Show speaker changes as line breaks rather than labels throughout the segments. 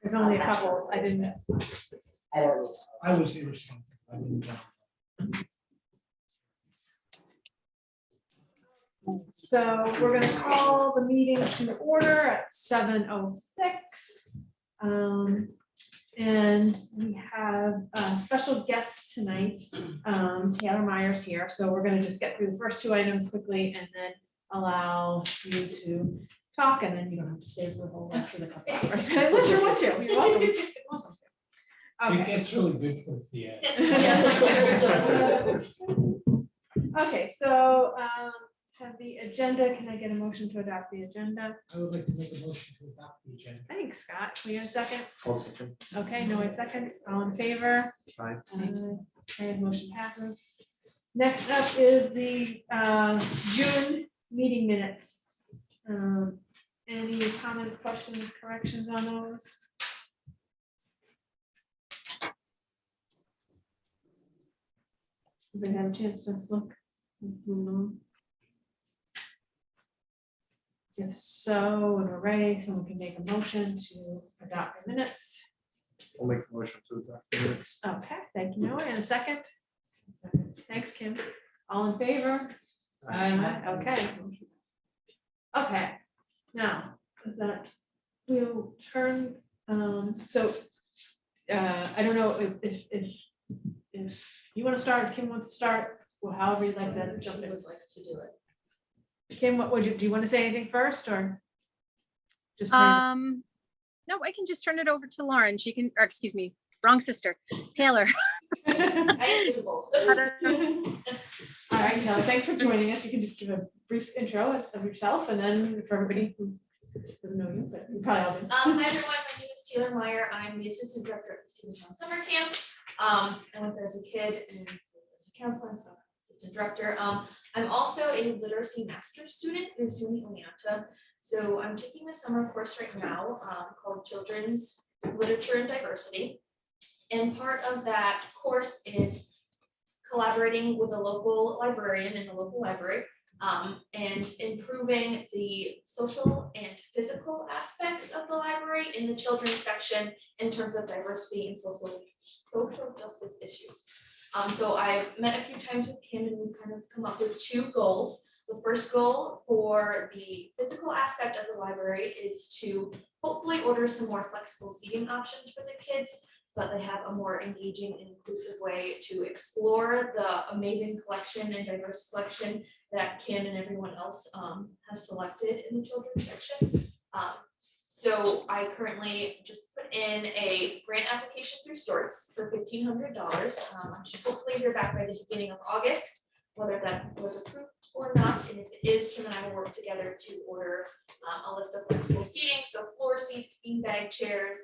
There's only a couple. I didn't.
I was irresponsible. I didn't know.
So we're gonna call the meeting to order at 7:06. And we have a special guest tonight, Taylor Myers here. So we're gonna just get through the first two items quickly and then allow you to talk, and then you don't have to stay for the whole rest of the couple hours. Unless you want to. You're welcome. You're welcome to.
It
Okay.
gets really good towards the end.
Okay, so have the agenda. Can I get a motion to adopt the agenda?
I would like to make a motion to adopt the agenda.
I think Scott, can we get a second?
I'll second.
Okay, no one seconds. All in favor?
Aye.
Okay, motion passes. Next up is the June meeting minutes. Any comments, questions, corrections on those? Everybody have a chance to look? If so, when we're ready, someone can make a motion to adopt the minutes.
I'll make a motion to adopt the minutes.
Okay, thank you, Noah, and a second. Thanks, Kim. All in favor? Okay. Okay, now that we'll turn, so I don't know if you want to start, if Kim wants to start, well, however you'd like to jump in.
Would like to do it.
Kim, what would you, do you want to say anything first or? Just
No, I can just turn it over to Lauren. She can, or excuse me, wrong sister, Taylor.
I do both.
All right, Taylor, thanks for joining us. You can just give a brief intro of yourself and then for everybody who doesn't know you, but you probably all do.
Hi everyone, my name is Taylor Meyer. I'm the assistant director at the Stephentown Summer Camp. I went there as a kid and as a counselor, so assistant director. I'm also a literacy master's student through SUNY Oneonta. So I'm taking a summer course right now called Children's Literature and Diversity. And part of that course is collaborating with a local librarian in the local library and improving the social and physical aspects of the library in the children's section in terms of diversity and social justice issues. So I met a few times with Kim and we've kind of come up with two goals. The first goal for the physical aspect of the library is to hopefully order some more flexible seating options for the kids so that they have a more engaging and inclusive way to explore the amazing collection and diverse collection that Kim and everyone else has selected in the children's section. So I currently just put in a grant application through Storts for $1,500. I should hopefully hear back by the beginning of August, whether that was approved or not. And if it is, Kim and I will work together to order a list of flexible seating. So floor seats, beanbag chairs,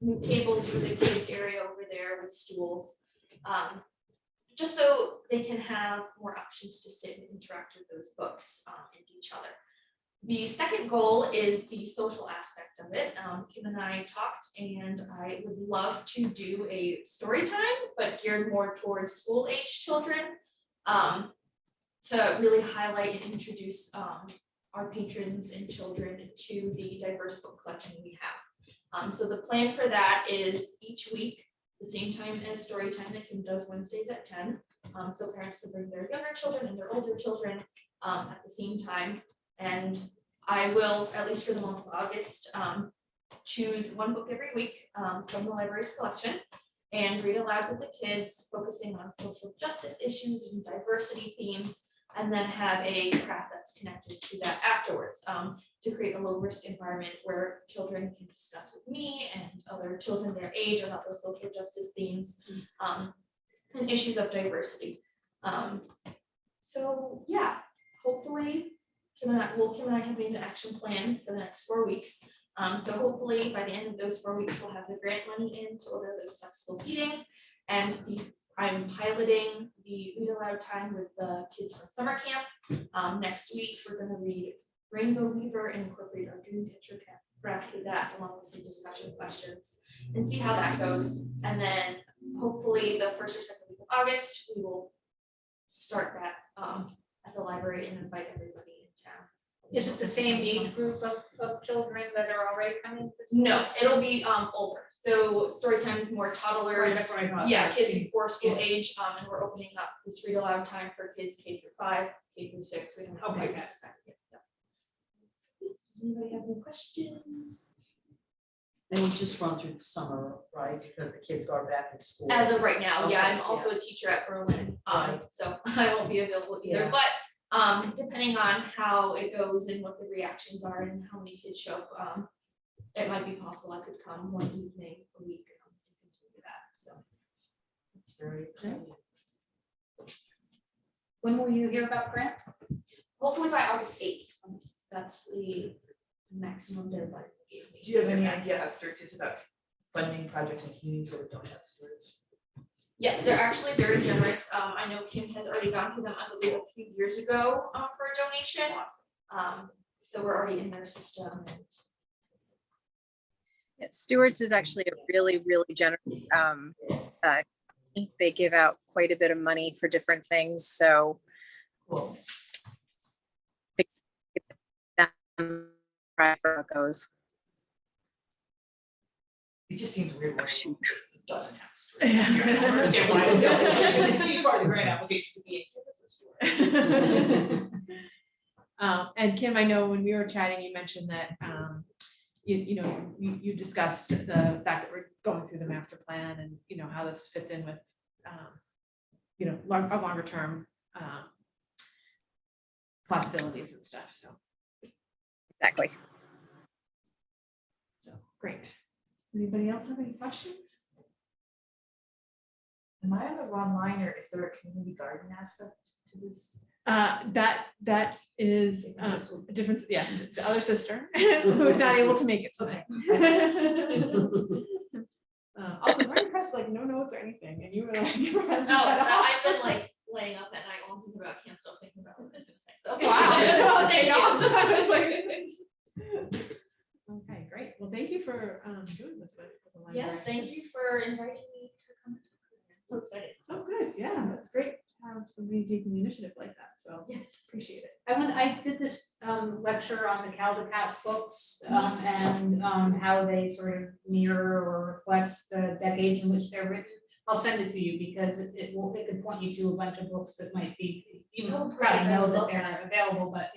new tables for the kids area over there with stools. Just so they can have more options to sit and interact with those books and each other. The second goal is the social aspect of it. Kim and I talked and I would love to do a story time, but geared more towards school age children to really highlight and introduce our patrons and children to the diverse book collection we have. So the plan for that is each week, the same time as story time that Kim does Wednesdays at 10. So parents can bring their younger children and their older children at the same time. And I will, at least for the month of August, choose one book every week from the library's collection and read aloud with the kids, focusing on social justice issues and diversity themes, and then have a craft that's connected to that afterwards to create a low-risk environment where children can discuss with me and other children their age about those social justice themes and issues of diversity. So yeah, hopefully Kim and I have made an action plan for the next 4 weeks. So hopefully by the end of those 4 weeks, we'll have the grant money in to order those flexible seatings. And I'm piloting the read aloud time with the kids from summer camp. Next week, we're going to read Rainbow Weaver and incorporate our Dreamcatcher craft with that, along with some discussion questions, and see how that goes. And then hopefully the first or second week of August, we will start that at the library and invite everybody in town.
Is it the same age group of children that are already coming to school?
No, it'll be older. So story time is more toddlers.
That's what I thought.
Yeah, kids
See,
before school age, and we're opening up this read aloud time for kids K through 5, K through 6. We haven't
Okay,
opened
good.
up to second yet. Yeah. Does anybody have any questions?
And we just run through the summer, right, because the kids are back in school.
As of right now, yeah,
Okay,
I'm also a teacher at Berlin,
Right.
so I won't be available either,
Yeah.
but depending on how it goes and what the reactions are and how many kids show up, it might be possible I could come one evening a week and continue that, so.
It's very exciting.
When will you hear about grants?
Hopefully by August 8th, that's the maximum deadline they gave me.
Do you have any idea how strict is about funding projects in communities where we don't have students?
Yes, they're actually very generous. I know Kim has already gone through them, I believe, a few years ago for a donation. So we're already in their system and
Yeah, Stewart's is actually a really, really generous. They give out quite a bit of money for different things, so
Cool.
how it goes.
It just seems weird when it
shoot.
doesn't have students. I don't understand why we don't. Any part of the grant application could be
And Kim, I know when we were chatting, you mentioned that, you discussed the fact that we're going through the master plan and, how this fits in with, a longer term possibilities and stuff, so
Exactly.
great. Anybody else have any questions?
Am I on the wrong line or is there a community garden aspect to this?
That is a difference, yeah, the other sister who is not able to make it today. Also very impressed, like no notes or anything, and you were like, you were having that off.
I've been like laying up at night while I'm thinking about camp, still thinking about what I was gonna say. So, okay.
Wow.
Thank
I was
you.
like- Okay, great. Well, thank you for doing this with the library.
Yes, thank you for inviting me to come. I'm so excited.
Oh, good. Yeah, that's great to have somebody taking the initiative like that. So
Yes.
appreciate it.
I did this lecture on the Caldecott books and how they sort of mirror or reflect the decades in which they're written. I'll send it to you because it could point you to a bunch of books that might be, you
Oh,
probably
great.
know that they're not available, but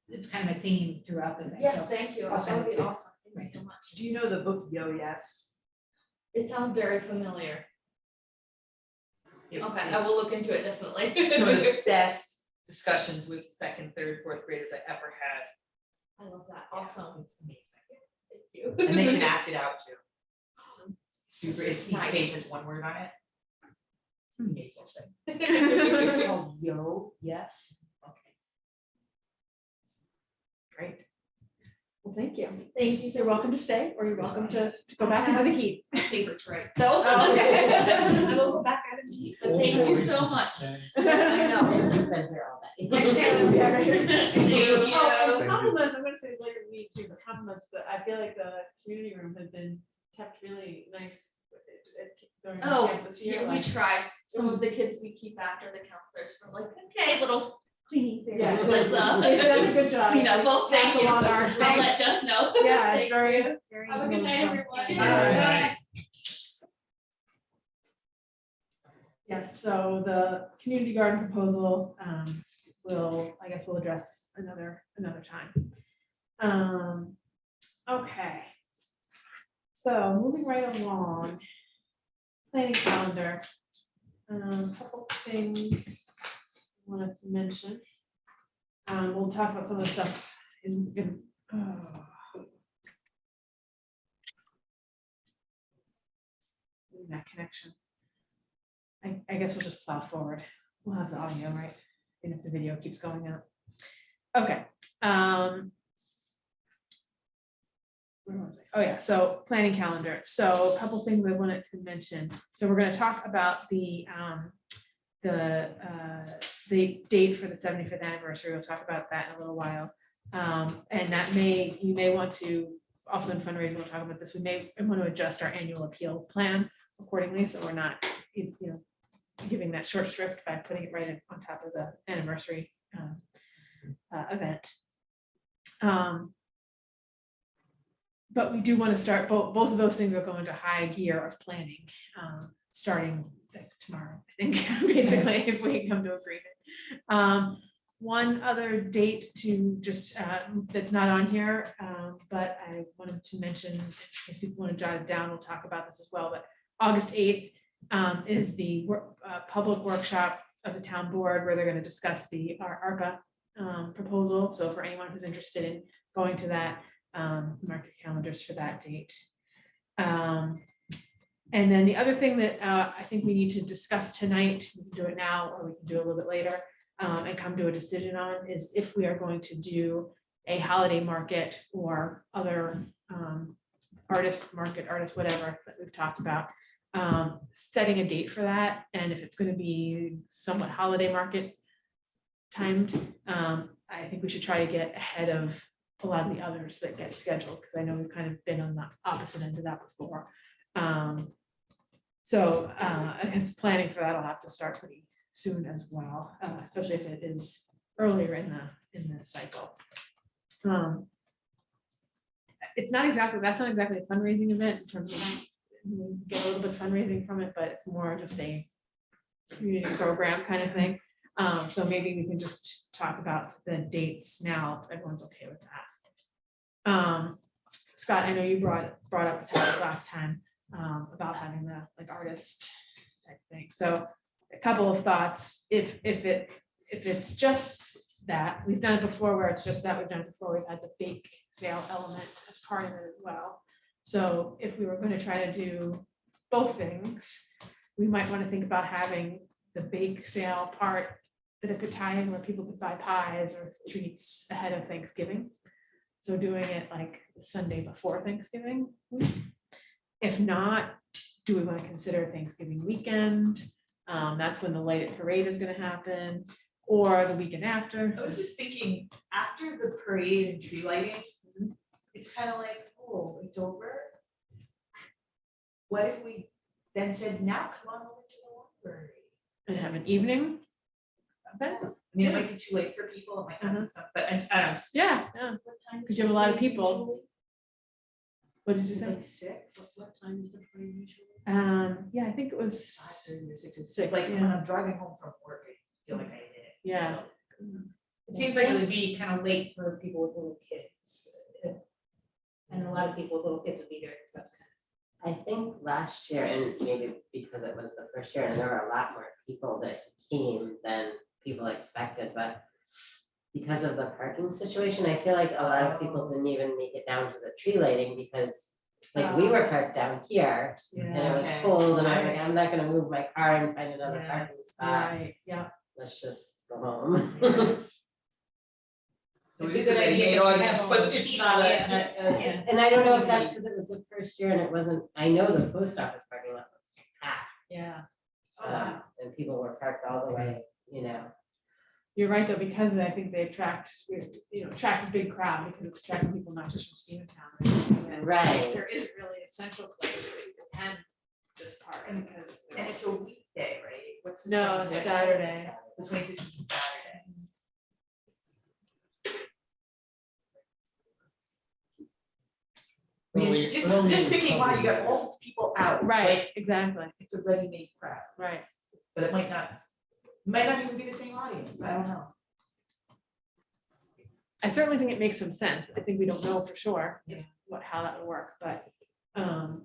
it's kind of a theme throughout the thing.
Yes,
So
thank you.
I'll
That
send
would
it
be
to you.
awesome. Thank you so much.
Do you know the book Yo Yes?
It sounds very familiar. Okay, I will look into it definitely.
Some of the best discussions with second, third, fourth graders I ever had.
I love that.
Yeah,
Awesome.
It's amazing.
Thank you.
And they can act it out too. Super, it's each
Nice.
page has one word on it. It's amazing.
It's called Yo, yes. Okay.
Great. Well, thank you.
Thank you.
You're welcome to stay, or you're welcome to go back into the heat.
My favorite to write. So
Oh.
I will go back out of heat, but thank you so much. I know.
You've been here all day.
Yeah, right.
Thank you.
Oh, and compliments, I'm gonna say it's like a me too, but compliments that I feel like the community room has been kept really nice during the
Oh,
camp this year.
yeah, we
like-
try. Some of the kids we keep after the counselors were like, okay, little cleaning thing.
Yeah,
Let's
they've done a good job.
clean up. Well, thank
Pass
you.
along our
I'll let
thanks.
Jess know.
Yeah, it's
Thank
very,
you.
very.
Have a good night, everyone.
Bye. Yes, so the community garden proposal, I guess we'll address another time. Okay. So moving right along. Planning calendar. Couple things I wanted to mention. We'll talk about some of the stuff in that connection. I guess we'll just plow forward. We'll have the audio, right? And if the video keeps going up. Okay. Where was I? Oh yeah, so planning calendar. So a couple things I wanted to mention. So we're going to talk about the date for the 75th anniversary. We'll talk about that in a little while. And that we may want to, also in fundraising, we'll talk about this. We may want to adjust our annual appeal plan accordingly. So we're not, giving that short shrift by putting it right on top of the anniversary event. But we do want to start, both of those things are going to high gear of planning, starting like tomorrow, I think, basically, if we come to agreement. One other date to just, that's not on here, but I wanted to mention, if people want to jot it down, we'll talk about this as well, but August 8th is the public workshop of the town board where they're going to discuss the ARPA proposal. So for anyone who's interested in going to that, mark your calendars for that date. And then the other thing that I think we need to discuss tonight, we can do it now or we can do it a little bit later, and come to a decision on, is if we are going to do a holiday market or other artist market, artist whatever that we've talked about, setting a date for that. And if it's going to be somewhat holiday market timed, I think we should try to get ahead of a lot of the others that get scheduled, because I know we've kind of been on the opposite end of that before. So I guess planning for that will have to start pretty soon as well, especially if it is earlier in the cycle. It's not exactly, that's not exactly a fundraising event in terms of we get a little bit of fundraising from it, but it's more just a community program kind of thing. So maybe we can just talk about the dates now, if everyone's okay with that. Scott, I know you brought up the topic last time about having the like artist type thing. So a couple of thoughts. If it's just that, we've done it before where it's just that, we've done it before, we've had the bake sale element as part of it as well. So if we were going to try to do both things, we might want to think about having the bake sale part that it could tie in where people could buy pies or treats ahead of Thanksgiving. So doing it like the Sunday before Thanksgiving week. If not, do we want to consider Thanksgiving weekend? That's when the lighted parade is going to happen, or the weekend after.
I was just thinking, after the parade and tree lighting, it's kind of like, oh, it's over. What if we then said, now come on over to the library?
And have an evening event.
I mean, it might be too late for people, it might not be something, but I don't.
Yeah,
What time
because
is
you have a
the
lot of
parade
people.
usually?
What did you
Is it
say?
like 6?
What time is the parade usually?
Yeah, I think it was
5:30 or 6.
Six,
It's like when
yeah.
I'm driving home from work, I feel like I did it.
Yeah.
So,
It seems like it would be kind of late for people with little kids. And a lot of people with little kids would be there because that's kind
I think last year, and maybe because it was the first year, and there were a lot more people that came than people expected, but because of the parking situation, I feel like a lot of people didn't even make it down to the tree lighting because like we were parked down here and it was
Okay.
cold and I was like, I'm not gonna move my car and find another
Yeah.
parking spot.
right. Yeah.
Let's just go home.
So
It's a
it is
good
a
idea
ready-made
because we
audience,
have
but
all
it's
those
not
people,
a.
And I don't know if that's because it was the first year and it wasn't, I know the post office parking lot was packed.
Yeah.
Oh, wow.
And people were parked all the way, you know.
You're right though, because I think they attract, attracts a big crowd because it's attracting people not just from Stephentown. And
Right.
there isn't really a central place that you can just park because.
And it's a weekday, right? What's the
No, it's
26th?
Saturday.
The 26th is a Saturday. I mean, just thinking, wow, you got all these people out.
Right,
like,
exactly,
it's a ready-made crowd,
right.
but it might not even be the same audience, I don't know.
I certainly think it makes some sense. I think we don't know for sure
Yeah.
how that would work, but the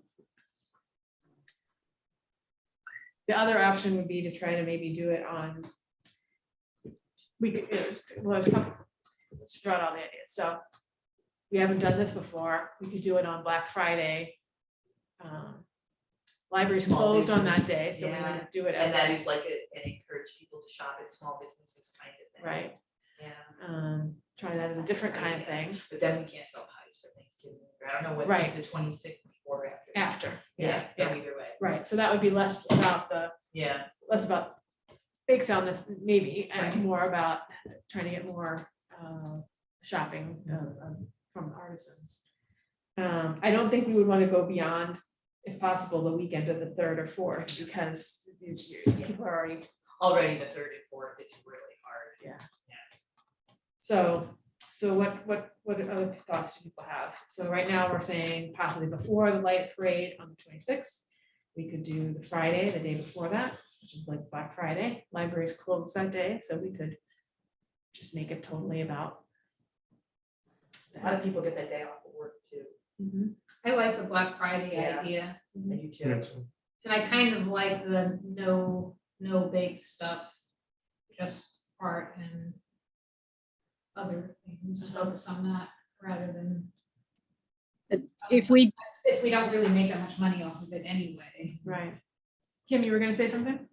other option would be to try to maybe do it on. We could, there's a couple, let's throw out all the ideas. So we haven't done this before. We could do it on Black Friday. Library's
Small
closed on that
business,
day, so we
yeah.
would do it.
And
as
that
a-
is like an encourage people to shop at small businesses kind of thing.
Right,
Yeah,
try that as a different kind of thing
but then we can't sell pies for Thanksgiving. I don't know what
Right.
is the 26th before or after.
after.
Yeah, so either way,
Right, so that would be less about
yeah.
less about bake sale this maybe, and
Right.
more about trying to get more shopping from artisans. I don't think we would want to go beyond if possible, the weekend of the 3rd or 4th, because people are already,
Already the third and fourth is really hard.
so what other thoughts do people have? So right now, we're saying possibly before the light parade on the 26th. We could do the Friday, the day before that, which is like Black Friday. Library's closed that day, so we could just make it totally about.
A lot of people get that day off of work too.
Mhm.
I like the Black Friday
Yeah.
idea,
I do
Me
too.
too.
and I kind of like the no bake stuff, just art and other things, focus on that rather than.
If we,
If we don't really make that much money off of it anyway.
Right. Kim, you were gonna say something?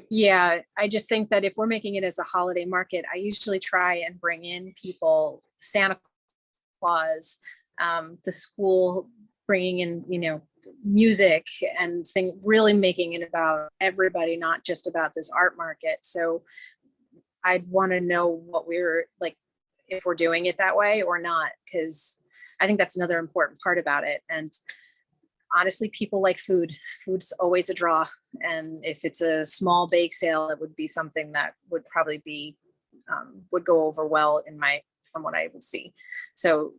yeah, I just think that if we're making it as a holiday market, I usually try and bring in people, Santa Claus, the school bringing in, music and thing, really making it about everybody, not just about this art market. So I'd want to know what we're like, if we're doing it that way or not, because I think that's another important part about it. And honestly, people like food. Food's always a draw. And if it's a small bake sale, it would be something that would probably be, would go over well from what I would see. So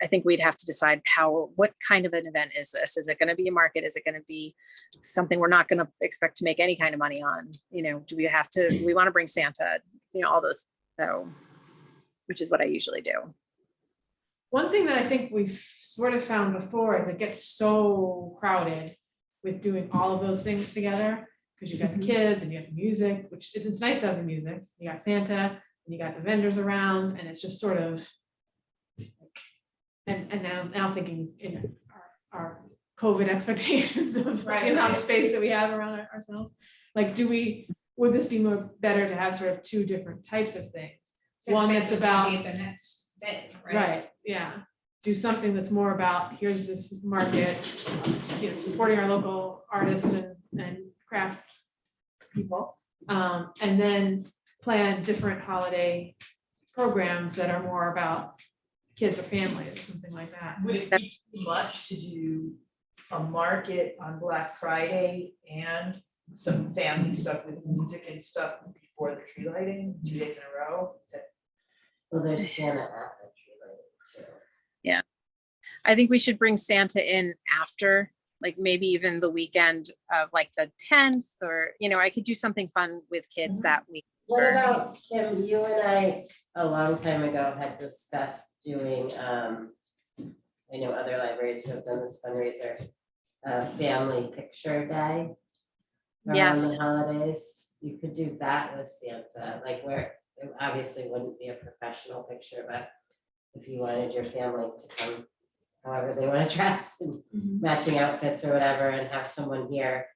I think we'd have to decide what kind of an event is this? Is it going to be a market? Is it going to be something we're not going to expect to make any kind of money on? Do we want to bring Santa? All those. So, which is what I usually do.
One thing that I think we've sort of found before is it gets so crowded with doing all of those things together, because you got the kids and you have the music, which it's nice to have the music. You got Santa and you got the vendors around, and it's just sort of, and now thinking in our COVID expectations of the
Right,
amount of
right.
space that we have around ourselves. Like, would this be better to have sort of two different types of things? One that's about,
The next day,
right, yeah. Do something that's more about, here's this market, supporting our local artists and craft people. And then plan different holiday programs that are more about kids or families, or something like that.
Would it be too much to do a market on Black Friday and some family stuff with music and stuff before the tree lighting, 2 days in a row? Is that-
Well, there's Santa at the tree lighting too.
I think we should bring Santa in after, like maybe even the weekend of like the 10th, or, I could do something fun with kids that week.
What about, Kim, you and I, a long time ago, had discussed doing, I know other libraries who have done this fundraiser, family picture day around
Yes.
the holidays. You could do that with Santa, like where it obviously wouldn't be a professional picture, but if you wanted your family to come however they want to dress and matching outfits or whatever, and have someone here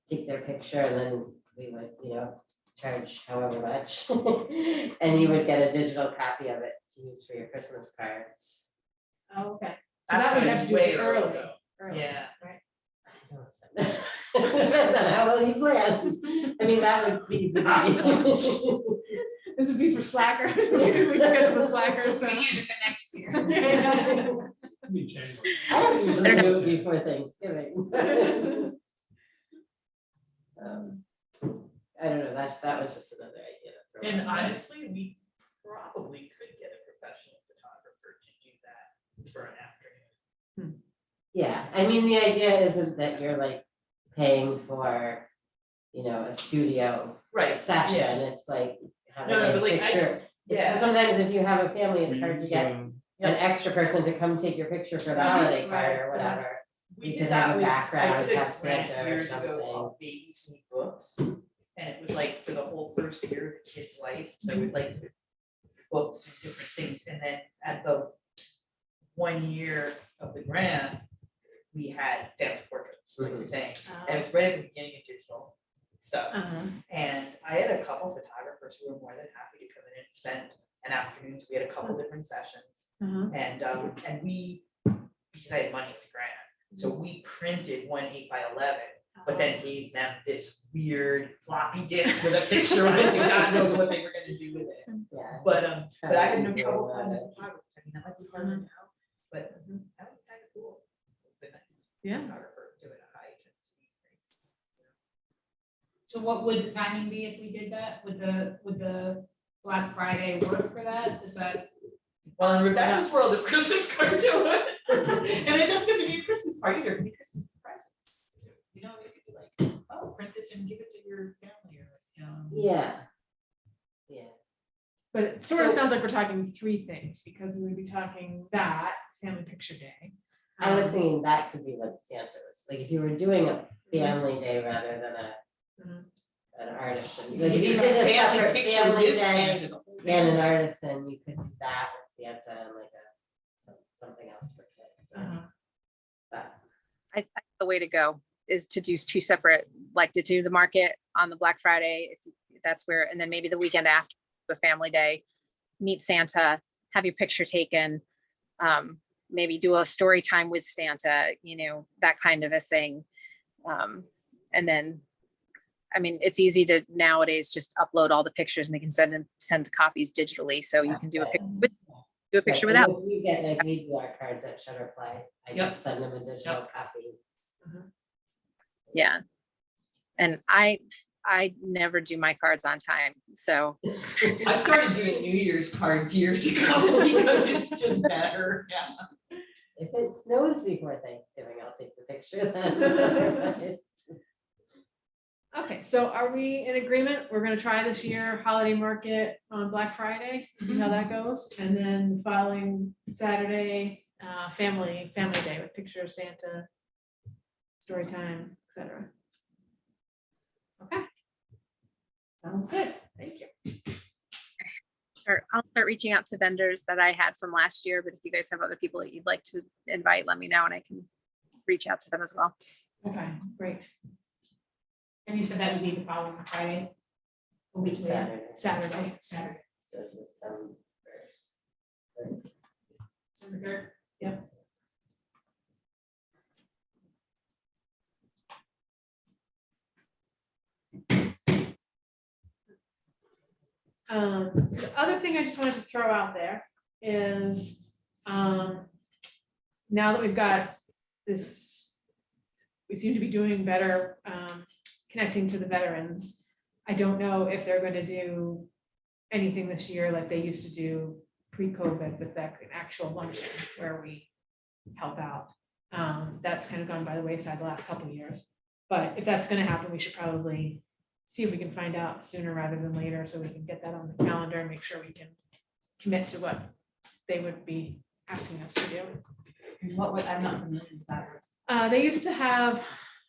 take their picture, and then we would, charge however much. And you would get a digital copy of it to use for your Christmas cards.
Oh, okay. So
That's
that would
gonna
have to
be
do
way
it
early,
early.
though.
Early,
Yeah.
right.
I know it's- Depends on how well you plan. I mean, that would be the beginning.
This would be for slackers. We schedule the slackers.
So
So.
we use it for next year.
Me change.
I don't usually do it before Thanksgiving. I don't know, that was just another idea. to throw
And
out there.
honestly, we probably could get a professional photographer to do that for an afternoon.
Yeah, I mean, the idea isn't that you're like paying for, a studio
Right.
session,
yeah.
it's like have a
No,
nice
but like,
picture. It's
yeah.
sometimes if you have a family, it's
We
hard to
use,
get an extra person to come take your picture for the
Right,
holiday card
right,
or whatever.
We
You
did
could
that
have a
with,
background,
I did a
have
grant
Santa or
years ago
something.
called Babies Need Books. And it was like for the whole first year of the kid's life, so it was like books and different things, and then at the 1 year of the grant, we had family portraits, like you're saying, and it was right at the beginning of digital stuff. And I had a couple photographers who were more than happy to come in and spend an afternoon, so we had a couple different sessions. And we, because I had money with grant, so we printed one 8x11, but then gave them this weird floppy disk with a picture on it, and God knows what they were gonna do with it.
Yeah.
But I had no
Easy
trouble
about
finding
it.
photographers. I mean, that might be harder now, but that would be kind of cool. It's a nice
Yeah.
photographer doing a high
So what would the timing be if we did that? Would the Black Friday work for that? Is that?
Well, in Rebecca's world, if Christmas cards do it, and it doesn't have to be a Christmas party, there can be Christmas presents. You know, it could be like, oh, print this and give it to your family or,
Yeah. Yeah.
But it sort of
So-
sounds like we're talking three things, because we would be talking that, family picture day.
I was thinking that could be what Santa was, like if you were doing a family day rather than
Mhm.
an artisan.
You
Like if you
could
did
do
a
a family
separate
picture
family
with
day
Santa, the whole
and
family.
an artisan, you could do that with Santa and like something else for kids.
Uh-huh.
But
I think the way to go is to do two separate, like to do the market on the Black Friday, if that's where, and then maybe the weekend after, the family day, meet Santa, have your picture taken, maybe do a story time with Santa, you know, that kind of a thing. And then, I mean, it's easy to nowadays just upload all the pictures and we can send copies digitally. So you can do a picture with, do a picture
right,
without.
and if we get like we do our cards at Shutterfly, I
Yep.
just send them a digital copy.
Yeah. And I never do my cards on time. So
I started doing New Year's cards years ago because it's just better, yeah.
If it snows before Thanksgiving, I'll take the picture then.
Okay, so are we in agreement? We're gonna try this year holiday market on Black Friday, see how that goes, and then the following Saturday, family day with picture of Santa, story time, etc. Okay. Sounds good, thank you.
or I'll start reaching out to vendors that I had from last year, but if you guys have other people that you'd like to invite, let me know and I can reach out to them as well.
Okay, great.
And you said that would be the following Friday? A week later?
Saturday.
Saturday.
So December.
December third?
Yep. The other thing I just wanted to throw out there is, now that we've got this, we seem to be doing better, connecting to the veterans. I don't know if they're gonna do anything this year like they used to do pre-COVID with that actual luncheon where we help out. That's kind of gone by the wayside the last couple of years. But if that's gonna happen, we should probably see if we can find out sooner rather than later, so we can get that on the calendar and make sure we can commit to what they would be asking us to do.
What would, I'm not familiar with that.
They used to have,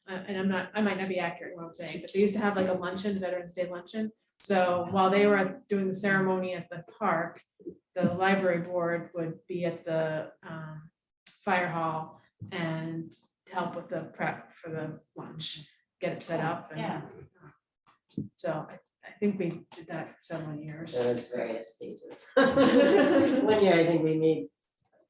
and I might not be accurate in what I'm saying, but they used to have like a luncheon, Veterans Day luncheon. So while they were doing the ceremony at the park, the library board would be at the fire hall and help with the prep for the lunch, get it set up. And
Yeah.
so I think we did that for several years.
There was various stages. One year, I think we made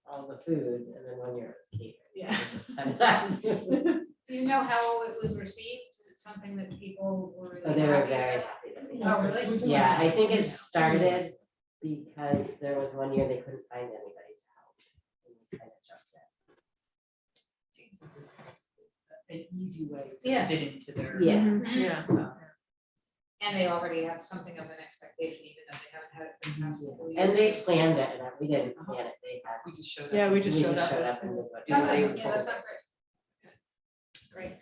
all the food, and then one year it was cake.
Yeah.
Just set it up.
Do you know how it was received? Is it something that people were
Oh,
really
they were
happy
very
about?
happy that we
Oh,
did
really?
this. Yeah, I think it started because there was one year they couldn't find anybody to help. And we kind of jumped in.
Seems like an easy way
Yeah.
to fit into their.
Yeah.
Mhm, yeah.
And they already have something of an expectation, even though they haven't had it for the past couple of
And they
years.
planned it, and we didn't plan it, they had.
We just showed up.
Yeah, we just
we
showed up.
showed
That's
up and
cool.
did what
Yeah,
Oh,
they
nice.
were
Yeah,
told.
that sounds great.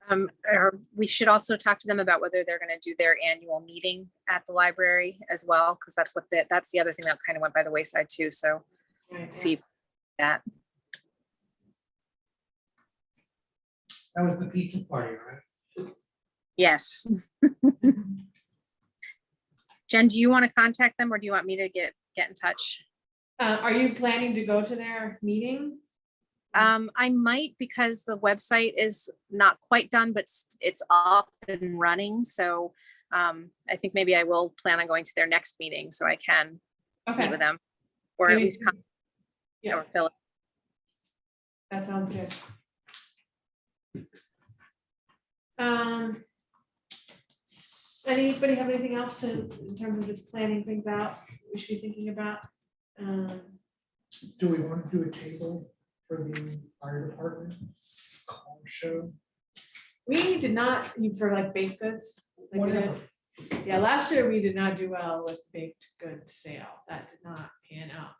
Great.
Or we should also talk to them about whether they're gonna do their annual meeting at the library as well, because that's what that's the other thing that kind of went by the wayside too, so
Right,
see that.
That was the pizza party, right?
Yes. Jen, do you want to contact them or do you want me to get in touch?
Are you planning to go to their meeting?
I might, because the website is not quite done, but it's up and running. So I think maybe I will plan on going to their next meeting so I can meet
Okay.
with them. Or at
Maybe-
least come
Yeah,
or fill it.
that sounds good. Anybody have anything else to, in terms of just planning things out, we should be thinking about?
Do we want to do a table for the fire department's car show?
We did not, for like baked goods. like we did.
Whatever.
Yeah, last year we did not do well with baked goods sale. That did not pan out.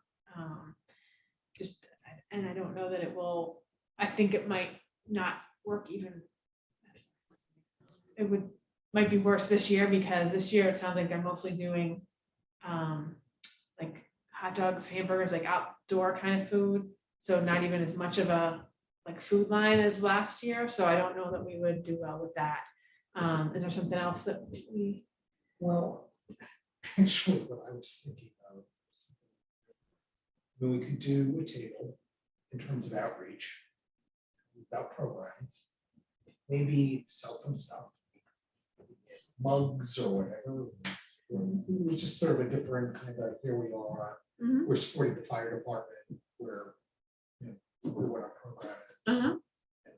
Just, and I don't know that it will, I think it might not work even. It might be worse this year because this year it sounds like they're mostly doing like hot dogs, hamburgers, like outdoor kind of food. So not even as much of a like food line as last year. So I don't know that we would do well with that. Is there something else that we?
Well, actually, what I was thinking of, we could do a table in terms of outreach, about programs, maybe sell some stuff, mugs or whatever. It was just sort of a different kind of, here we are,
Mhm.
we're supporting the fire department, we're, what our program is.
Uh-huh.
And then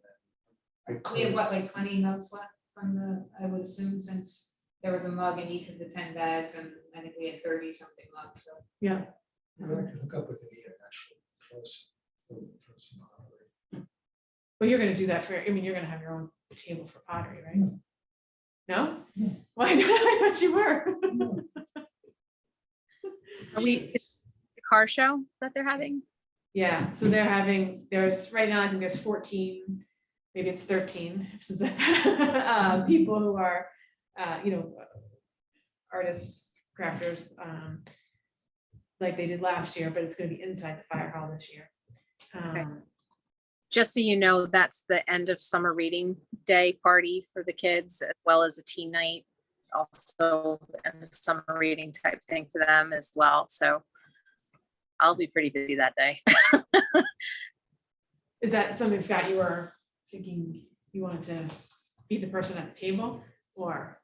I
We have
could,
what, like 20 mugs left from the, I would assume, since there was a mug in each of the 10 bags, and I think we had 30 something mugs, so.
Yeah.
I could hook up with Anita and actually throw some pottery.
Well, you're gonna do that for, I mean, you're gonna have your own table for pottery, right?
No.
No?
No.
Why not? I thought you were.
Are we, the car show that they're having?
Yeah, so they're having, there's, right now, I think there's 14, maybe it's 13, since people who are, artists, crafters, like they did last year, but it's gonna be inside the fire hall this year.
Just so you know, that's the end of summer reading day party for the kids, as well as a teen night. Also, and a summer reading type thing for them as well. So I'll be pretty busy that day.
Is that something, Scott, you were thinking you wanted to be the person at the table, or?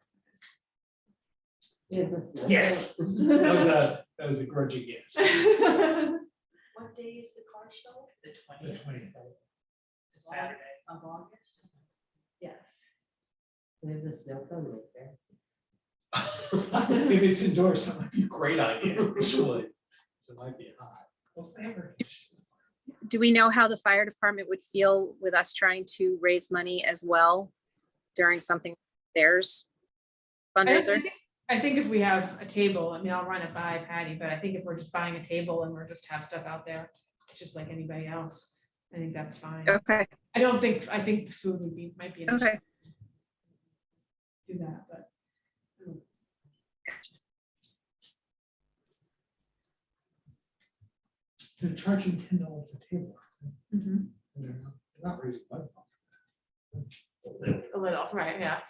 Yes. That was a grudging yes.
What day is the car show?
The
The
20th,
20th.
it's a Saturday.
Of August?
Yes.
There's a snow cone right there.
If it's indoors, that might be a great idea, actually. So it might be hot. Well, whatever.
Do we know how the fire department would feel with us trying to raise money as well during something theirs fundraiser?
I think if we have a table, I mean, I'll run it by Patty, but I think if we're just buying a table and we're just have stuff out there, just like anybody else, I think that's fine.
Okay,
I think the food might be an issue.
okay.
Do that, but.
They're charging $10 a table.
Mhm.
And they're not raising money.
A little, right, yeah.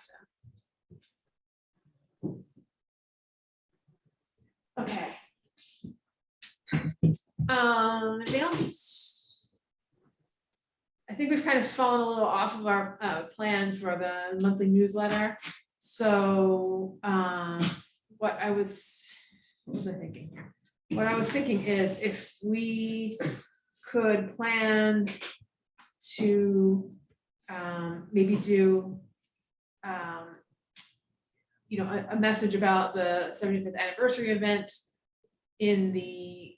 Okay. Anything else? I think we've kind of fallen a little off of our plan for the monthly newsletter. So what was I thinking here? What I was thinking is if we could plan to maybe do a message about the 75th anniversary event in the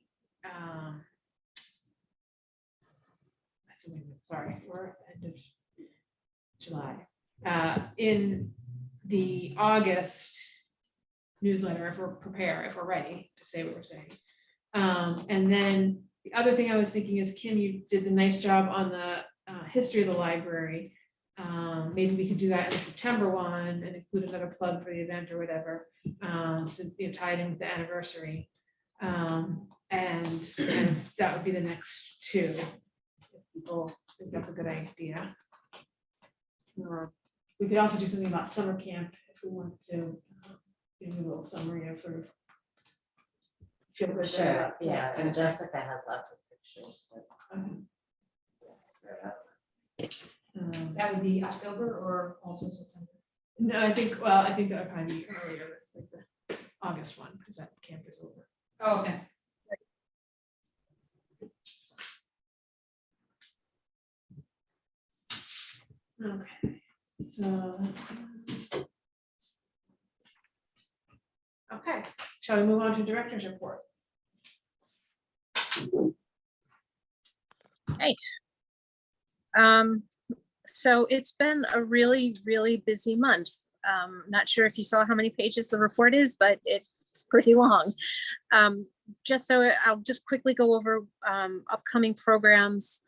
we're at the end of July, in the August newsletter, if we're ready to say what we're saying. And then the other thing I was thinking is, Kim, you did the nice job on the history of the library. Maybe we could do that in the September one and include another plug for the event or whatever, since tied in with the anniversary. And that would be the next two. If people think that's a good idea. Or we could also do something about summer camp if we want to, give you a little summary of sort of. feel good
Sure,
about
yeah,
that.
and Jessica has lots of pictures. that-
Okay.
That would be October or also September?
No, I think that would probably be earlier, like the August one, because that camp is over.
Oh, okay.
Okay, so. Okay, shall we move on to director's report?
Right. So it's been a really, really busy month. Not sure if you saw how many pages the report is, but it's pretty long. Just so I'll just quickly go over upcoming programs.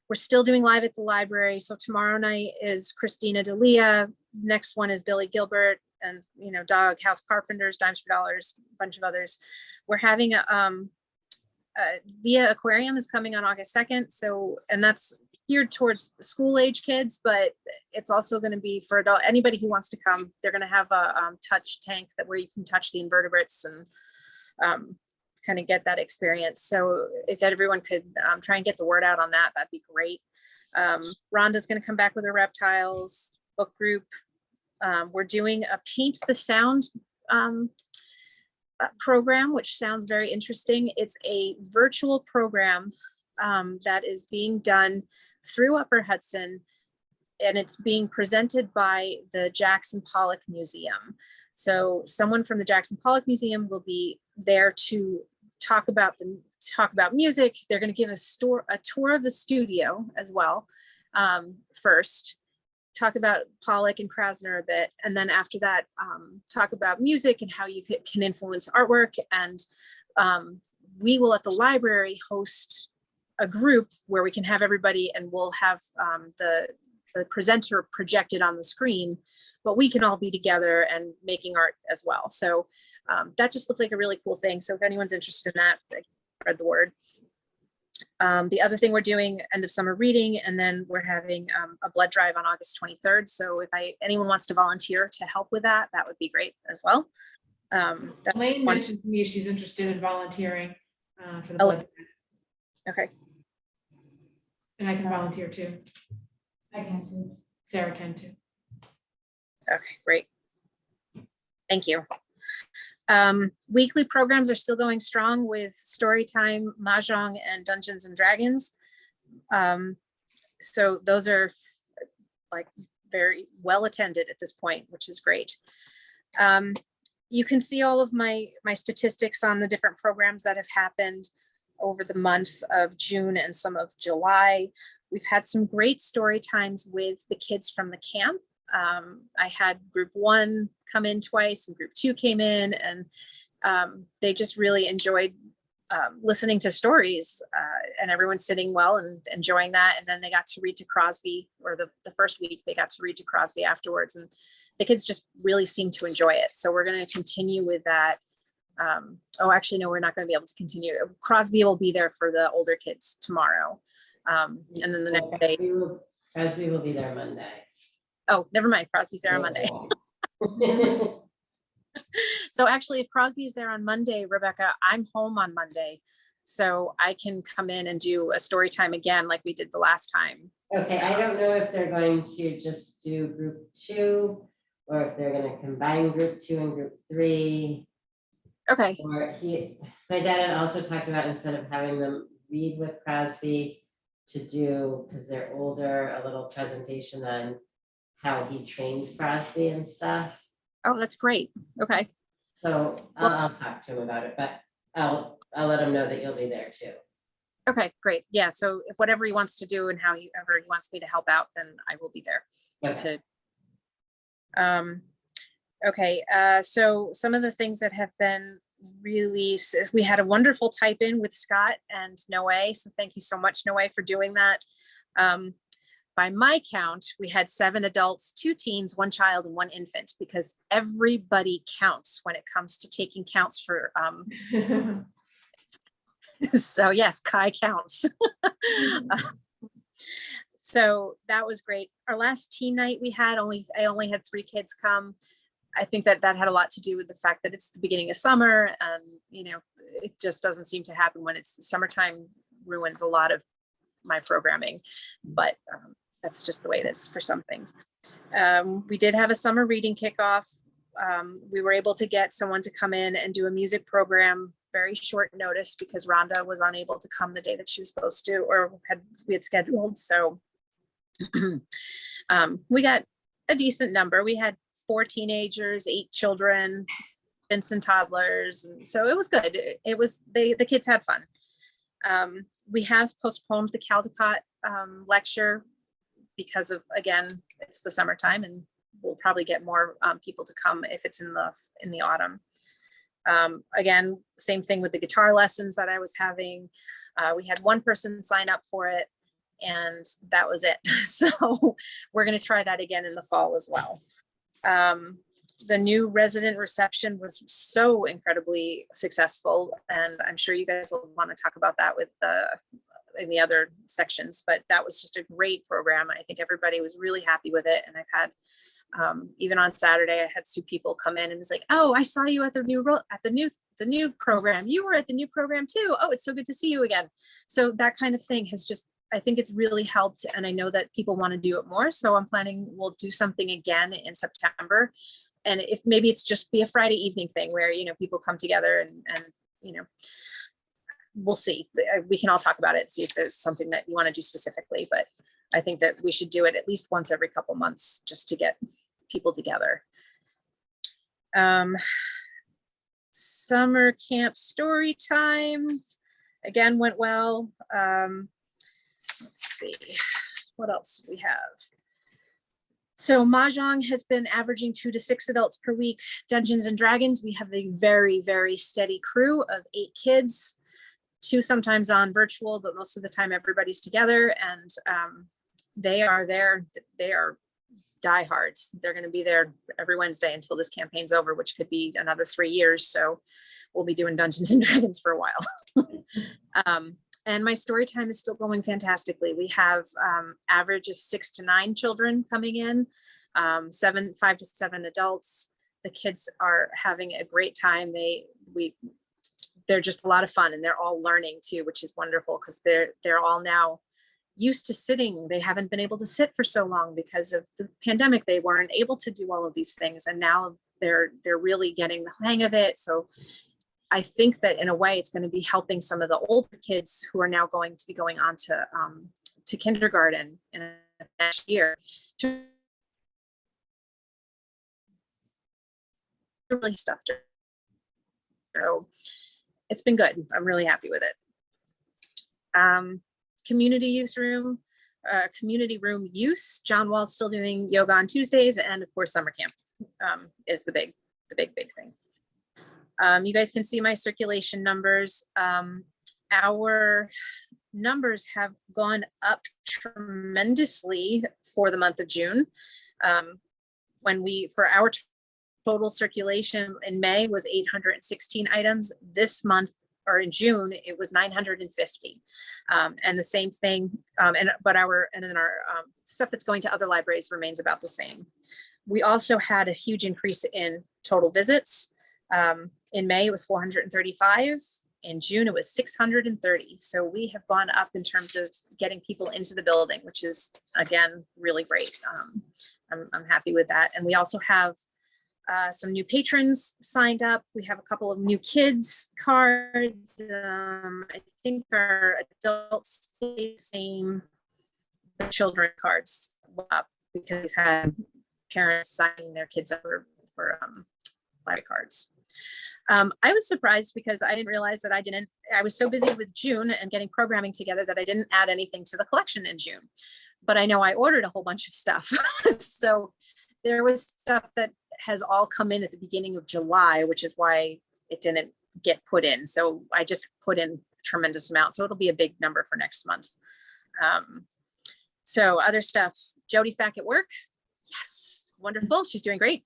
We're still doing live at the library. So tomorrow night is Christina D'Elia. Next one is Billy Gilbert and, Dog House Carpenters, Dimes for Dollars, a bunch of others. We're having Via Aquarium is coming on August 2nd. So, and that's geared towards school age kids, but it's also going to be for anybody who wants to come. They're going to have a touch tank where you can touch the invertebrates and kind of get that experience. So if everyone could try and get the word out on that, that'd be great. Rhonda's going to come back with her reptiles book group. We're doing a Paint the Sound program, which sounds very interesting. It's a virtual program that is being done through Upper Hudson, and it's being presented by the Jackson Pollock Museum. So someone from the Jackson Pollock Museum will be there to talk about music. They're going to give a tour of the studio as well. First, talk about Pollock and Krasner a bit, and then after that, talk about music and how you can influence artwork. And we will at the library host a group where we can have everybody, and we'll have the presenter projected on the screen, but we can all be together and making art as well. So that just looked like a really cool thing. So if anyone's interested in that, spread the word. The other thing we're doing end of summer reading, and then we're having a blood drive on August 23rd. So if anyone wants to volunteer to help with that, that would be great as well.
Elaine mentioned to me she's interested in volunteering for the blood drive.
Okay.
And I can volunteer too.
I can too.
Sarah can too.
Okay, great. Thank you. Weekly programs are still going strong with Storytime, Mahjong, and Dungeons and Dragons. So those are like very well attended at this point, which is great. You can see all of my statistics on the different programs that have happened over the month of June and some of July. We've had some great story times with the kids from the camp. I had group 1 come in twice and group 2 came in, and they just really enjoyed listening to stories, and everyone sitting well and enjoying that. And then they got to read to Crosby, or the first week they got to read to Crosby afterwards, and the kids just really seemed to enjoy it. So we're going to continue with that. Actually, no, we're not going to be able to continue. Crosby will be there for the older kids tomorrow. And then the next day.
Crosby will be there Monday.
Oh, never mind. Crosby's there on Monday. So actually, if Crosby's there on Monday, Rebecca, I'm home on Monday. So I can come in and do a story time again like we did the last time.
Okay, I don't know if they're going to just do group 2 or if they're going to combine group 2 and group 3.
Okay.
Or my dad had also talked about, instead of having them read with Crosby, to do, because they're older, a little presentation on how he trained Crosby and stuff.
Oh, that's great. Okay.
So I'll talk to him about it, but I'll let him know that you'll be there too.
Okay, great. Yeah. So if whatever he wants to do and however he wants me to help out, then I will be there.
Okay.
Okay. So some of the things that have been released, we had a wonderful type in with Scott and Noe. So thank you so much, Noe, for doing that. By my count, we had 7 adults, 2 teens, 1 child, and 1 infant, because everybody counts when it comes to taking counts for, so yes, Kai counts. So that was great. Our last teen night we had, I only had 3 kids come. I think that had a lot to do with the fact that it's the beginning of summer, and it just doesn't seem to happen when it's the summertime. Ruins a lot of my programming, but that's just the way it is for some things. We did have a summer reading kickoff. We were able to get someone to come in and do a music program, very short notice, because Rhonda was unable to come the day that she was supposed to, or we had scheduled. So we got a decent number. We had 4 teenagers, 8 children, infants and toddlers. And so it was good. It was, the kids had fun. We have postponed the Caldecott lecture because of, again, it's the summertime and we'll probably get more people to come if it's in the autumn. Again, same thing with the guitar lessons that I was having. We had one person sign up for it and that was it. So we're going to try that again in the fall as well. The new resident reception was so incredibly successful, and I'm sure you guys will want to talk about that with in the other sections, but that was just a great program. I think everybody was really happy with it. And I've had, even on Saturday, I had 2 people come in and was like, oh, I saw you at the new program. You were at the new program too. Oh, it's so good to see you again. So that kind of thing has just, I think it's really helped. And I know that people want to do it more. So I'm planning, we'll do something again in September. And if maybe it's just be a Friday evening thing where, you know, people come together and, you know, we'll see. We can all talk about it, see if there's something that you want to do specifically, but I think that we should do it at least once every couple months just to get people together. Summer camp story time, again, went well. Let's see, what else do we have? So Mahjong has been averaging 2 to 6 adults per week. Dungeons and Dragons, we have a very, very steady crew of 8 kids, 2 sometimes on virtual, but most of the time everybody's together, and they are there. They are diehards. They're going to be there every Wednesday until this campaign's over, which could be another 3 years. So we'll be doing Dungeons and Dragons for a while. And my story time is still going fantastically. We have average of 6 to 9 children coming in, 5 to 7 adults. The kids are having a great time. They're just a lot of fun, and they're all learning too, which is wonderful because they're all now used to sitting. They haven't been able to sit for so long because of the pandemic. They weren't able to do all of these things, and now they're really getting the hang of it. So I think that in a way it's going to be helping some of the older kids who are now going to be going on to kindergarten in the next year to really stuff. So it's been good. I'm really happy with it. Community use room, community room use. John Wall's still doing yoga on Tuesdays, and of course summer camp is the big thing. You guys can see my circulation numbers. Our numbers have gone up tremendously for the month of June. For our total circulation in May was 816 items. This month, or in June, it was 950. And the same thing, but our stuff that's going to other libraries remains about the same. We also had a huge increase in total visits. In May, it was 435. In June, it was 630. So we have gone up in terms of getting people into the building, which is, again, really great. I'm happy with that. And we also have some new patrons signed up. We have a couple of new kids cards. I think our adults stay the same, the children cards up because we've had parents signing their kids up for library cards. I was surprised because I didn't realize that I was so busy with June and getting programming together that I didn't add anything to the collection in June. But I know I ordered a whole bunch of stuff. So there was stuff that has all come in at the beginning of July, which is why it didn't get put in. So I just put in a tremendous amount. So it'll be a big number for next month. So other stuff, Jody's back at work. Yes, wonderful. She's doing great.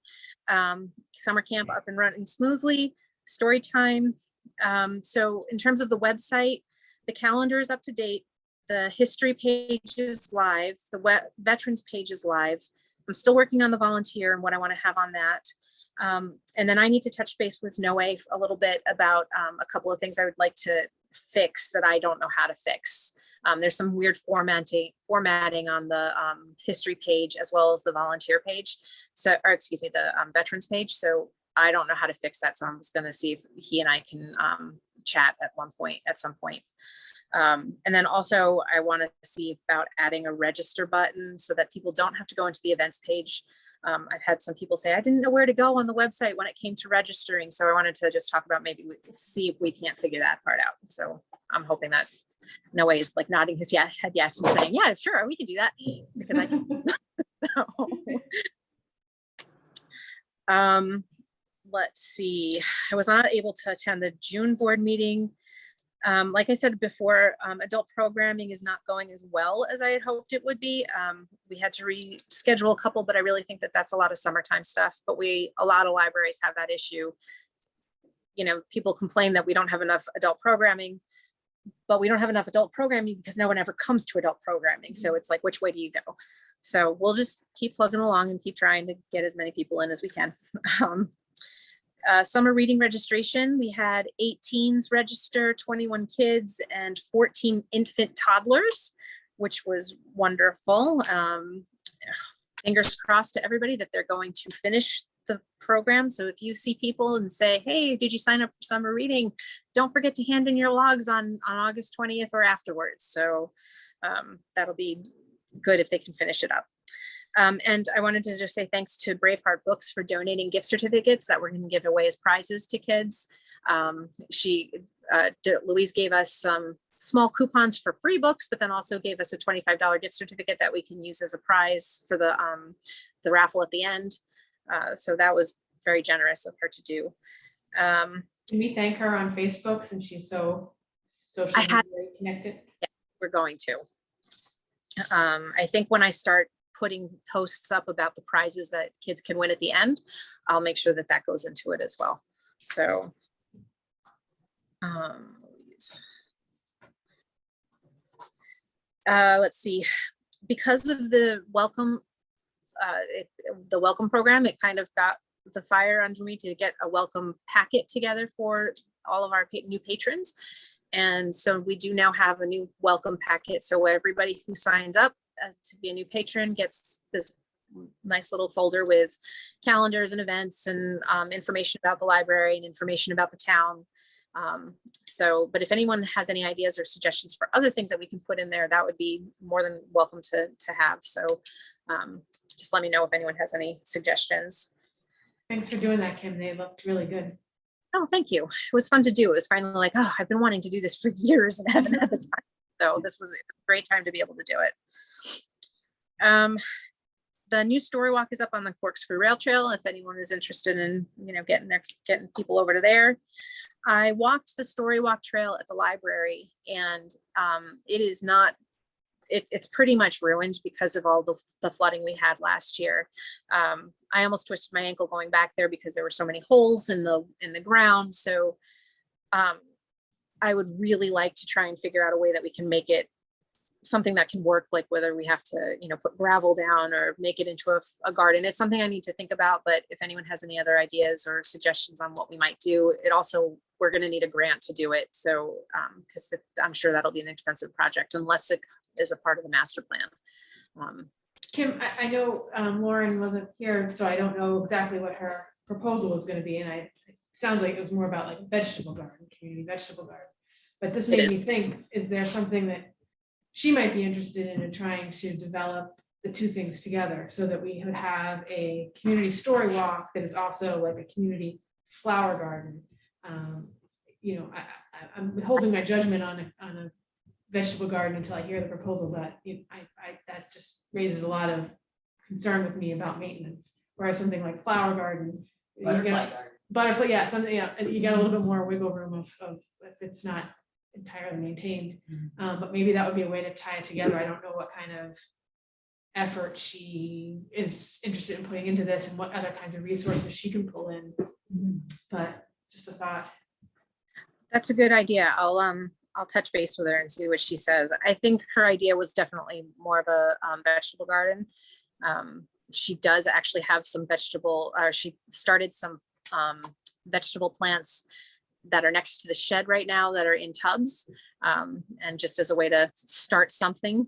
Summer camp up and running smoothly. Story time. So in terms of the website, the calendar is up to date. The history page is live. The veterans page is live. I'm still working on the volunteer and what I want to have on that. And then I need to touch base with Noe a little bit about a couple of things I would like to fix that I don't know how to fix. There's some weird formatting on the history page as well as the volunteer page. The veterans page. So I don't know how to fix that. So I'm just going to see if he and I can chat at some point. And then also I want to see about adding a register button so that people don't have to go into the events page. I've had some people say, I didn't know where to go on the website when it came to registering. So I wanted to just talk about see if we can't figure that part out. So I'm hoping that Noah is like nodding his head yes and saying, yeah, sure, we can do that because I can. So, let's see, I was not able to attend the June board meeting. Like I said before, adult programming is not going as well as I had hoped it would be. We had to reschedule a couple, but I really think that that's a lot of summertime stuff, but a lot of libraries have that issue. You know, people complain that we don't have enough adult programming, but we don't have enough adult programming because no one ever comes to adult programming. So it's like, which way do you go? So we'll just keep plugging along and keep trying to get as many people in as we can. Summer reading registration, we had 8 teens register, 21 kids and 14 infant toddlers, which was wonderful. Fingers crossed to everybody that they're going to finish the program. So if you see people and say, hey, did you sign up for summer reading? Don't forget to hand in your logs on August 20th or afterwards. So that'll be good if they can finish it up. And I wanted to just say thanks to Braveheart Books for donating gift certificates that we're going to give away as prizes to kids. Louise gave us some small coupons for free books, but then also gave us a $25 gift certificate that we can use as a prize for the raffle at the end. So that was very generous of her to do.
Can we thank her on Facebook since she's so socially connected?
Yeah, we're going to. I think when I start putting posts up about the prizes that kids can win at the end, I'll make sure that that goes into it as well. So, let's see, because of the welcome program, it kind of got the fire under me to get a welcome packet together for all of our new patrons. And so we do now have a new welcome packet. So everybody who signs up to be a new patron gets this nice little folder with calendars and events and information about the library and information about the town. But if anyone has any ideas or suggestions for other things that we can put in there, that would be more than welcome to have. So just let me know if anyone has any suggestions.
Thanks for doing that, Kim. They looked really good.
Oh, thank you. It was fun to do. It was finally like, oh, I've been wanting to do this for years and haven't had the time. So it was a great time to be able to do it. The new story walk is up on the Corkscrew Rail Trail. If anyone is interested in, getting people over to there. I walked the story walk trail at the library, and it is not. It's pretty much ruined because of all the flooding we had last year. I almost twisted my ankle going back there because there were so many holes in the ground. So I would really like to try and figure out a way that we can make it something that can work, like whether we have to, put gravel down or make it into a garden. It's something I need to think about, but if anyone has any other ideas or suggestions on what we might do, we're going to need a grant to do it. So, because I'm sure that'll be an expensive project unless it is a part of the master plan.
Kim, I know Lauren wasn't here, so I don't know exactly what her proposal was going to be. And it sounds like it was more about like vegetable garden, community vegetable garden. But this made me think, is there something that she might be interested in trying to develop the two things together so that we would have a community story walk that is also like a community flower garden. I'm withholding my judgment on a vegetable garden until I hear the proposal, but that just raises a lot of concern with me about maintenance. Whereas something like flower garden, butterfly, yeah, something, yeah, you get a little bit more wiggle room of if it's not entirely maintained. But maybe that would be a way to tie it together. I don't know what kind of effort she is interested in putting into this and what other kinds of resources she can pull in. But just a thought.
That's a good idea. I'll touch base with her and see what she says. I think her idea was definitely more of a vegetable garden. She does actually have some she started some vegetable plants that are next to the shed right now that are in tubs, and just as a way to start something,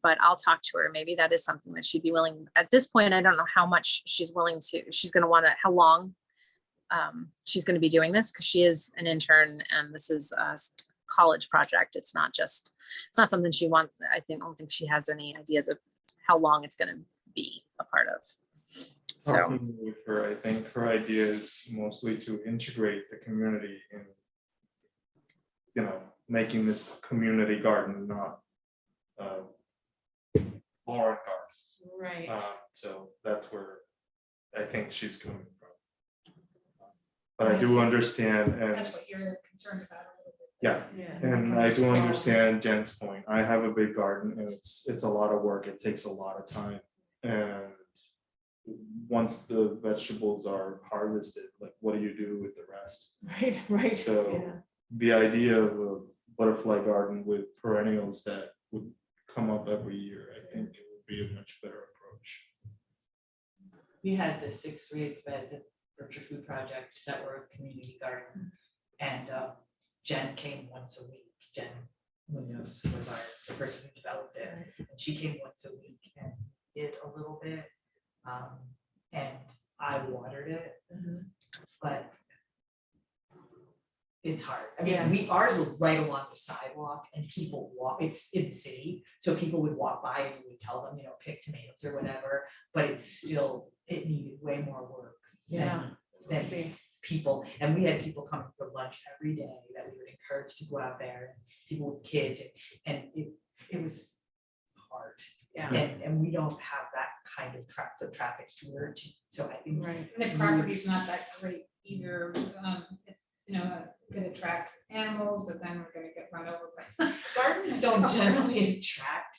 but I'll talk to her. Maybe that is something that she'd be willing. At this point, I don't know how much she's going to want to, how long she's going to be doing this, because she is an intern and this is a college project. It's not something she wants. I don't think she has any ideas of how long it's going to be a part of. So
Talking with her, I think her idea is mostly to integrate the community in, making this community garden, not Lauren garden.
Right.
So that's where I think she's coming from. But I do understand, and
That's what you're concerned about a little bit.
yeah,
Yeah.
and I do understand Jen's point. I have a big garden and it's a lot of work. It takes a lot of time. And once the vegetables are harvested, like what do you do with the rest?
Right, right.
So
Yeah.
the idea of a butterfly garden with perennials that would come up every year, I think it would be a much better approach.
We had the 6 raised beds at Berkshire Food Project that were a community garden. And Jen came once a week. Jen Munoz was the person who developed it. And she came once a week and did a little bit. And I watered it, but it's hard. I mean, ours was right along the sidewalk and people walk, it's in the city. So people would walk by and we tell them, pick tomatoes or whatever, but it's still, it needed way more work than people. And we had people coming for lunch every day that we would encourage to go out there, people with kids, and it was hard.
Yeah.
And we don't have that kind of foot traffic here, so I think.
Right.
And the property's not that great either, it could attract animals, but then we're gonna get run over by.
Gardens don't generally attract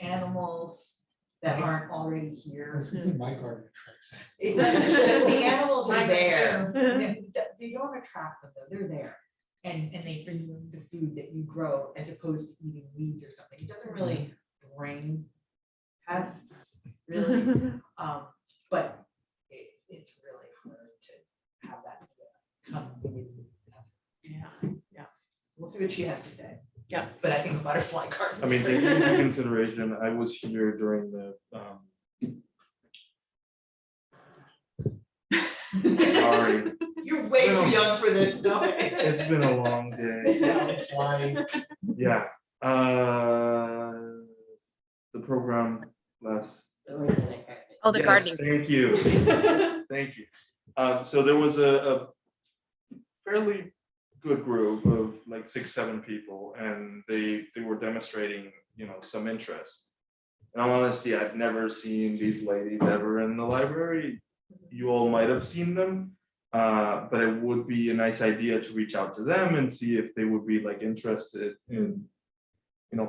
animals that aren't already
I
here.
was gonna say my garden attracts.
It doesn't- The animals are
Mine does
there.
too.
They don't attract them though, they're there. And they bring you the food that you grow as opposed to eating weeds or something. It doesn't really bring pests, really. But it's really hard to have that come in.
Yeah.
We'll see what she has to say.
Yeah.
But I think a butterfly garden.
I mean, taking into consideration, I was here during the, sorry,
You're way too young for this, no.
it's been a long day.
Sounds like
Yeah, the program last.
Oh, the
Yes,
gardening.
Thank you, thank you. So there was a fairly good group of like 6-7 people, and they were demonstrating, some interest. In all honesty, I've never seen these ladies ever in the library. You all might have seen them, but it would be a nice idea to reach out to them and see if they would be like interested in,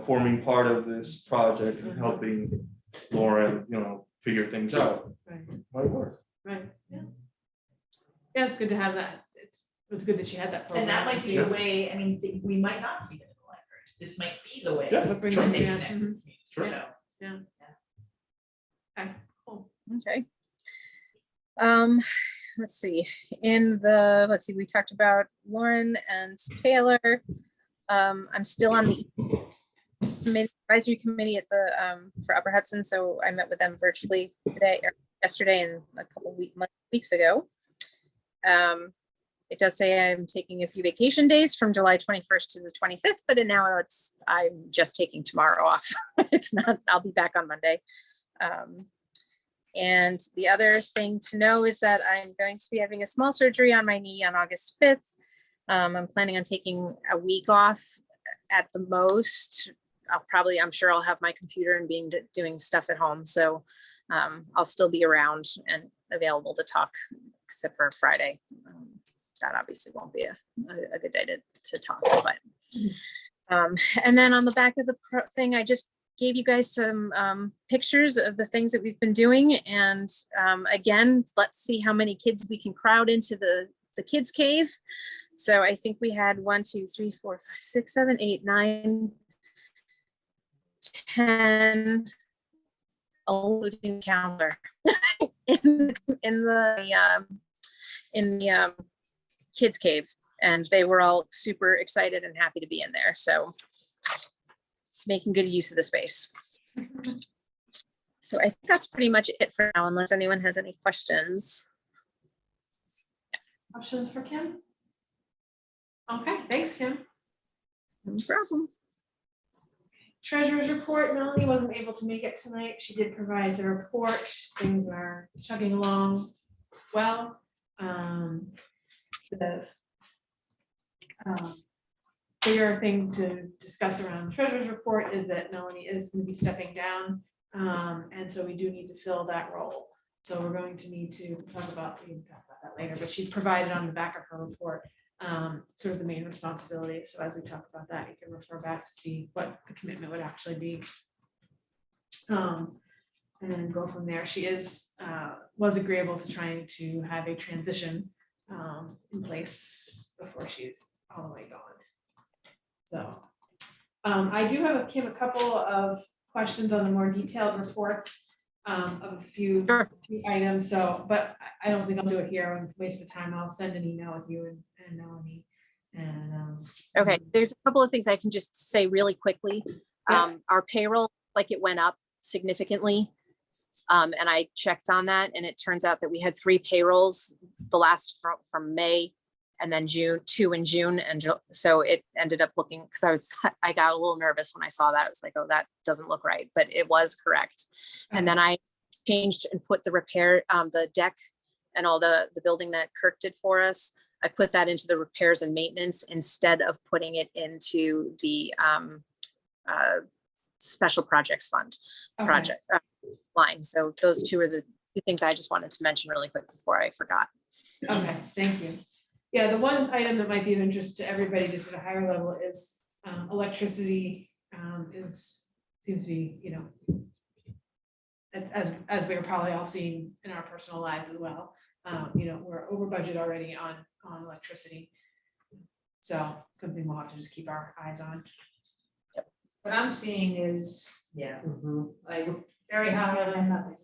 forming part of this project and helping Lauren, figure things out.
Right.
Might work.
Right, yeah. Yeah, it's good to have that. It's good that she had that program.
And that might be a way, I mean, we might not see them in the library. This might be the way.
Yeah,
What brings
sure.
them
They
together.
connect with
Mhm.
community,
Sure.
so.
Okay, cool.
Okay. Let's see, we talked about Lauren and Taylor. I'm still on the advisory committee at the, for Upper Hudson, so I met with them virtually yesterday and a couple weeks ago. It does say I'm taking a few vacation days from July 21st to the 25th, but now I'm just taking tomorrow off. It's not, I'll be back on Monday. And the other thing to know is that I'm going to be having a small surgery on my knee on August 5th. I'm planning on taking a week off at the most. I'm sure I'll have my computer and doing stuff at home. So I'll still be around and available to talk, except for Friday. That obviously won't be a good day to talk, but. And then on the back of the thing, I just gave you guys some pictures of the things that we've been doing. And again, let's see how many kids we can crowd into the kids cave. So I think we had 1, 2, 3, 4, 5, 6, 7, 8, 9, 10, including calendar in the kids cave, and they were all super excited and happy to be in there. So making good use of the space. So I think that's pretty much it for now, unless anyone has any questions.
Options for Kim? Okay, thanks, Kim.
No problem.
Treasurer's report, Melanie wasn't able to make it tonight. She did provide the report. Things are chugging along well. The bigger thing to discuss around the treasurer's report is that Melanie is going to be stepping down. And so we do need to fill that role. So we're going to need to we can talk about that later, but she provided on the back of her report sort of the main responsibility. So as we talk about that, you can refer back to see what the commitment would actually be. And then go from there. She was agreeable to trying to have a transition in place before she's all the way gone. So I do have, Kim, a couple of questions on the more detailed reports of a few items. So, but I don't think I'll do it here and waste the time. I'll send an email with you and Melanie. And
Okay, there's a couple of things I can just say really quickly.
Yeah.
Our payroll, like it went up significantly. And I checked on that and it turns out that we had 3 payrolls, the last from May and then June, 2 in June. And so it ended up looking, because I got a little nervous when I saw that. I was like, oh, that doesn't look right, but it was correct. And then I changed and put the repair, the deck and all the building that Kirk did for us. I put that into the repairs and maintenance instead of putting it into the special projects fund project line. So those 2 are the 2 things I just wanted to mention really quick before I forgot.
okay, thank you. Yeah, the one item that might be of interest to everybody just at a higher level is electricity seems to be, you know, as we're probably all seeing in our personal lives as well. You know, we're over budget already on electricity. So something we'll have to just keep our eyes on.
What I'm seeing is
Mhm.
like very high and then nothing.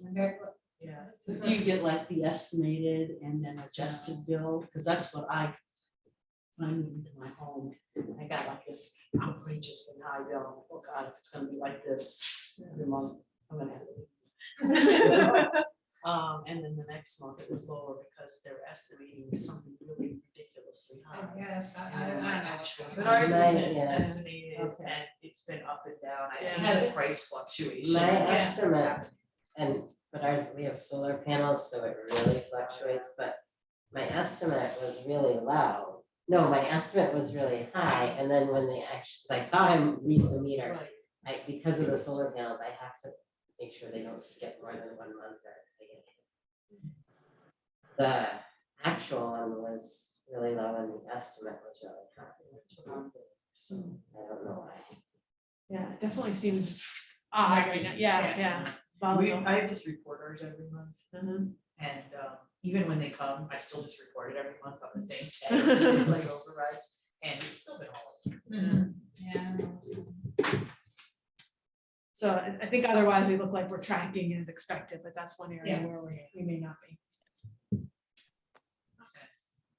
Yeah. Do you get like the estimated and then adjusted bill? Because that's what when I moved into my home, I got like this outrageously high bill. Oh God, if it's gonna be like this every month, I'm gonna have to. And then the next month it was lower because they're estimating something really ridiculously high.
Yes, I
And
don't
my
know.
actual
But ours
price
isn't
Estimated,
Okay.
and it's been up and down. I
Yeah.
think
Has
the
it?
price fluctuation.
My
has
estimate, but ours, we have solar panels, so it really fluctuates, but my estimate was really low. No, my estimate was really high, and then when they actually, because I saw him read the meter,
Right.
because of the solar panels, I have to make sure they don't skip more than 1 month or they get hit. The actual one was really low and the estimate was really high. So I don't know why.
Yeah, it definitely seems odd right now. Yeah. Volatile.
I just report ours every month,
Mhm.
and even when they come, I still just report it every month on the same day, like overrides, and it's still been all.
Yeah.
So I think otherwise we look like we're tracking as expected, but that's one area
Yeah.
where we may not be.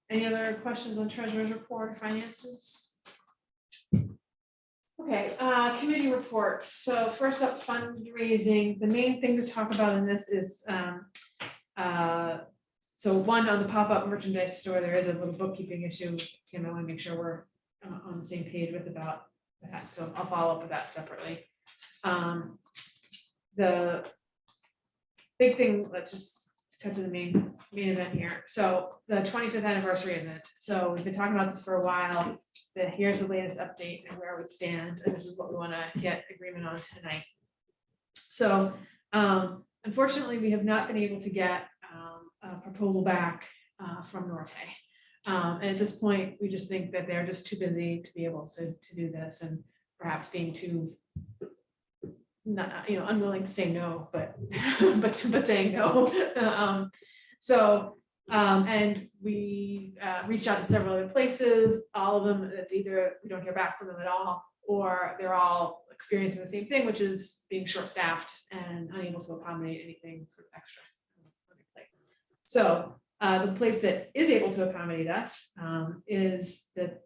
Any other questions on treasurer's report or finances? Okay, committee reports. So first up, fundraising. The main thing to talk about in this is, so one, on the pop-up merchandise store, there is a little bookkeeping issue. Kim, I want to make sure we're on the same page with about that. So I'll follow up with that separately. The big thing, let's just cut to the main event here. So the 25th anniversary event. So we've been talking about this for a while. Here's the latest update and where we stand, and this is what we want to get agreement on tonight. So unfortunately, we have not been able to get a proposal back from Norte. And at this point, we just think that they're just too busy to be able to do this, and perhaps being too not, unwilling to say no, but but saying no. And we reached out to several other places. All of them, it's either we don't hear back from them at all, or they're all experiencing the same thing, which is being short-staffed and unable to accommodate anything sort of extra. So the place that is able to accommodate us is the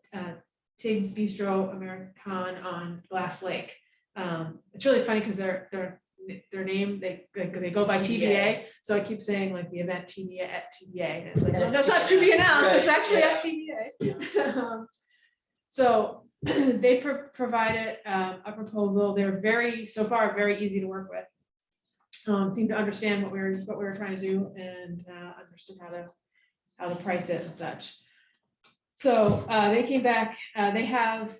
Tiggs Bistro American on Glass Lake. It's really funny because their name, because they go by TBA, so I keep saying like the event TBA at TBA, and it's like, no, that's not to be announced, it's actually at TBA. So they provided a proposal. They're so far very easy to work with. Seem to understand what we were trying to do, and understood how to price it and such. So they came back, they have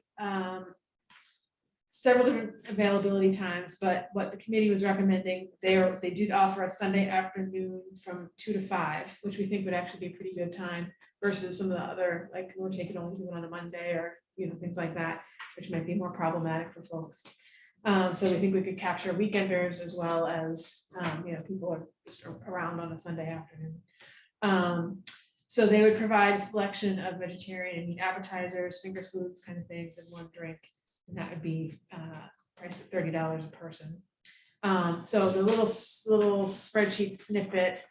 several different availability times, but what the committee was recommending, they did offer a Sunday afternoon from 2 to 5, which we think would actually be a pretty good time versus some of the other, like we're taking only do it on a Monday or, things like that, which might be more problematic for folks. So we think we could capture weekenders as well as, people are just around on a Sunday afternoon. So they would provide a selection of vegetarian and meat appetizers, finger foods kind of things, and one drink. And that would be priced at $30 a person. So the little spreadsheet snippet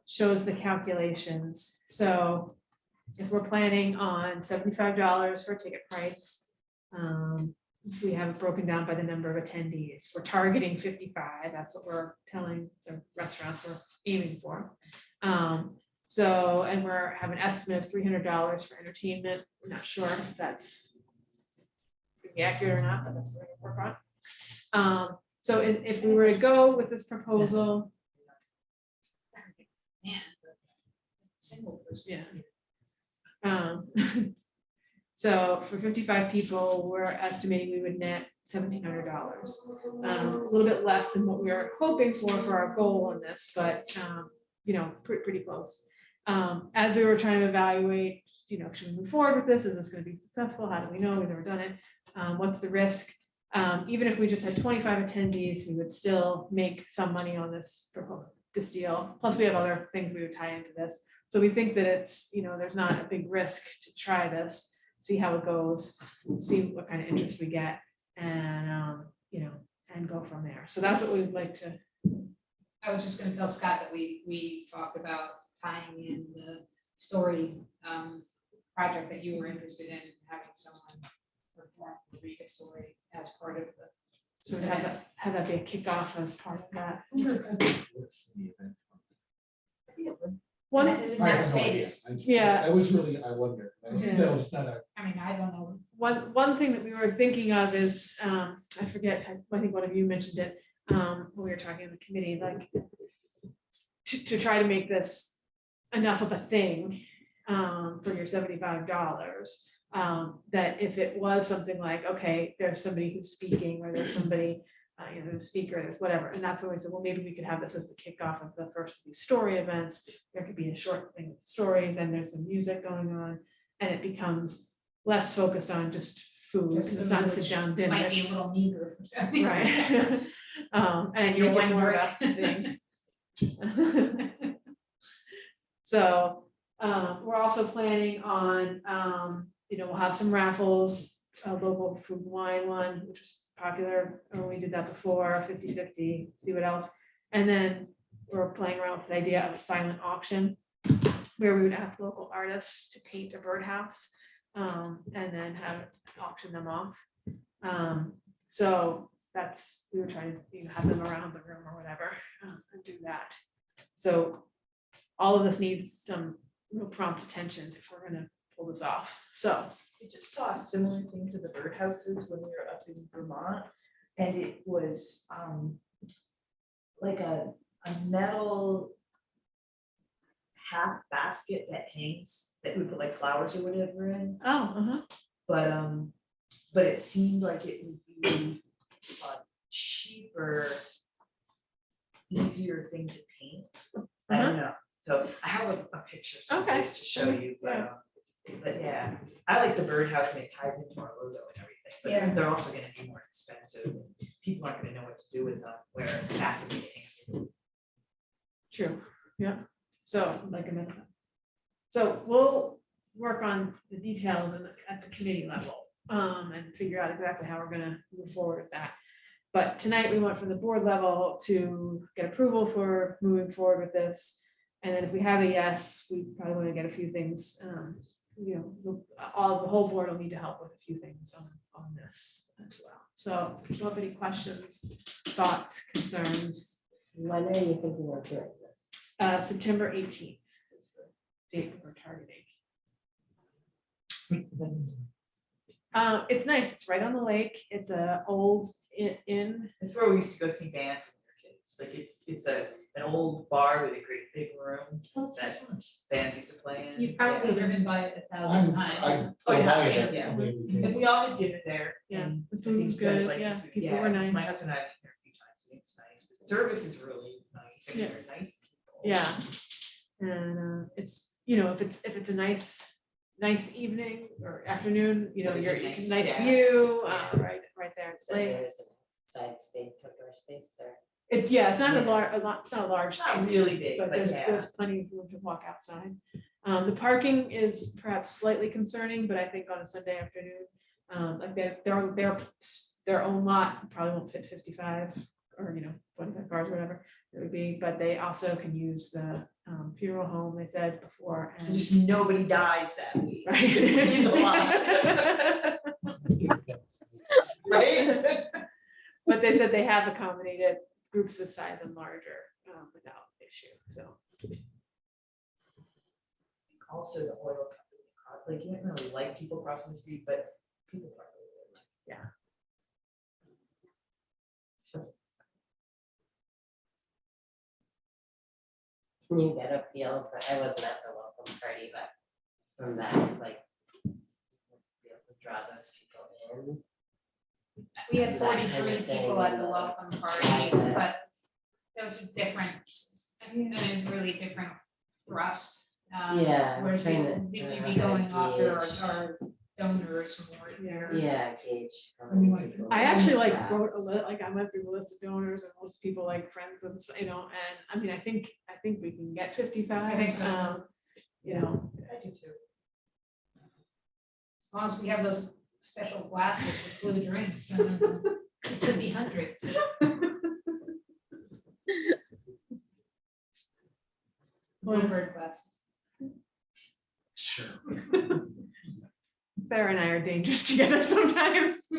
shows the calculations. So if we're planning on $75 for a ticket price, we have it broken down by the number of attendees. We're targeting 55. That's what we're telling the restaurants we're aiming for. So, and we're have an estimate of $300 for entertainment. We're not sure if that's accurate or not, but that's what we're gonna work on. So if we were to go with this proposal,
Man, single person.
yeah. So for 55 people, we're estimating we would net $1,700. A little bit less than what we were hoping for our goal on this, but pretty close. As we were trying to evaluate, should we move forward with this? Is this going to be successful? How do we know? We've never done it. What's the risk? Even if we just had 25 attendees, we would still make some money on this deal. Plus, we have other things we would tie into this. So we think that it's, there's not a big risk to try this, see how it goes, see what kind of interest we get, and and go from there. So that's what we'd like to.
I was just gonna tell Scott that we talked about tying in the story project that you were interested in, having someone perform, read a story as part of the.
So have that be a kickoff as part of that.
What's the event?
I think it would.
One,
In
I
that
have no
space.
idea.
Yeah.
I was really, I wondered. That was not a.
I mean, I don't know.
one thing that we were thinking of is, I forget, I think one of you mentioned it, when we were talking in the committee, like to try to make this enough of a thing for your $75, that if it was something like, okay, there's somebody who's speaking, or there's somebody, the speaker, there's whatever, and that's when we said, well, maybe we could have this as the kickoff of the first of these story events. There could be a short thing with story, then there's some music going on, and it becomes less focused on just food, because it's not a sit down dinner.
Might be a
it's-
little meager for something.
Right. And
Your
you get
one
more
break.
about the thing. So, we're also planning on, we'll have some raffles, a local food and wine one, which was popular, we did that before, 50-50, see what else. And then we're playing around with the idea of a silent auction, where we would ask local artists to paint a birdhouse, and then have auction them off. So that's, we were trying to have them around the room or whatever, and do that. So all of this needs some real prompt attention if we're gonna pull this off. So
I just saw a similar thing to the birdhouses when we were up in Vermont, and it was like a metal half basket that hangs, that we put like flowers or whatever in, but it seemed like it would be a cheaper, easier thing to paint. I don't know, so I have a picture someplace to show you, but yeah, I like the birdhouse and it ties into our logo and everything, but
Yeah.
they're also gonna be more expensive. People aren't gonna know what to do with them, where that's what they hang.
true, yeah. So like a minute. So we'll work on the details at the committee level, and figure out exactly how we're gonna move forward with that. But tonight we went from the board level to get approval for moving forward with this. And then if we have a yes, we probably want to get a few things, the whole board will need to help with a few things on this as well. So if you have any questions, thoughts, concerns,
When are you thinking of doing this?
September 18th is the date that we're targeting. It's nice. It's right on the lake. It's a old inn.
It's where we used to go see bands when we were kids, like it's an old bar with a great big room that bands used to play in.
You've probably
Yeah.
driven by it 1,000 times.
Oh, yeah,
by
yeah,
it
yeah.
every day.
And we all had dinner there.
Yeah,
and
the
I
food
think
was
you guys
good,
liked the
yeah,
food.
people were
My
nice.
husband and I have been here a few times, and it's nice. The service is really nice, and
Yeah.
they're nice people.
Yeah. And it's, if it's a nice evening or afternoon,
What is
you're,
a nice-
nice
yeah.
view,
Yeah.
right there. It's
So
like,
there's an outside space, outdoor space, or.
it's not it's not a large
It's not
space.
really big,
But
but
there's,
yeah.
there's plenty of room to walk outside. The parking is perhaps slightly concerning, but I think on a Sunday afternoon, like their own lot probably won't fit 55 or, 25 cars, whatever it would be, but they also can use the funeral home, they said before.
So
And
just nobody dies that week.
Right.
In the lot. Right?
But they said they have accommodated groups this size and larger without issue, so.
Also, the oil company, like, you didn't really like people crossing the street, but people probably really like.
Yeah.
Can you get a feel for, I wasn't at the welcome party, but from that, like, be able to draw those people in?
We had
That kind of
43
thing,
people at the
and,
welcome party, but there was a different, and it was really different thrust.
Yeah,
Whereas
trying
you'd
to
be
learn how to
going after
gauge.
our donors more there.
Yeah, gauge. how
I mean,
many
like,
people
I actually
are
like
trapped.
wrote a list, like I went through the list of donors and most people like friends and, and I mean, I think we can get 55.
I think so.
I do too.
As long as we have those special glasses with blue drinks, and it could be hundreds. Bluebird glasses.
Sure.
Sarah and I are dangerous together sometimes.
I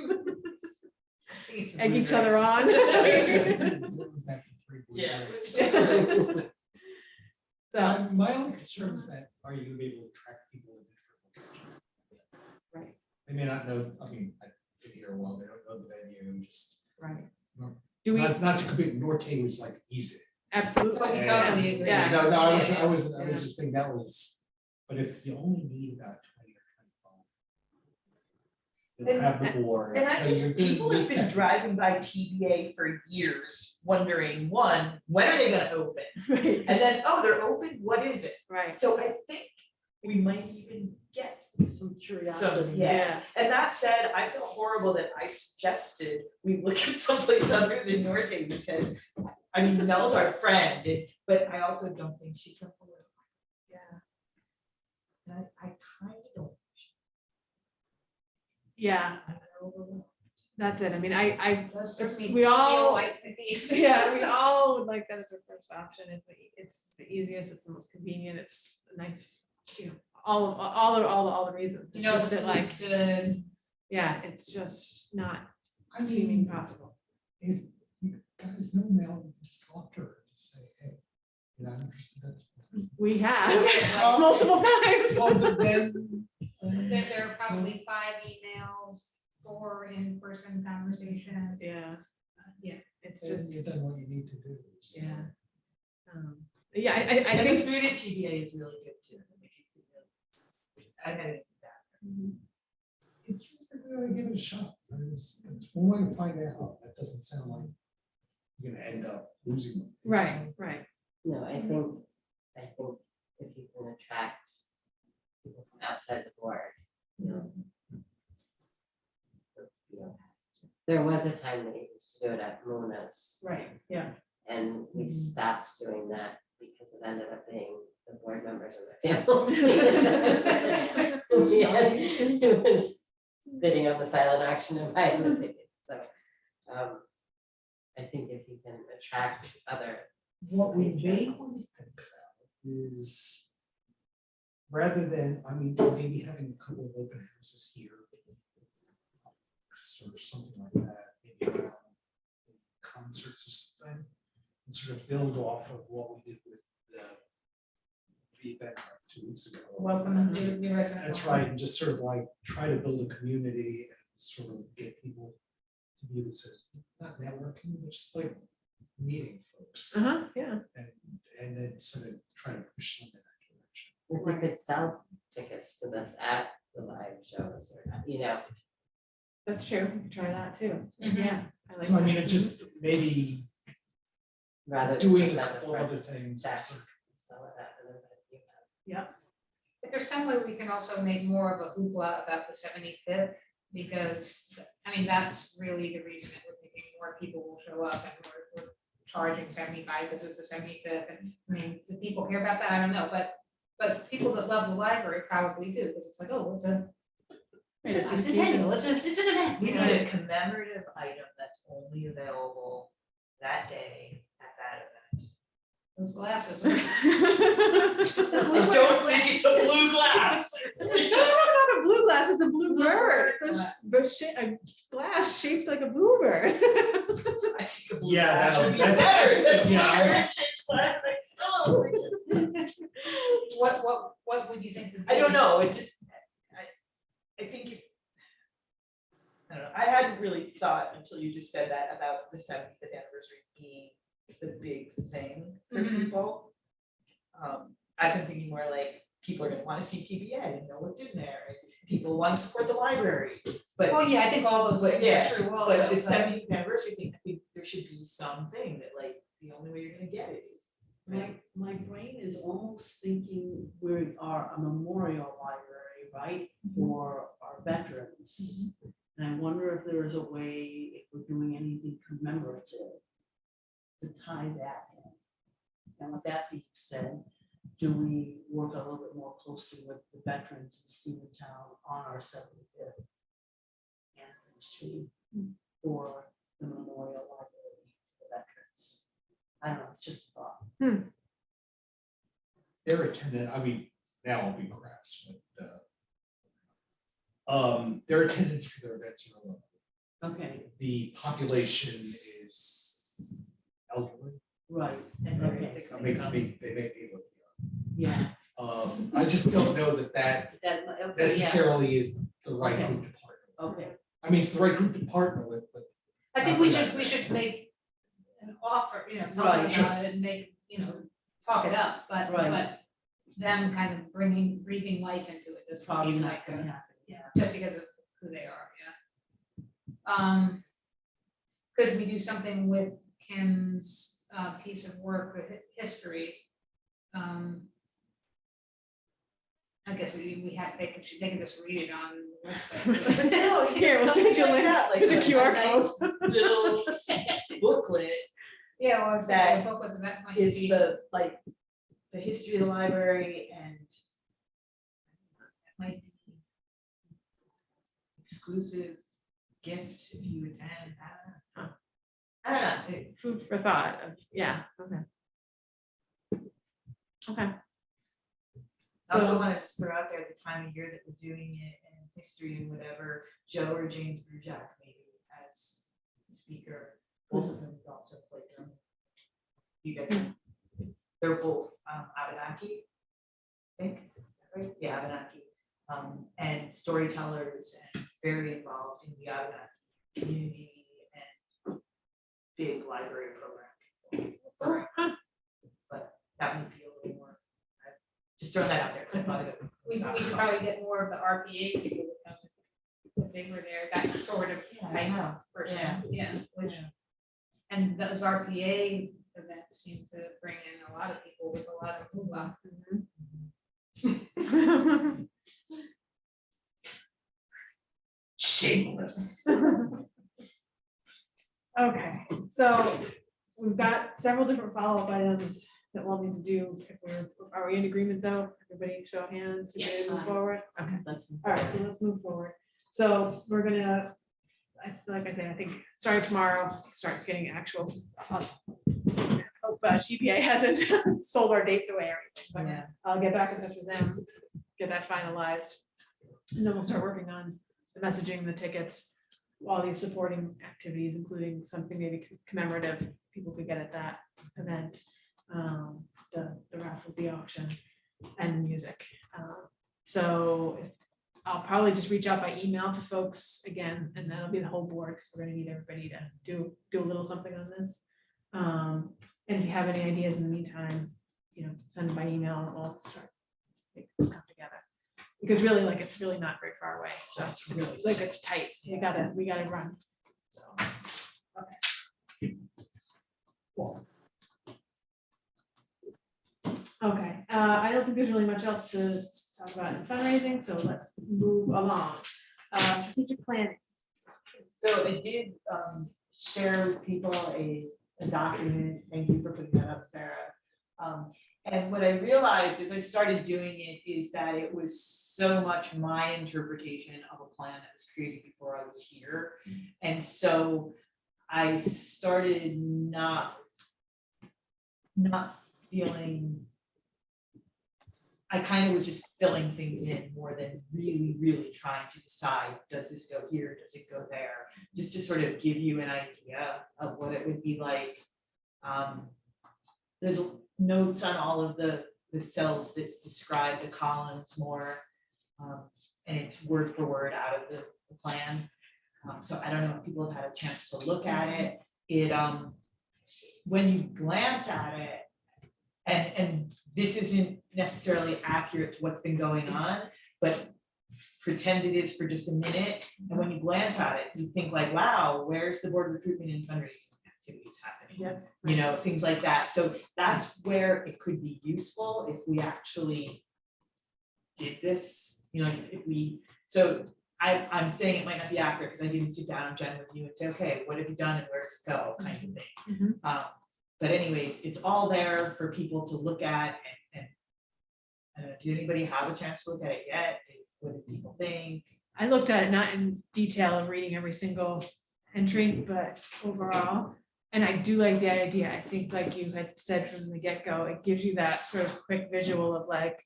think it's the
Egg
blue
each other
drinks.
on.
Was that for free?
Yeah.
So,
My only concern is that, are you gonna be able to track people in different locations?
right,
They may not know, I mean, I've been here a while, they don't know the venue, and just,
right.
No.
Do we,
not to compete, Norte was like easy.
absolutely.
Oh, we totally agree.
Yeah.
No, I was
Yeah.
just thinking that was, but if you only need about 20 or 25. You'll have the board.
And I
so you're
think
gonna
people have
need
been
that.
driving by TBA for years, wondering, one, when are they gonna open?
Right,
And then, oh, they're open, what is it?
right.
So I think we might even get
Some
some,
curiosity.
yeah. And that said, I feel horrible that I suggested we look at someplace other than Norte, because, I mean, Mel's our friend, but I also don't think she can pull it off.
Yeah.
And I kind of don't.
Yeah,
I'm overwhelmed.
that's it. I mean, I
Does certainly
we all-
feel like these.
yeah, we all would like that as our first option. It's the easiest, it's the most convenient, it's a nice, all the reasons.
You
It's
know,
just
the
that, like,
food's good.
yeah, it's just not
I
seeming
mean,
possible.
if you guys know Mel, just talk to her and just say, hey, I'm interested, that's.
We have multiple times.
Well, but then.
There are probably 5 emails, 4 in-person conversations.
Yeah,
Yeah.
it's
Then
just,
you've done what you need to do. so.
yeah. Yeah, I
And the
think.
food at TBA is really good too. I gotta do that.
It seems like we ought to give it a shot. I mean, it's one way to find out. That doesn't sound like you're gonna end up losing them.
Right, right.
No, I think if you can attract people from outside the board, you know. There was a time that you used to do it at Mona's,
Right, yeah.
and we
Mhm.
stopped doing that because it ended up being the board members and their family. Yeah, it was bidding on the silent auction and buying the tickets, so. I think if you can attract other.
What we may want to think about is, rather than, I mean, maybe having a couple of open houses here. Or something like that, maybe around concerts or something, and sort of build off of what we did with the event like 2 weeks ago.
Welcome to the resident.
That's right, and just sort of like try to build a community and sort of get people to view this as not networking, but just like meeting folks.
Yeah.
And then sort of try to push them in that direction.
If we could sell tickets to this at the live shows or,
That's true. We could try that too.
Mhm.
Yeah. like
So I mean,
that.
it just maybe
rather than
doing
just
a
at the
couple
front
other things.
desk,
sort of-
sell it at the
If there's some way we can also make more of a hoopla about the 75th, because, I mean, that's really the reason that we're thinking more people will show up and we're charging 75 because it's the 75th, and I mean, do people care about that? I don't know, but people that love the library probably do, because it's like, oh, it's a bicentennial, it's an event.
We
you
need
know?
a commemorative item that's only available that day at that event.
Those glasses.
I don't think it's a blue glass.
No, not a blue glass, it's a blue
Blue
bird.
bird
It's a glass shaped like a bluebird.
I think a blue
Yeah,
glass would be
that-
better than
yeah, I-
a shaped glass myself.
What would you think? would
I don't
be-
know, it just, I think if, I don't know, I hadn't really thought until you just said that about the 75th anniversary being the big thing for
Mhm.
people. I've been thinking more like, people are gonna wanna see TBA and know what's in there, and people wanna support the library, but.
Well, yeah, I think all those
But
things
yeah,
are true also.
But the
but-
70th anniversary thing, I think there should be something that like, the only way you're gonna get it is.
My brain is almost thinking we are a memorial library, right, for our veterans. And I wonder if there is a way, if we're doing anything commemorative, to tie that in. And with that being said, do we work a little bit more closely with the veterans in Stephentown on our 75th anniversary for the memorial library for veterans? I don't know, it's just a thought.
Their attendant, I mean, now I'll be crass, but their attendance for their events are low.
Okay,
The population is elderly.
right,
And
okay,
That makes me, they make me look
yeah.
young. I just don't know that
That, okay, yeah,
necessarily is the right
Okay.
group to partner with.
okay,
I mean, it's the right group to partner with, but
I think we should make an offer, tell them
Right.
about it and make, talk it up, but,
Right.
but them kind of breathing life into it, doesn't
probably
seem
not
like,
gonna happen, yeah.
just because of who they are, yeah. Could we do something with Kim's, piece of work with history? I guess we have, they can just read it on the website.
No, you
Here,
get
we'll
something
send you a
like
link.
that, like
Here's a QR
nice little booklet
Yeah, or
That
a book with that might
is
be.
the, like, the history of the library and it might be exclusive gift if you attend, I don't know, it-
Food for thought, yeah, okay. Okay.
I also
So,
want to just throw out there the time of year that we're doing it and history and whatever, Joe or James Brujak maybe as speaker, both of them would also play drum. You guys, they're both Abenaki, I think, is that right? Yeah, Abenaki, and storytellers and very involved in the Abenaki community and big library program. But that might be a little more, just throwing that out there, 'cause I thought it.
We should probably get more of the RPA people to come, if they were there, that sort of type person, yeah, which. And those RPA events seem to bring in a lot of people with a lot of hoopla.
shameless.
okay, so we've got several different follow-up items that we'll need to do. Are we in agreement though? Everybody show of hands, to
Yes.
move forward? Okay.
That's.
All right, so let's move forward. So we're gonna, like I said, I think starting tomorrow, start getting actual stuff. Hope GPA hasn't sold our dates away or anything,
Yeah.
but I'll get back in touch with them, get that finalized. And then we'll start working on the messaging, the tickets, all these supporting activities, including something maybe commemorative people could get at that event. The raffles, the auction, and the music. So I'll probably just reach out by email to folks again, and that'll be the whole board, because we're gonna need everybody to do a little something on this. And if you have any ideas in the meantime, send them by email and we'll start making this come together. Because really, like, it's really not very far away, so
It's really
it's like, it's tight, we gotta run, so. Okay, I don't think there's really much else to talk about in fundraising, so let's move along. Strategic planning.
So I did share with people a document, thank you for putting that up, Sarah. And what I realized as I started doing it is that it was so much my interpretation of a plan that was created before I was here. And so I started not feeling, I kind of was just filling things in more than really trying to decide, does this go here, does it go there? Just to sort of give you an idea of what it would be like. There's notes on all of the cells that describe the columns more. And it's word for word out of the plan. So I don't know if people have had a chance to look at it. When you glance at it, and this isn't necessarily accurate to what's been going on, but pretend it is for just a minute. And when you glance at it, you think like, wow, where's the board recruitment and fundraising activities happening?
Yeah.
Things like that. So that's where it could be useful if we actually did this, if we, so I'm saying it might not be accurate because I didn't sit down, Jen, with you and say, okay, what have you done and where's it go, kind of thing. But anyways, it's all there for people to look at and did anybody have a chance to look at it yet? What did people think?
I looked at it not in detail of reading every single entry, but overall, and I do like the idea. I think like you had said from the get-go, it gives you that sort of quick visual of like,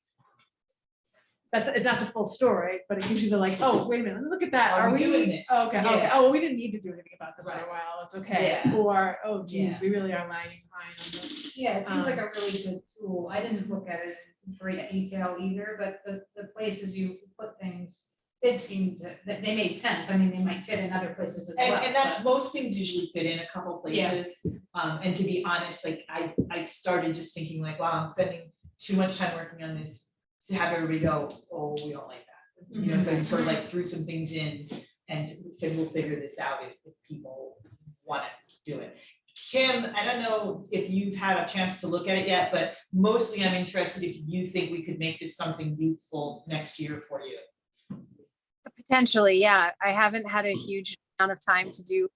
it's not the full story, but it gives you the like, oh, wait a minute, let me look at that.
Are we doing
we
this?
Oh, okay, okay.
Yeah.
Oh, well, we didn't need to do anything about this for a
Right.
while. It's okay.
Yeah.
Or, oh geez,
Yeah.
we really are lagging behind on this.
Yeah, it seems like a really good tool. I didn't look at it in great
Yeah.
detail either, but the places you put things did seem to, that they made sense. I mean, they might fit in other places as well.
And that's,
but-
most things usually fit in a couple
Yeah.
places. And to be honest, like I started just thinking like, wow, I'm spending too much time working on this to have everybody go, oh, we don't like that. So I sort of like threw some things in and said, we'll figure this out if people want to do it. Kim, I don't know if you've had a chance to look at it yet, but mostly I'm interested if you think we could make this something useful next year for you.
Potentially, yeah. I haven't had a huge amount of time to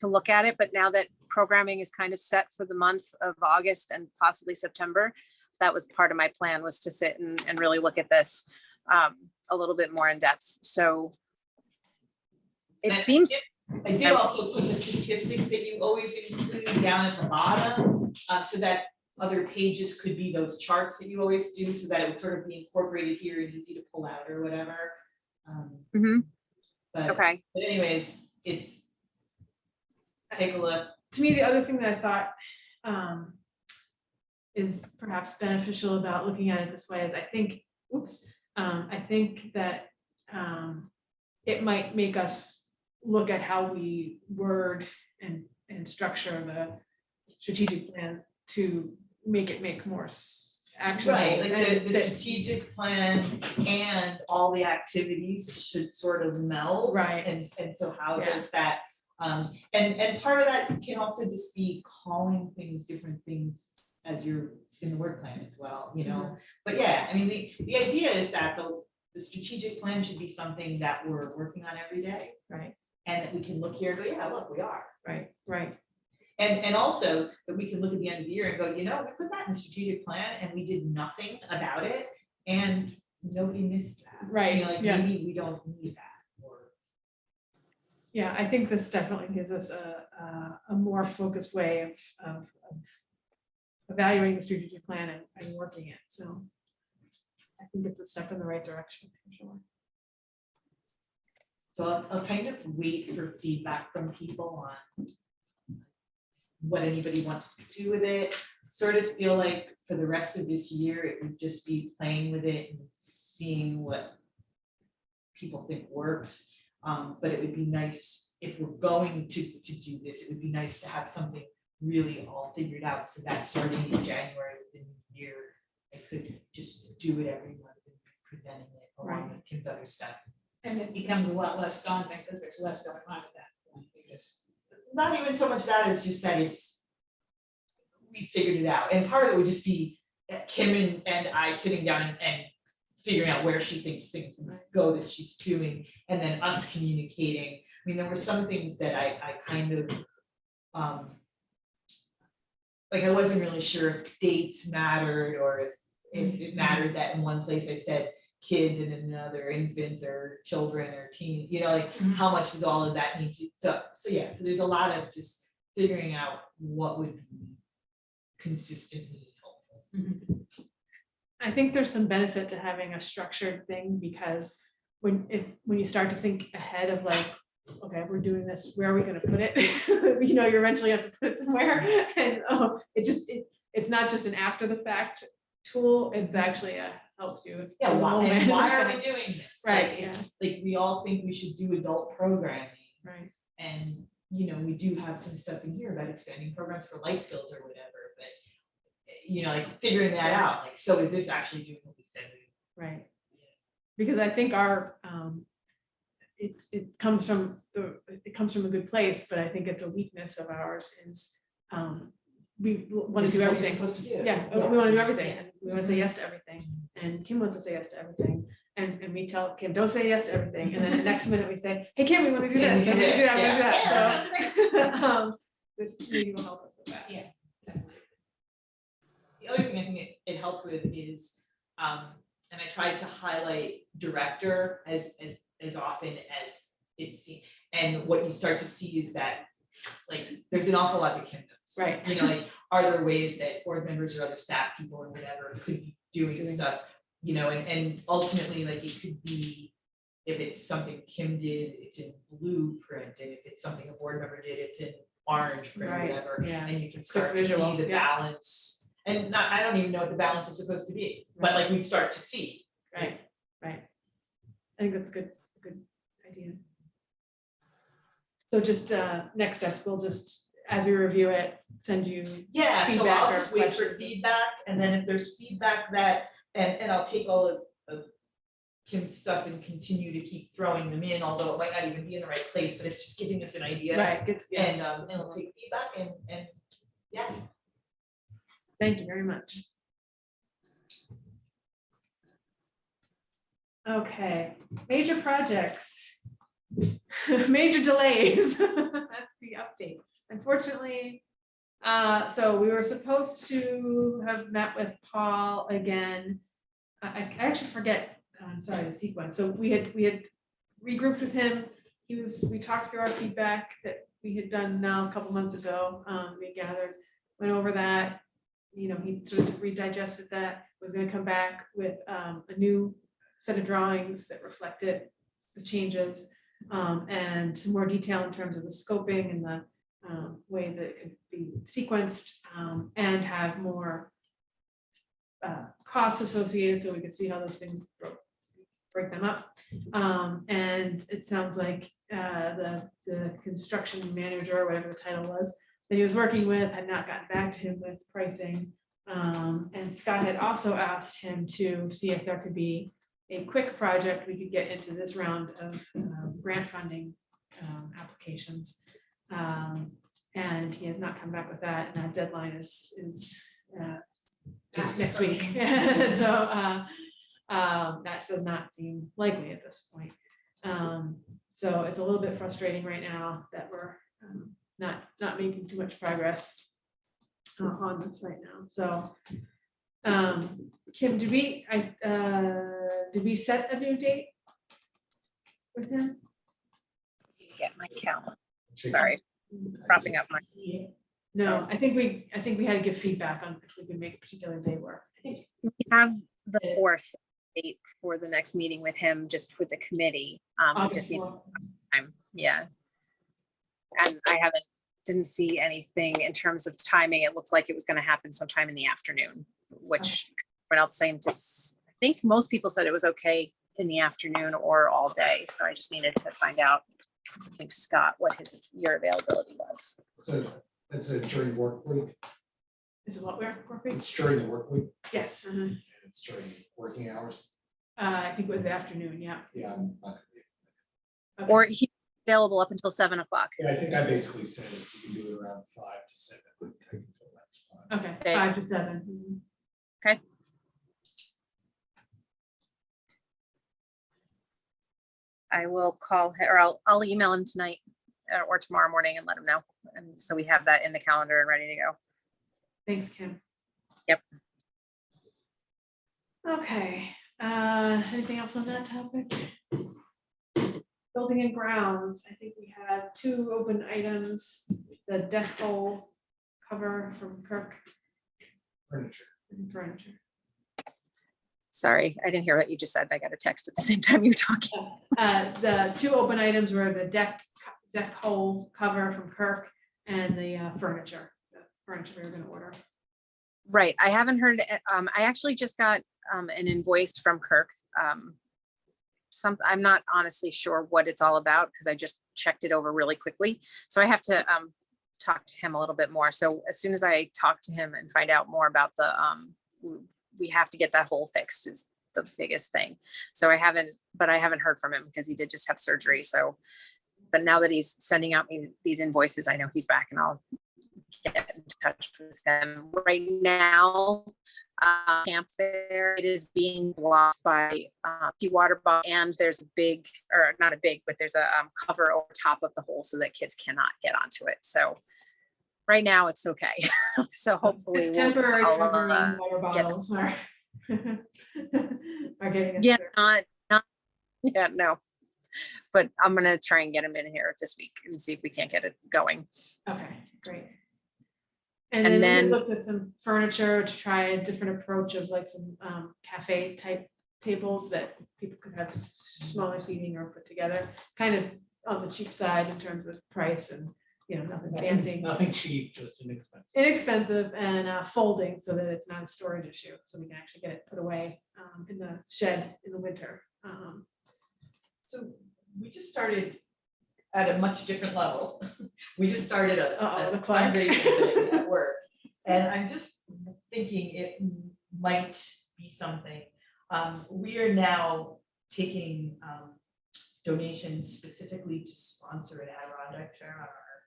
look at it, but now that programming is kind of set for the month of August and possibly September, that was part of my plan, was to sit and really look at this a little bit more in depth. So it
And
seems.
I did also put the statistics that you always include down at the bottom, so that other pages could be those charts that you always do, so that it would sort of be incorporated here and easy to pull out or whatever. But
Okay.
anyways, it's, take a look.
To me, the other thing that I thought is perhaps beneficial about looking at it this way is I think that it might make us look at how we word and structure the strategic plan to make it make more actionable.
Right, like
and
the
that-
strategic plan and all the activities should sort of meld.
Right.
And so how
Yeah.
does that, and part of that can also just be calling things different things as you're in the work plan as well, But yeah, I mean, the idea is that the strategic plan should be something that we're working on every day.
Right,
And that we can look here and go, yeah, look, we are.
right.
And also that we can look at the end of the year and go, we put that in the strategic plan and we did nothing about it and nobody missed that.
Right, yeah.
Maybe we don't need that, or.
Yeah, I think this definitely gives us a more focused way of evaluating the strategic plan and working it, so I think it's a step in the right direction, for sure.
So I'll kind of wait for feedback from people on what anybody wants to do with it. Sort of feel like for the rest of this year, it would just be playing with it and seeing what people think works. But it would be nice if we're going to do this, it would be nice to have something really all figured out, so that starting in January of the new year, I could just do it every month and be presenting it along with Kim's other stuff.
And it becomes a lot less daunting because there's less going on at that point. You just,
Not even so much that, it's just that we figured it out, and part of it would just be Kim and I sitting down and figuring out where she thinks things go that she's doing, and then us communicating. I mean, there were some things that I kind of, like, I wasn't really sure if dates mattered, or if it mattered that in one place I said kids and in another infants or children or teen, you know, like, how much does all of that need to, so yeah, so there's a lot of just figuring out what would be consistently helpful.
I think there's some benefit to having a structured thing, because when you start to think ahead of like, okay, we're doing this, where are we gonna put it? You know, you eventually have to put it somewhere, and it's not just an after the fact tool, it's actually helps you.
Yeah,
in the
why, and
moment.
why are we doing this?
Right,
Like,
yeah.
like, we all think we should do adult programming,
Right.
and, you know, we do have some stuff in here about expanding programs for life skills or whatever, but, you know, like, figuring that out, like, so is this actually doing what we said we?
Right. Because I think our, it comes from a good place, but I think it's a weakness of ours is, we want to
This
do
is what you're
everything.
supposed to do.
Yeah, we want to do everything, and we want to say yes to everything, and Kim wants to say yes to everything, and we tell Kim, don't say yes to everything, and then the next minute we say, hey, Kim, we want to do
Can we
this,
do
and we do
this?
that, we do
Yeah,
that,
that sounds
so. This maybe will help us with that.
yeah.
The other thing I think it helps with is, and I tried to highlight director as often as it's seen, and what you start to see is that, like, there's an awful lot that Kim does.
Right.
You know, like, are there ways that board members or other staff people or whatever could be doing stuff, you know, and ultimately, like, it could be, if it's something Kim did, it's in blueprint, and if it's something a board member did, it's in orange print or
Right,
whatever,
yeah.
and you can
Quick
start to
visual,
see the
yeah.
balance. And not, I don't even know what the balance is supposed to be, but like, we start to see.
Right, right. I think that's good idea. So just next steps, we'll just, as we review it, send you.
Yeah, so
feedback
I'll
or
just wait for
questions.
feedback, and then if there's feedback that, and I'll take all of Kim's stuff and continue to keep throwing them in, although it might not even be in the right place, but it's just giving us an idea.
Right, good, yeah.
And I'll take feedback and yeah.
Thank you very much. Okay, major projects. Major delays. That's the update. Unfortunately, so we were supposed to have met with Paul again. I actually forget, I'm sorry, the sequence. So we had regrouped with him. We talked through our feedback that we had done now a couple months ago. We gathered, went over that. You know, he sort of redigested that, was going to come back with a new set of drawings that reflected the changes, and some more detail in terms of the scoping and the way that it could be sequenced, and have more costs associated, so we could see how those things break them up. And it sounds like the construction manager, or whatever the title was, that he was working with, had not gotten back to him with pricing. And Scott had also asked him to see if there could be a quick project we could get into this round of grant funding applications. And he has not come back with that, and that deadline is next week. So that does not seem likely at this point. So it's a little bit frustrating right now that we're not making too much progress on this right now. So Kim, did we set a new date with him?
Get my calendar. Sorry, propping up my.
No, I think we had to give feedback on if we could make a particular day work.
We have the 4th date for the next meeting with him, just with the committee. We just need time. Yeah. And I didn't see anything in terms of timing. It looked like it was going to happen sometime in the afternoon, which everyone else saying I think most people said it was okay in the afternoon or all day. So I just needed to find out, I think, Scott, what your availability was.
So It's during work week,
Is it what we're working?
it's during the work week,
Yes,
and it's during working hours.
I think it was afternoon, yeah.
Yeah, I'm not gonna be.
Okay.
Or he's available up until 7 o'clock.
Yeah, I think I basically said if you can do it around 5 to 7, I can feel that's fine.
Okay,
Say-
5 to 7.
Okay. I will call him, or I'll email him tonight or tomorrow morning and let him know. And so we have that in the calendar and ready to go.
Thanks, Kim.
Yep.
Okay, anything else on that topic? Building and grounds, I think we have 2 open items, the deck hole cover from Kirk
Furniture.
and furniture.
Sorry, I didn't hear what you just said. I got a text at the same time you were talking.
The 2 open items were the deck hole cover from Kirk and the furniture we were gonna order.
Right, I haven't heard, I actually just got an invoice from Kirk. I'm not honestly sure what it's all about because I just checked it over really quickly. So I have to talk to him a little bit more. So as soon as I talk to him and find out more about the, we have to get that hole fixed is the biggest thing. So I haven't heard from him because he did just have surgery. So, but now that he's sending out me these invoices, I know he's back and I'll get in touch with him. Right now, camp there, it is being blocked by water bottle, and there's a big, or not a big, but there's a cover over top of the hole so that kids cannot get onto it. So right now it's okay. So hopefully
It's temporary
I'll,
covering water
get-
bottles are are getting us
yeah,
there.
yeah, no. But I'm gonna try and get him in here this week and see if we can't get it going.
Okay, great.
And
And then
then-
we looked at some furniture to try a different approach of like some cafe type tables that people could have smaller seating or put together, kind of on the cheap side in terms of price and, you know, nothing fancy.
Nothing cheap, just inexpensive.
Inexpensive and folding so that it's not a storage issue, so we can actually get it put away in the shed in the winter.
So we just started at a much different level. We just started
Uh-oh,
a
the clock.
fundraising thing at work. And I'm just thinking it might be something. We are now taking donations specifically to sponsor an Adirondack chair on our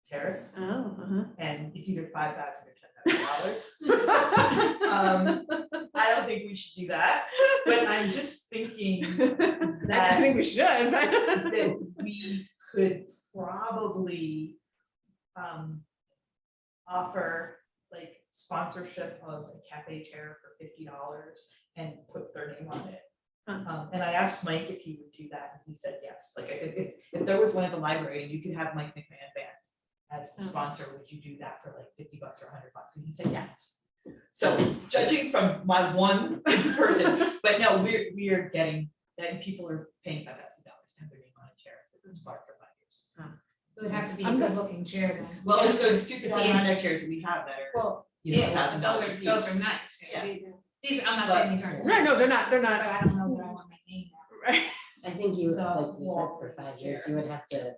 terrace.
Oh,
And it's either $5,000 or $10,000. I don't think we should do that, but I'm just thinking
I think we should.
that we could probably offer like sponsorship of a cafe chair for $50 and put their name on it. And I asked Mike if he would do that, and he said yes. Like I said, if there was one at the library and you could have Mike McMahon Band as the sponsor, would you do that for like $50 or $100? And he said yes. So judging from my one person, but no, we are getting, and people are paying $5,000 to have their name on a chair for the park for 5 years.
It would have to be a good looking chair then.
Well, it's those stupid Adirondack chairs that we have that are,
Well,
you know,
yeah,
$1,000 a
those
piece.
are nice.
Yeah.
These, I'm not saying these aren't.
No, they're not,
But I don't know that I want my name.
right.
I think you,
The
like you said,
wall
for
is
5 years,
chair.
you would have to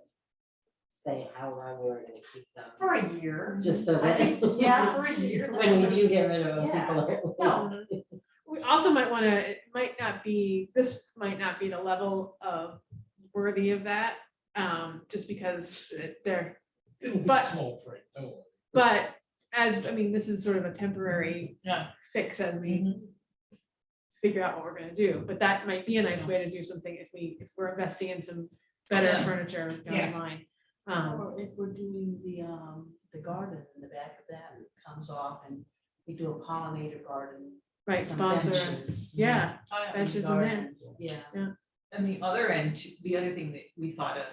say how long you were gonna keep them,
For a year.
just so
I
that.
think, yeah, for a year.
When we do get rid of them,
Yeah.
people are.
No. We also might want to, it might not be, this might not be the level of worthy of that, just because they're,
It'll be
But-
small print, don't worry.
but as, I mean, this is sort of a temporary
Yeah.
fix as we figure out what we're gonna do, but that might be a nice way to do something if we're investing in some better
Yeah.
furniture down
Yeah.
the line.
Or if we're doing the garden in the back of that, and it comes off and we do a pollinator garden.
Right,
some
sponsor,
benches,
yeah,
Oh, yeah.
benches in there.
garden, Yeah.
And the other end, the other thing that we thought of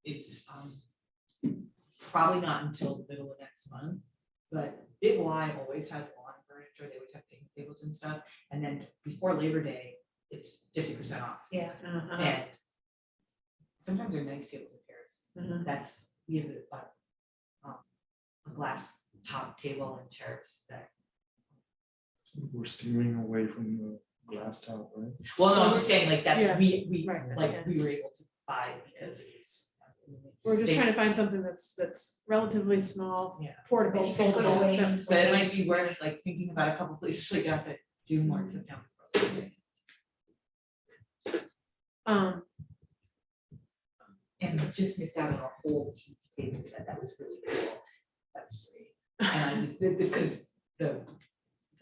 is probably not until the middle of next month, but Big Y always has lawn furniture, they always have picnic tables and stuff, and then before Labor Day, it's 50% off.
Yeah.
Uh-huh,
And sometimes they're nice tables and chairs.
uh-huh.
That's, we have a glass top table and chairs that,
We're steering away from the glass top, right?
well, no, I'm just saying like
Yeah.
that, we
Right,
like,
yeah.
we were able to buy it because it was.
We're just
They-
trying to find something that's relatively small,
Yeah.
portable,
You can put
foldable,
away.
that-
But it might be worth like thinking about a couple places like that that do more to town. And I just missed out on a whole huge table that was really cool. That's great. And I just, because the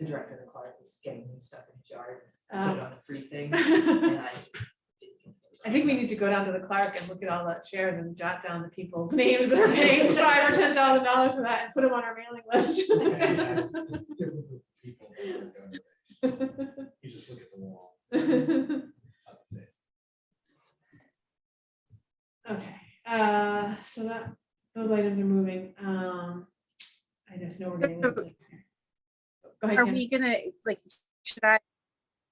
director of the Clark was getting new stuff in his yard, put it on a free thing, and I just didn't.
I think we need to go down to the Clark and look at all that shares and jot down the people's names that are paying $5,000 or $10,000 for that and put them on our mailing list.
Different group of people that are going to this. You just look at the wall. That's it.
Okay, so that, those items are moving. I just know we're getting. Go ahead,
Are
Kim.
we gonna, like, should I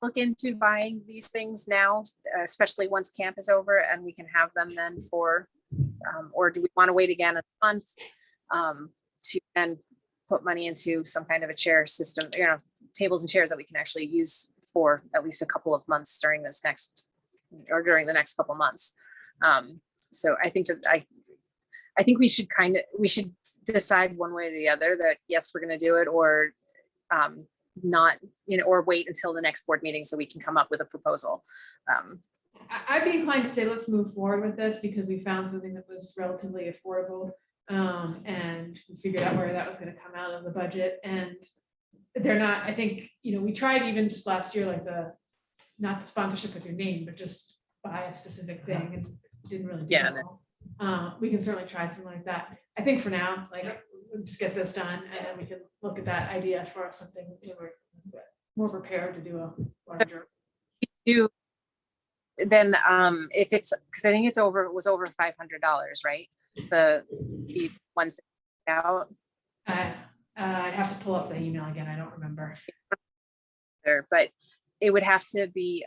look into buying these things now, especially once camp is over and we can have them then for, or do we want to wait again a month to then put money into some kind of a chair system, tables and chairs that we can actually use for at least a couple of months during this next, or during the next couple months. So I think that I think we should decide one way or the other that yes, we're going to do it, or not, or wait until the next board meeting so we can come up with a proposal.
I'd be inclined to say, let's move forward with this because we found something that was relatively affordable. And we figured out where that was going to come out of the budget, and they're not, I think, we tried even just last year, like not the sponsorship with your name, but just buy a specific thing, and didn't really do well. We can certainly try something like that. I think for now, we'll just get this done, and then we can look at that idea for something we're more prepared to do a larger.
Then if it's, because I think it was over $500, right? The ones out
I'd have to pull up the email again. I don't remember.
there, but it would have to be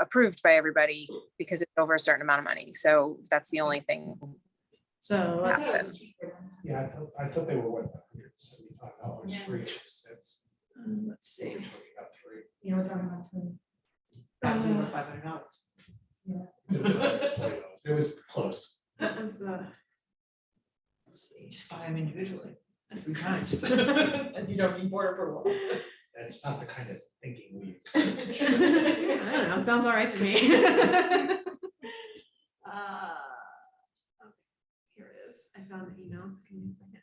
approved by everybody because it's over a certain amount of money. So that's the only thing.
So let's,
Yeah, I thought they were what, $175
Yeah.
for each sets.
let's see.
We're talking about three.
Yeah, we're talking about food.
Probably over $500.
It was $40. It was close.
That was the. Let's see.
Just buy them individually 3 times. And you don't need border approval.
That's not the kind of thinking we.
I don't know, sounds all right to me. Okay, here it is. I found the email. Give me a second.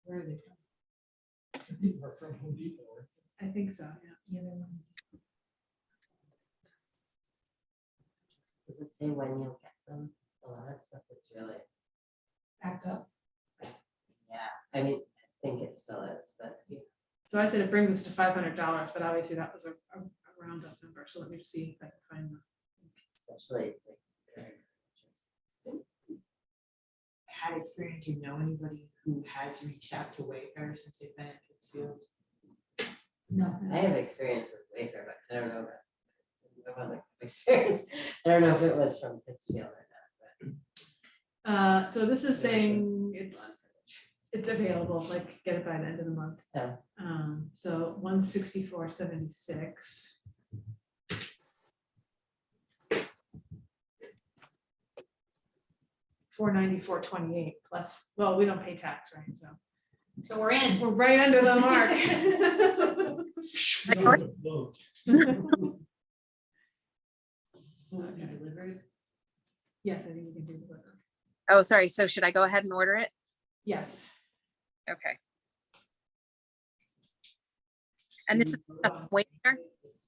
Where are they from?
We're from Home Depot.
I think so, yeah.
Does it say when you'll get them? A lot of stuff is really,
Packed up.
yeah, I mean, I think it still is, but
So I said it brings us to $500, but obviously that was a round up number. So let me just see if I can find them.
especially like.
Had experience, anybody who has reached out to Wayfair since they've been at Pittsfield?
No.
I have experience with Wayfair, but I don't know. It wasn't experience. I don't know if it was from Pittsfield or not,
So this is
but.
saying it's available, like get it by the end of the month.
Yeah.
So 164.76. $494.28 plus, well, we don't pay tax, right? So
So we're in.
we're right under the mark.
Will it be delivered?
Yes, I think we can do the.
Oh, sorry. So should I go ahead and order it?
Yes.
Okay. And this is Wayfair?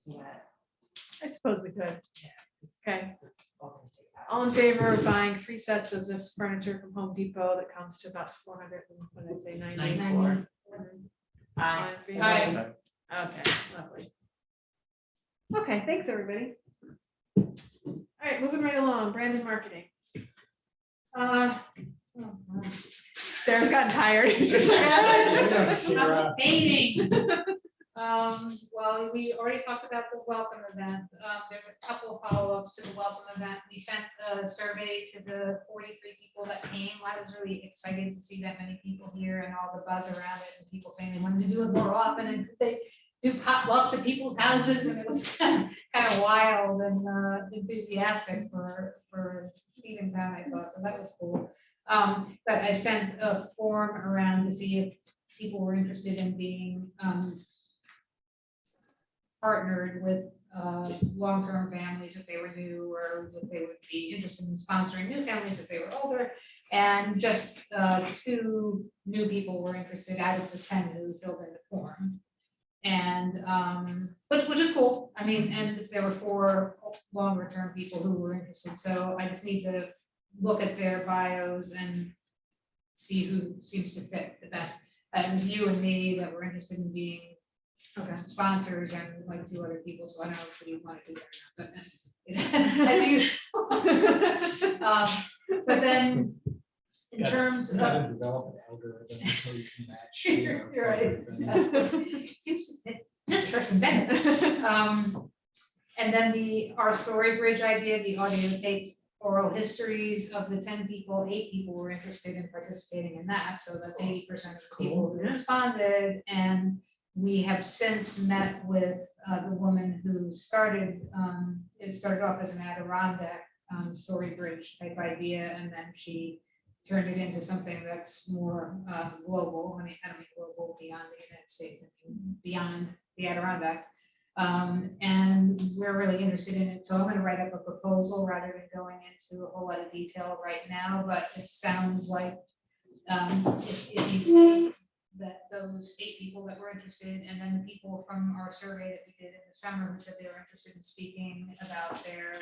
Yeah.
I suppose we could. Okay. All in
All
favor of buying 3 sets of this furniture from Home Depot that comes to about 400, what did I say, 94?
Aye.
Aye.
Okay, lovely. Okay, thanks, everybody. All right, moving right along, brand and marketing. Sarah's gotten tired. She's like,
Yeah, Sarah.
Fading. Well, we already talked about the welcome event. There's a couple of follow-ups to the welcome event. We sent a survey to the 43 people that came. I was really excited to see that many people here and all the buzz around it, and people saying they wanted to do it more often, and they do potlucks at people's houses, and it was kind of wild and enthusiastic for Stephentown. Stephentown, I thought, so that was cool. But I sent a form around to see if people were interested in being partnered with long-term families if they were new, or if they would be interested in sponsoring new families if they were older. And just 2 new people were interested out of the 10 who filled in the form. And which is cool. I mean, and there were 4 longer term people who were interested. So I just need to look at their bios and see who seems to fit the best. It was you and me that were interested in being sponsors, and like 2 other people. So I don't know if you want to do that, but as usual. But then in terms of.
Gotta develop an algorithm so you can match.
You're right. Seems to fit this person better. And then our story bridge idea, the audio taped oral histories of the 10 people, 8 people were interested in participating in that. So that's 80% of the people who responded. And we have since met with the woman who started, it started off as an Adirondack story bridge type idea, and then she turned it into something that's more global. I mean global beyond the United States, and beyond the Adirondacks. And we're really interested in it. So I'm going to write up a proposal rather than going into a whole lot of detail right now, but it sounds like if you take that those 8 people that were interested, and then the people from our survey that we did in the summer who said they were interested in speaking about their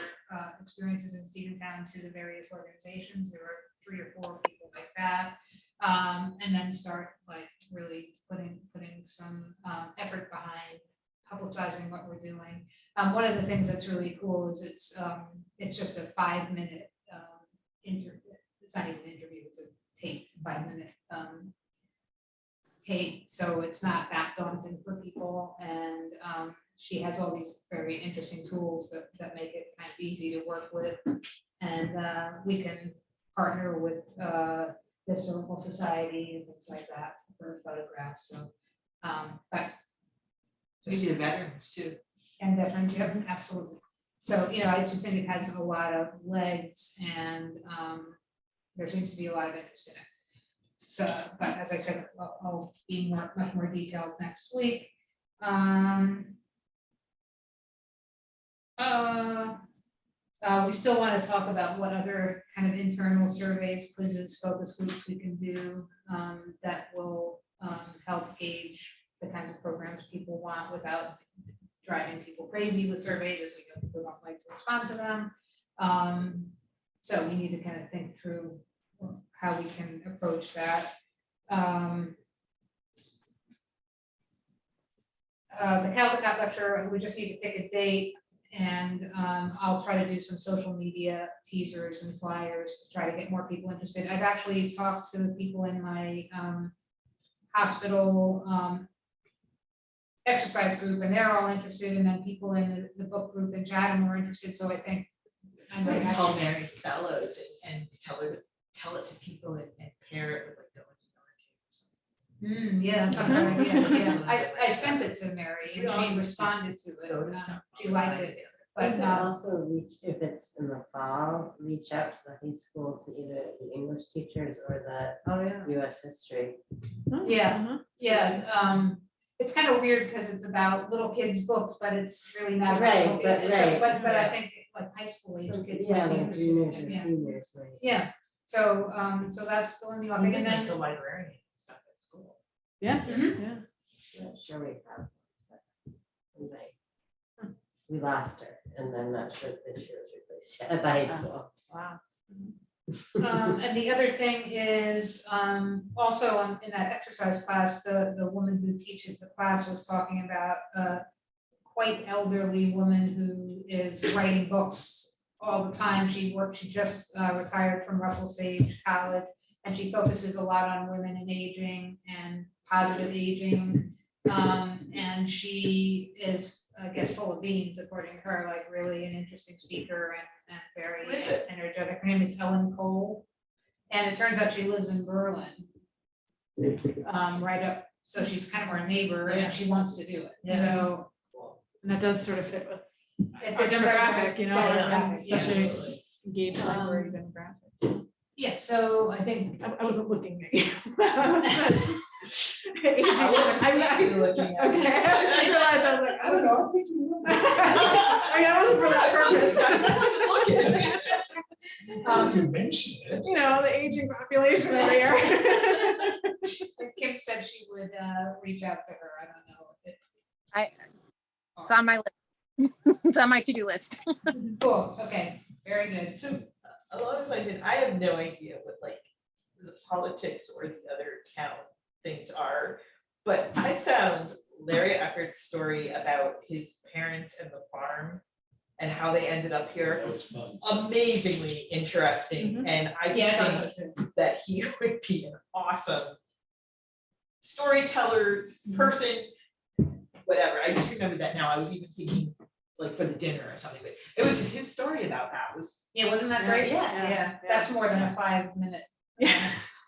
experiences in Stephentown to the various organizations, there were 3 or 4 people like that, and then start like really putting some effort behind publicizing what we're doing. One of the things that's really cool is it's just a 5-minute interview. It's not even an interview, it's a taped 5-minute tape, so it's not that daunting for people. And she has all these very interesting tools that make it kind of easy to work with, and we can partner with the Historical Society and things like that for photographs. So but
Maybe the veterans too.
and veterans, yep, absolutely. So, I just think it has a lot of legs, and there seems to be a lot of interest in it. So, but as I said, I'll be much more detailed next week. We still want to talk about what other kind of internal surveys, quizzes, focus groups we can do that will help gauge the kinds of programs people want without driving people crazy with surveys, as we know people don't like to respond to them. So we need to kind of think through how we can approach that. The Caldecott lecture, we just need to pick a date, and I'll try to do some social media teasers and flyers to try to get more people interested. I've actually talked to people in my hospital exercise group, and they're all interested, and then people in the book group in Chatham are interested, so I think I
I
might
can tell
actually.
Mary Fellows and tell it to people and pair it with like going to dinner.
Yeah, that's not a bad idea. Yeah, I sent it to Mary and she responded to it. She liked it, but
But also reach, if it's in the fall, reach out to the high school to either the English teachers or the US history.
yeah, it's kind of weird because it's about little kids' books, but it's really not.
Right,
about-
but-
it's-
right.
But I think like high school age kids.
Yeah,
might be
like
interested
juniors
in
or
it, yeah.
seniors, like.
Yeah, so that's still in the offing, and
Like
then.
the librarian and stuff at school.
Yeah,
Mhm.
yeah.
Not sure we have. but we might. We lost her, and I'm not sure that she was replaced at the high school.
Wow.
And the other thing is, also in that exercise class, the woman who teaches the class was talking about a quite elderly woman who is writing books all the time. She just retired from Russell Sage College, and she focuses a lot on women and aging and positive aging. And she is, I guess, full of beans, according to her, like really an interesting speaker and very
Who is it?
energetic. Her name is Ellen Cole. And it turns out she lives in Berlin. Right up, so she's kind of our neighbor
Yeah.
and she wants to do it.
Yeah.
So
And that does sort of fit with
it-
our demographic, you know,
demographic, yeah.
especially, engage library demographics.
Yeah, so I think,
I wasn't looking at you.
I wasn't really looking at you.
Okay, I realized, I was like,
I don't know, I think you would.
I mean, I wasn't for that purpose.
I wasn't looking.
You mentioned it.
You know, the aging population over here.
Kim said she would reach out to her, I don't know. if
It's on my list. It's on my to-do list.
Cool, okay, very good.
So as long as I have no idea what like the politics or the other town things are. But I found Larry Eckert's story about his parents and the farm and how they ended up here
That was fun.
amazingly interesting. And I
Yeah, I
just
thought
think
so too.
that he would be an awesome storyteller, person, whatever. I just remembered that now. I was even thinking like for the dinner or something, but it was just his story about that was,
Yeah, wasn't that great?
Yeah.
Yeah, that's more than a 5-minute.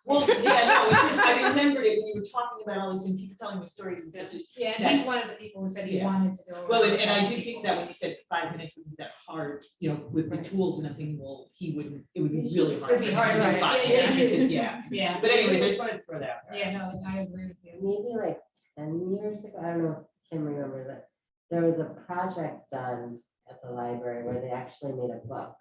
well, yeah, no, it just, I remembered it when you were talking about all these and people telling me stories and stuff, just,
Yeah, and he's one of the people who said he
Yeah.
wanted to go.
well,
over
and I
all
do
people.
think that when you said 5 minutes would be that hard, you know, with the tools and I'm thinking, well, he wouldn't, it would be really hard for
It'd be
him
hard,
to do
right.
5
Yeah,
minutes
yeah.
because, yeah.
Yeah.
But anyways, I just wanted to throw that out there.
Yeah, no, I agree with you.
Maybe like 10 years ago, I don't know, if Kim remembers it. There was a project done at the library where they actually made a book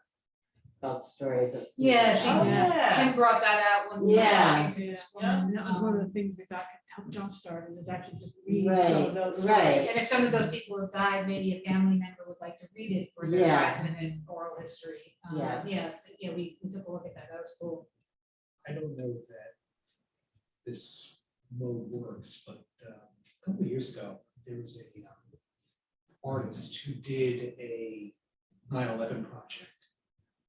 called Stories of
Yeah,
Stephentown.
Oh, yeah.
Kim brought that out when we were
Yeah.
talking to this
Yeah.
woman.
That was one of the things we thought could help jumpstart it, is actually just read some of
Right,
those
right.
stories.
And if some of those people have died, maybe a family member would like to read it for their
Yeah.
5-minute oral history.
Yeah.
Yeah, we took a look at that, that was cool.
I don't know that this mode works, but a couple of years ago, there was a artist who did a 9/11 project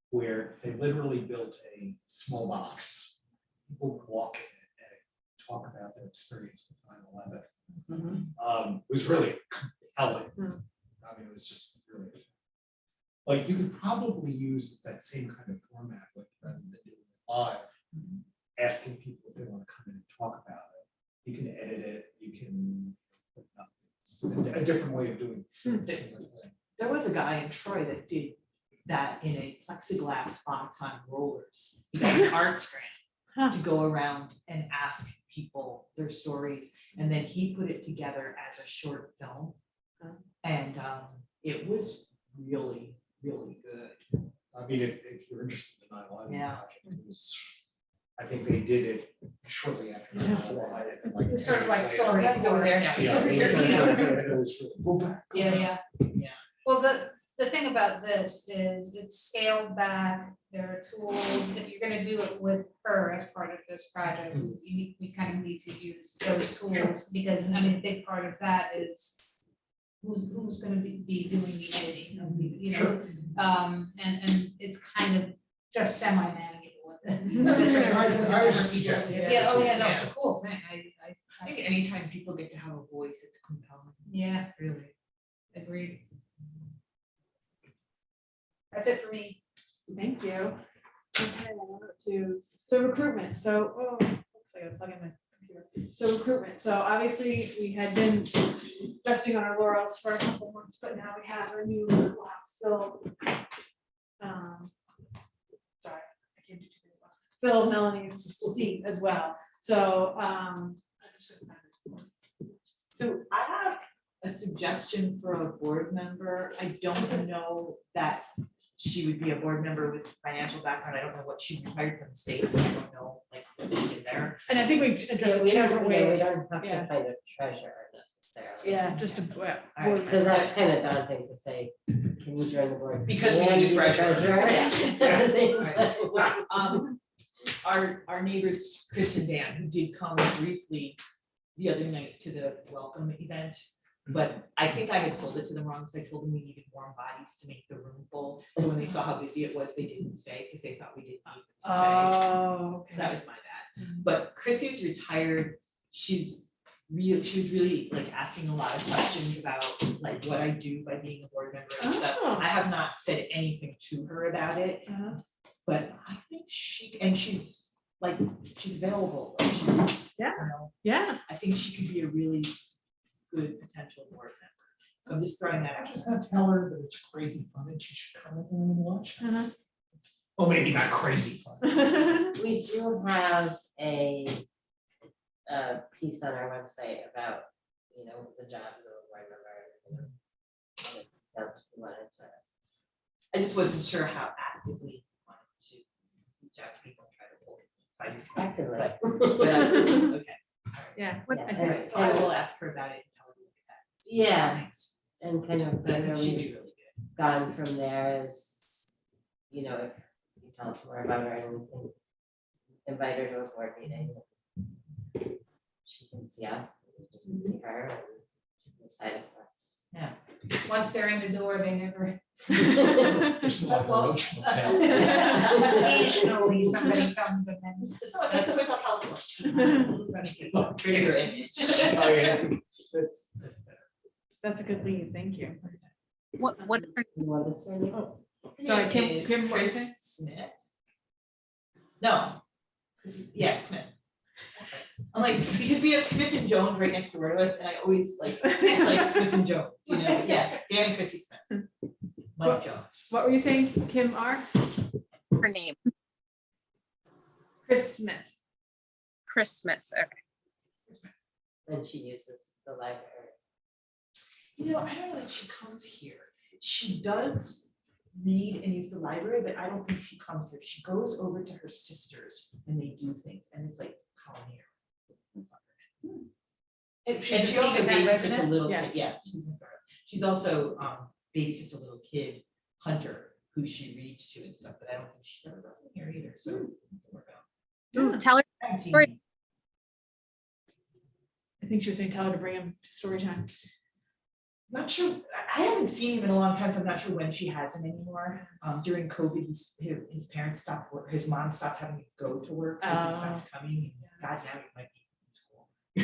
where they literally built a small box. People would walk in it and talk about their experience with 9/11. It was really compelling. I mean, it was just really fun. Like you could probably use that same kind of format with rather than doing it live, asking people if they want to come in and talk about it. You can edit it, you can. It's a different way of doing. Similar thing.
There was a guy in Troy that did that in a plexiglass box on rollers. He got an arts grant to go around and ask people their stories. And then he put it together as a short film. And it was really, really good.
I mean, if you're interested in the 9/11
Yeah.
project, it was, I think they did it shortly after. 9/11, and like
It's sort of like
10 years
story.
later.
He's over there now. He's
Yeah,
over
it
here.
was really- it was really-
Yeah.
Yeah.
Well, the thing about this is it's scaled back, there are tools, if you're gonna do it with her as part of this project, we kind of need to use those tools, because I mean, a big part of that is who's gonna be doing the editing, you know?
Sure.
And it's kind of just semi-manageable with it.
No, I was just suggesting.
Yeah, oh yeah, no, it's a cool thing,
I think anytime people get to have a voice, it's compelling,
yeah,
really.
agreed. That's it for me.
Thank you. Okay, so recruitment, so, oops, I gotta plug in my computer. So recruitment, so obviously we had been resting on our laurels for a couple months, but now we have a new, we'll have to fill. Sorry, I can't do two things at once. Fill Melanie's seat as well, so,
So I have a suggestion for a board member. I don't know that she would be a board member with financial background. I don't know what she retired from the state, so I don't know like what she did there.
and I think we addressed
Yeah,
it
we
two
don't,
different
yeah, we
ways.
don't have
Yeah.
to find a treasurer necessarily.
Yeah, just a, well,
All right.
Because that's kind of daunting to say, can you join the board?
Because we
And
need a
be the
treasurer.
At the same
Right.
time.
Well, our neighbors, Chris and Dan, who did come briefly the other night to the welcome event. But I think I had sold it to them wrong, because I told them we needed warm bodies to make the room full. So when they saw how busy it was, they didn't stay, because they thought we didn't need them to stay.
oh, okay.
That was my bad. But Chrissy's retired. She was really like asking a lot of questions about like what I do by being a board member and stuff.
Oh.
I have not said anything to her about it,
Uh-huh.
but I think she's available. Like, she's,
Yeah.
you know,
Yeah,
I think she could be a really good potential board member. So I'm just throwing that
I
out.
just have to tell her that it's crazy fun and she should come in and watch.
Uh-huh.
Well, maybe not crazy fun.
We do have a piece on our website about, the jobs of a board member. That's what it's,
I just wasn't sure how actively you wanted to reach out to people and try to pull it. So I just.
Effectively.
Okay.
Yeah.
What-
Yeah,
I think
anyway,
So I will ask her about it and tell her to look at that.
Yeah.
Thanks.
and kind of whether
She'd
we've
be really good.
gone from there is, if you tell us more about her and we can invite her to a board meeting. She can see us, we can see her, and she can decide if that's.
Yeah.
Once they're in the door, they never.
There's a lot of
Well,
roach motel.
Occasionally, somebody comes and then.
So that's the mental health.
Trigger image.
Oh, yeah. That's better.
That's a good lead, thank you.
What is her
You want to say?
Oh, sorry, Kim,
Is
Kim, what you say?
Chris Smith? No. Yeah, Smith. That's right. I'm like, because we have Smith and Jones right next door to us, and I always like Smith and Jones, yeah, Dan and Chrissy Smith. Mike Jones.
What were you saying, Kim R?
her name?
Chris Smith.
Chris Smith. Okay.
And she uses the library.
I don't know that she comes here. She does read and use the library, but I don't think she comes here. She goes over to her sisters and they do things, and it's like colonial. And she also babysits a little kid,
Yes.
yeah, she's also babysits a little kid, Hunter, who she reads to and stuff, but I don't think she's ever brought him here either, so. we'll work out.
Ooh, tell her.
I haven't seen
Story-
him.
I think she was saying tell her to bring him to story time.
Not sure, I haven't seen him in a long time, so I'm not sure when she has him anymore. During COVID, his parents stopped work, his mom stopped having to go to work, so he stopped coming, and God, now he might be in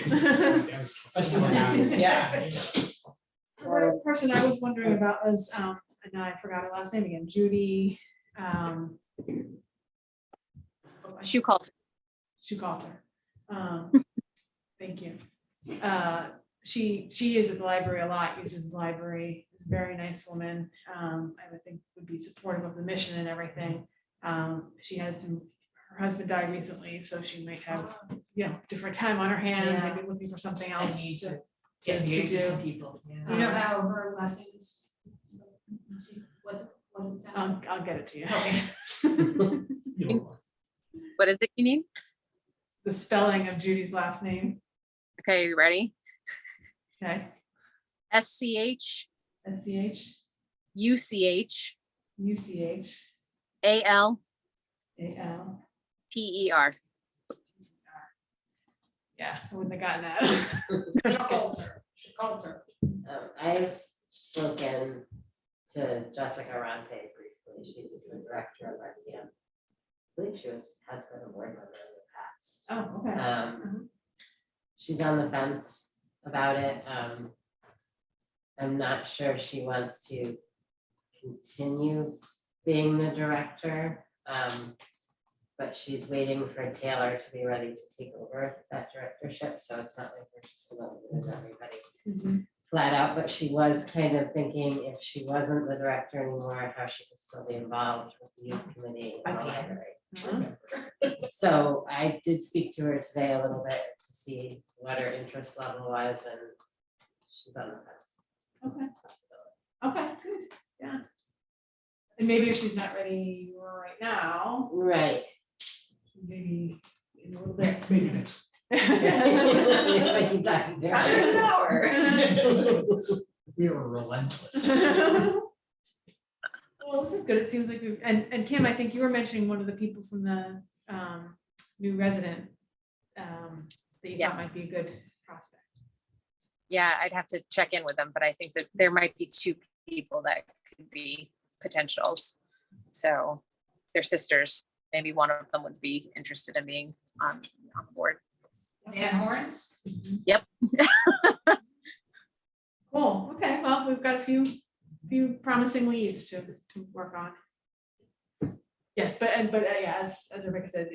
school. Yeah.
One person I was wondering about was, and now I forgot her last name again, Judy.
Shoe called.
Schukalter. Thank you. She is at the library a lot, uses the library, very nice woman. I would think would be supportive of the mission and everything. She had her husband died recently, so she might have, different time on her hands,
Yeah.
maybe looking for something
I
else
need
to
Get engaged with
do.
some people, yeah.
Do you know how her last name is? Let's see, what is that?
I'll get it to you.
Okay.
What is it you need?
The spelling of Judy's last name.
Okay, you ready?
Okay.
SCH
SCH
UCH
UCH
AL
AL.
TER.
Yeah, I wouldn't have gotten that.
Schukalter.
I've spoken to Jessica Ronte briefly. She's the director of our camp. I believe has been a board member in the past.
Oh, okay.
She's on the fence about it. I'm not sure she wants to continue being the director. But she's waiting for Taylor to be ready to take over that directorship, so it's not like we're just gonna lose everybody
Mhm.
flat out, but she was kind of thinking if she wasn't the director anymore, how she could still be involved with the youth committee and the library. So I did speak to her today a little bit to see what her interest level was, and she's on the fence.
Okay. Okay, good, yeah. And maybe if she's not ready right now,
Right.
maybe in a little bit.
Maybe next.
But you died there.
Under an hour.
We are relentless.
Well, this is good. It seems like we've, and Kim, I think you were mentioning one of the people from the new resident that you thought might be a good prospect.
Yeah, I'd have to check in with them, but I think that there might be two people that could be potentials. So they're sisters. Maybe one of them would be interested in being on the board.
Dan Horns?
Yep.
Cool. Okay, well, we've got a few promising leads to work on. Yes, but yeah, as Rebecca said,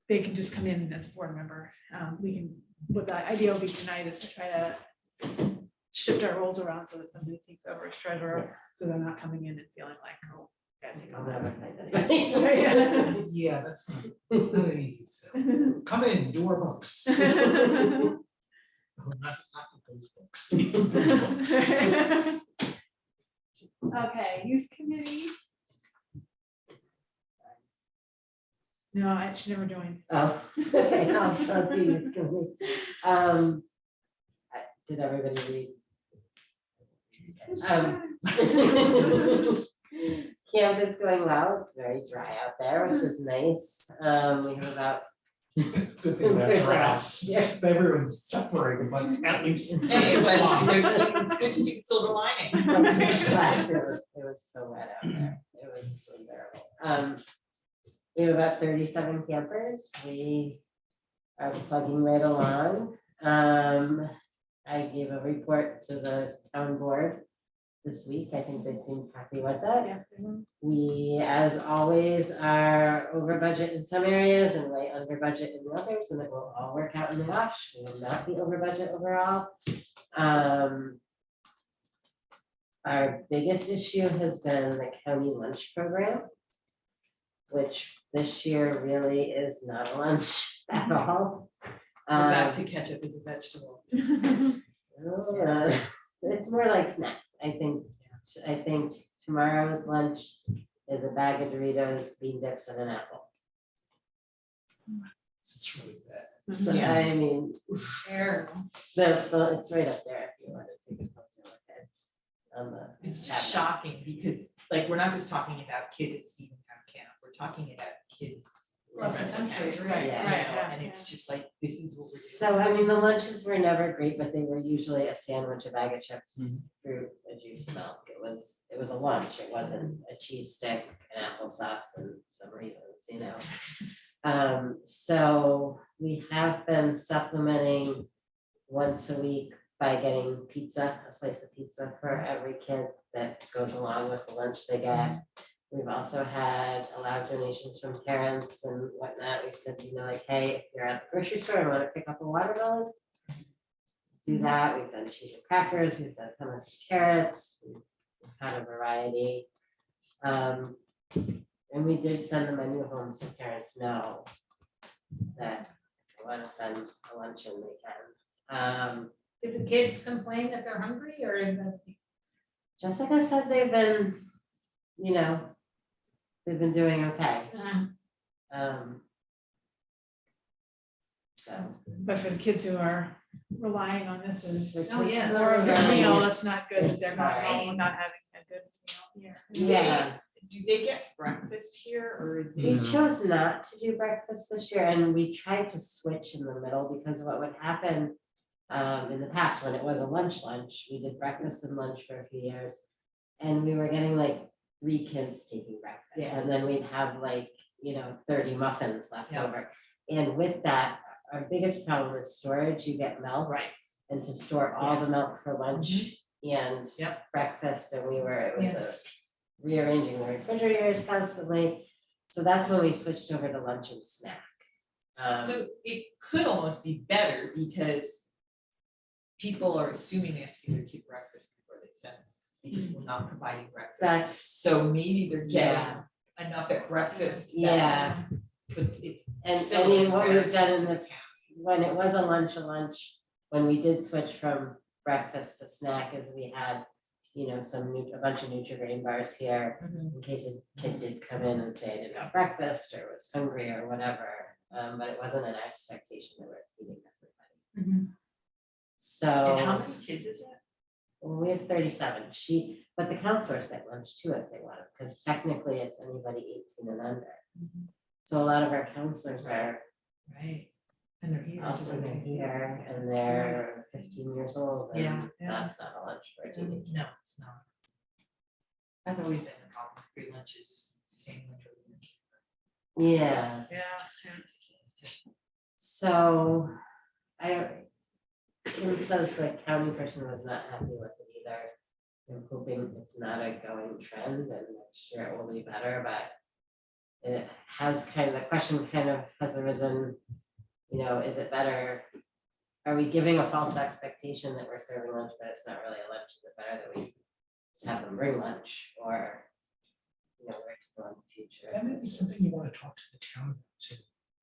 they can just come in as a board member. We can, what the idea will be tonight is to try to shift our roles around so that somebody takes over as treasurer, so they're not coming in and feeling like, oh, Gotta take all
I'll
that.
never find anybody.
Yeah, that's not an easy sell. Come in, do our books. No, not those books. Those books.
Okay, youth committee. No, I should never joined.
Oh, okay, I'll do you. Did everybody read? Camp is going well. It's very dry out there, which is nice. We have about
Good thing about droughts.
Yeah.
Everyone's suffering, but at least it's.
Hey, but
not
it's good to see the silver lining.
it was so wet out there. It was unbearable. We have about 37 campers. We are plugging right along. I gave a report to the town board this week. I think they seemed happy with that.
Yeah.
We, as always, are over budget in some areas and way under budget in others, and it will all work out in the wash. We will not be over budget overall. Our biggest issue has been the county lunch program, which this year really is not a lunch at all.
We're back to ketchup as a vegetable.
It's more like snacks. I think tomorrow's lunch is a bag of Doritos, bean dips, and an apple.
It's really bad.
So I mean,
Terrible.
it's right up there if you want to take a closer look. It's on the.
It's just shocking because like, we're not just talking about kids at Stephentown camp, we're talking about kids.
Across the
Russell
country,
County,
right,
you know,
right,
And
yeah.
it's just like, this is what we're
So I mean, the lunches were never great, but they were usually a sandwich, a bag of chips, fruit, a juice, milk. It was a lunch. It wasn't a cheese stick, an applesauce, and some raisins, you know. So we have been supplementing once a week by getting pizza, a slice of pizza for every kid that goes along with the lunch they get. We've also had allowed donations from parents and whatnot. We've said, you know, like, hey, if you're at the grocery store and want to pick up a watermelon, do that. We've done cheese and crackers. We've done hummus and carrots. We've had a variety. And we did send the menu home so parents know that if they want to send a luncheon, they can.
Did the kids complain that they're hungry or?
Jessica said they've been, you know, they've been doing okay. So.
But for the kids who are relying on this as
Oh, yeah.
more of their
Right.
meal, it's not good that they're not
Right.
home, not having a good meal here.
Yeah,
Do they get breakfast here or?
we chose not to do breakfast this year and we tried to switch in the middle because what would happen in the past when it was a lunch, we did breakfast and lunch for a few years. And we were getting like 3 kids taking breakfast
Yeah.
and then we'd have like, you know, 30 muffins left
Yeah.
over. And with that, our biggest problem is storage. You get milk.
Right.
And to store all the milk for lunch and
Yep.
breakfast, and it was a rearranging the refrigerators constantly. So that's when we switched over to lunch and snack.
So it could almost be better because people are assuming they have to give their kid breakfast before they send them, because we're not providing breakfast.
That's,
So maybe they're getting
yeah,
enough at breakfast. that-
yeah.
But it's.
And I
still
mean, what we've
comparison
done in
to
the, when it was a lunch, when we did switch from breakfast to snack is we had, you know, a bunch of Nutri-Grain bars here
Mhm.
in case a kid did come in and say I didn't have breakfast or was hungry or whatever. But it wasn't an expectation that we're feeding everybody. So.
And how many kids is it?
Well, we have 37. But the counselors get lunch too if they want it, because technically it's anybody 18 and under. So a lot of our counselors are
Right. And they're here.
also here and they're 15 years old and
Yeah,
that's not a lunch for a teenager.
No, it's not. I've always been the problem with free lunches, it's the same lunch as a kid.
Yeah,
Yeah.
so Kim says the county person was not happy with it either. I'm hoping it's not a going trend and next year it will be better, but it has the question has arisen, you know, is it better? Are we giving a false expectation that we're serving lunch, but it's not really a lunch? Is it better that we just have them bring lunch? Or, you know, where to go in the future.
That may be something you want to talk to the town about too.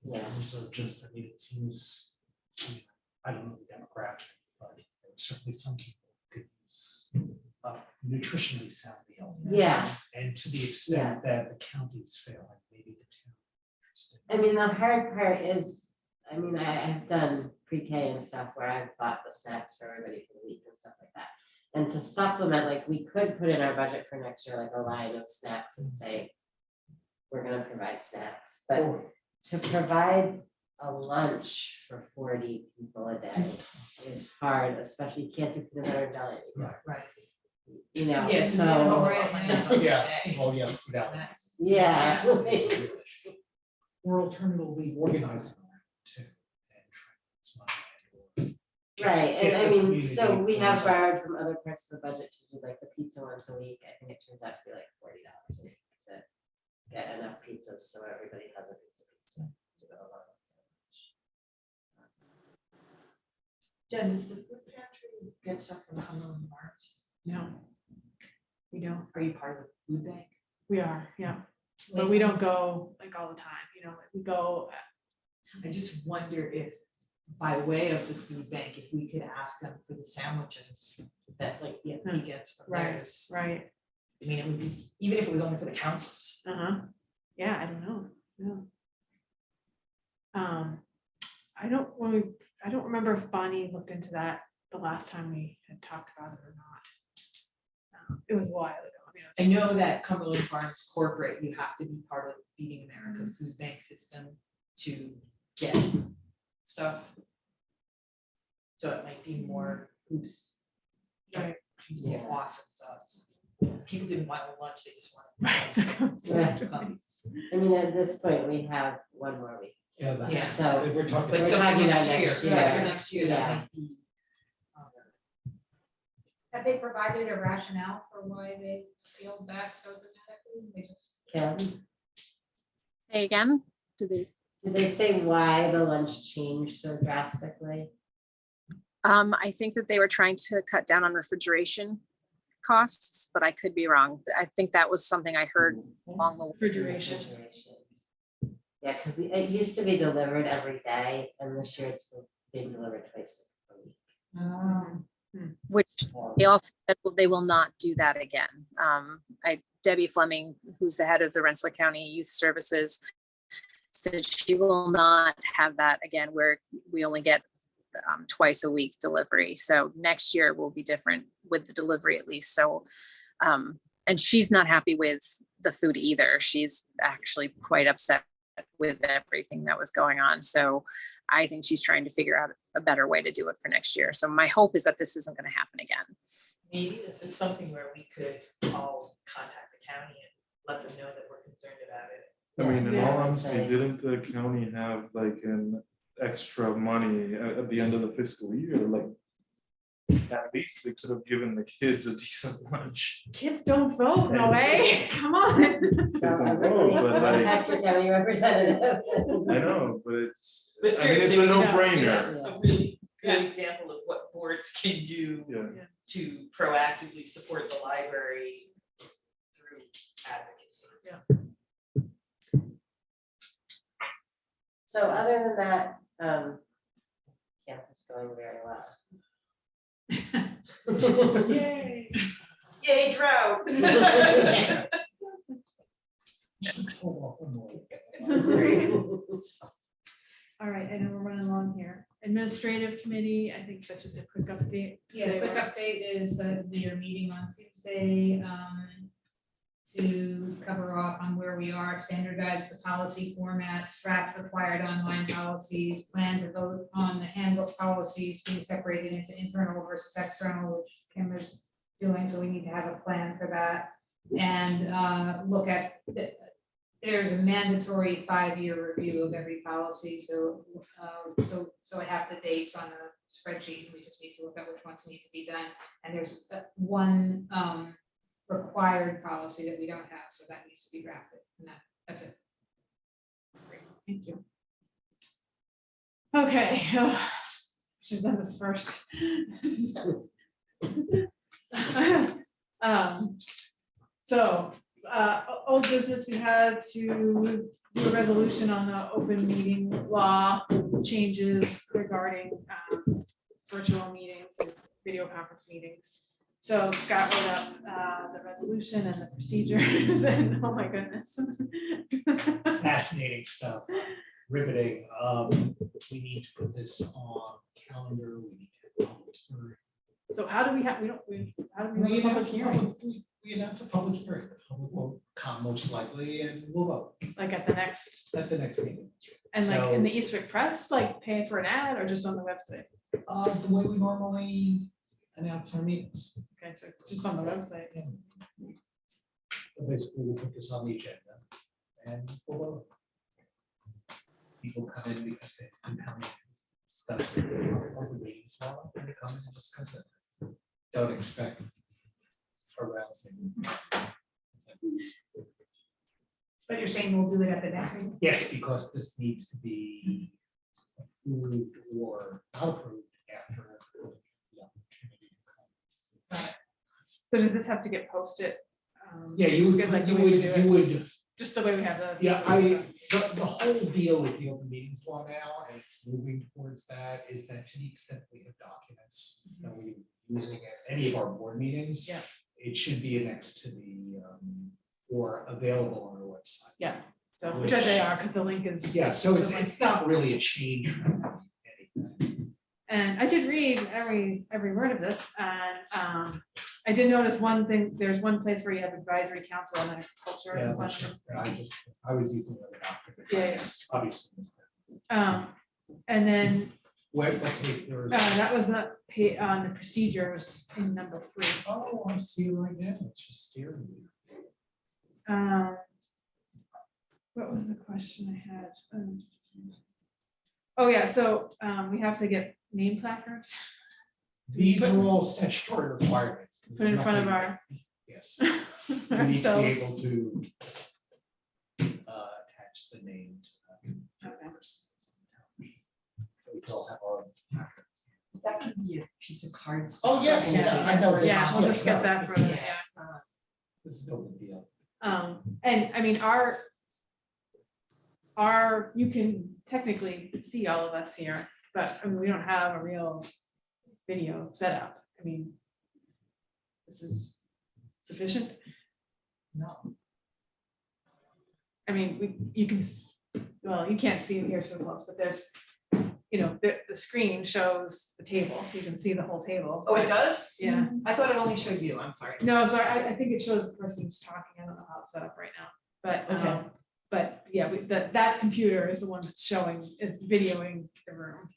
In
Yeah.
terms of just, I mean, it seems, you know, I don't know the demographic, but certainly some people could use nutritionally sound meal.
Yeah,
And to the extent that the county's failing, maybe the town.
I mean, the hard part is, I mean, I've done pre-K and stuff where I've bought the snacks for everybody for the week and stuff like that. And to supplement, like, we could put in our budget for next year, like a line of snacks and say, we're gonna provide snacks, but to provide a lunch for 40 people a day is hard, especially you can't do peanut butter and jelly.
Right.
You know,
Yes.
so,
Yeah, well, yeah, without.
yeah.
Or alternatively organizing around too. And try to spend money or
Right,
get
and I
the
mean,
community
so we have
involved.
borrowed from other parts of the budget to do like the pizza once a week. I think it turns out to be like $40 a week to get enough pizzas so everybody has a piece of pizza to go along.
Jen, does the food pantry get stuff from Cumberland Farms?
No. We don't.
Are you part of the food bank?
We are, yeah. But we don't go like all the time, you know, we go,
I just wonder if, by way of the food bank, if we could ask them for the sandwiches that like the MP gets from
Right.
theirs.
right,
I mean, it would be, even if it was only for the councils.
yeah, I don't know, no. I don't remember if Bonnie looked into that the last time we had talked about it or not. It was a while ago.
I know that Cumberland Farms corporate, you have to be part of the Feeding America food bank system to get stuff. So it might be more hoops.
Right.
Yeah,
Yeah.
awesome subs. People didn't want a lunch, they just wanted.
I mean, at this point, we have one more week.
Yeah, that's,
Yeah.
So
we're talking.
But
We're
so for
talking
next
about
year,
next
right, for
year.
next year, that
Yeah.
might be.
Have they provided a rationale for why they scaled back so dramatically? They just.
Kim,
Say again,
did they say why the lunch changed so drastically?
I think that they were trying to cut down on refrigeration costs, but I could be wrong. I think that was something I heard along the
Refrigeration.
Yeah, because it used to be delivered every day, and this year it's being delivered twice a week.
which they also said they will not do that again. Debbie Fleming, who's the head of the Rensselaer County Youth Services, said she will not have that again, where we only get twice a week delivery. So next year will be different with the delivery at least. So, and she's not happy with the food either. She's actually quite upset with everything that was going on. So I think she's trying to figure out a better way to do it for next year. So my hope is that this isn't going to happen again.
Maybe this is something where we could all contact the county and let them know that we're concerned about it.
I mean, in all
Yeah.
honesty, didn't the county have like an extra money at the end of the fiscal year? Like, at least they could have given the kids a decent lunch.
Kids don't vote, no way, come on.
So
Doesn't
everybody
vote, but like-
contact your county representative.
I know, but it's,
But
I mean, it's
seriously,
a
this is
no-brainer.
A really good example of what boards can do
Yeah.
to proactively support the library through advocacy.
Yeah.
So other than that, campus going very well.
Yay.
Yay, drought.
Just hold off on more.
All right, I know we're running along here. Administrative committee, I think that's just a quick update.
Yeah, quick update is that we are meeting on Tuesday to cover off on where we are, standardize the policy formats, draft required online policies, plan to vote on the handbook policies being separated into internal versus external, which Kim is doing, so we need to have a plan for that. And look at, there's a mandatory 5-year review of every policy, so I have the dates on a spreadsheet, we just need to look at which ones need to be done. And there's one required policy that we don't have, so that needs to be drafted, and that's it.
Great, thank you. Okay, should have done this first. So old business, we had to do a resolution on the open meeting law changes regarding virtual meetings and video conference meetings. So Scott wrote up the resolution and the procedures and oh my goodness.
Fascinating stuff, riveting. We need to put this on calendar. We need to have public hearing.
So how do we have, how do we
We
have a public
announce a
hearing?
we announce a public hearing. The public will come most likely and we'll vote
Like at the next,
at the next meeting.
and like in
So,
the Eastwick Press, like pay for an ad or just on the website?
the way we normally announce our meetings.
Okay, so it's just on the website.
So basically, we'll put this on the agenda and we'll vote. People come in because they come discuss open meetings law, and they come and discuss it. Don't expect harassing.
But you're saying we'll do it at the next meeting?
Yes, because this needs to be approved or not approved after the opportunity to come.
So does this have to get posted?
Yeah, you
just
would,
get, like, the
you
way we
would,
do it?
you would.
Just the way we have the.
Yeah, the whole deal with the open meetings law now, and it's moving towards that, is that to the extent we have documents that we're using at any of our board meetings.
Yeah.
It should be annexed to the, or available on our website.
Yeah, so which they are, because the link is.
Yeah, so
just the link.
it's not really a change from anything.
And I did read every word of this, and I did notice one thing, there's one place where you have advisory council on agriculture.
Yeah,
and one-
that's right. I was using the other document.
Yeah, yeah.
Obviously.
And then
What page there is-
that was on the procedures in number 3.
Oh, I see it right now, it's just steering.
What was the question I had? Oh, yeah, so we have to get name placards.
These are all statutory requirements.
Put in front of our.
Yes, you need to be
ourselves.
able to attach the name to that. We all have our placards.
That could be a piece of cards.
Oh, yes,
yeah,
I know.
Yeah, we'll just get that
This
from
is-
us,
This is no big deal.
And I mean, you can technically see all of us here, but I mean, we don't have a real video setup. I mean, this is sufficient.
No.
I mean, you can, well, you can't see it here so close, but there's, the screen shows the table. You can see the whole table.
Oh, it
but-
does?
Yeah.
I thought it only showed you, I'm sorry.
No, sorry, I think it shows the person who's talking. I don't know how it's set up right now, but,
Okay.
but yeah, that computer is the one that's showing, is videoing the room.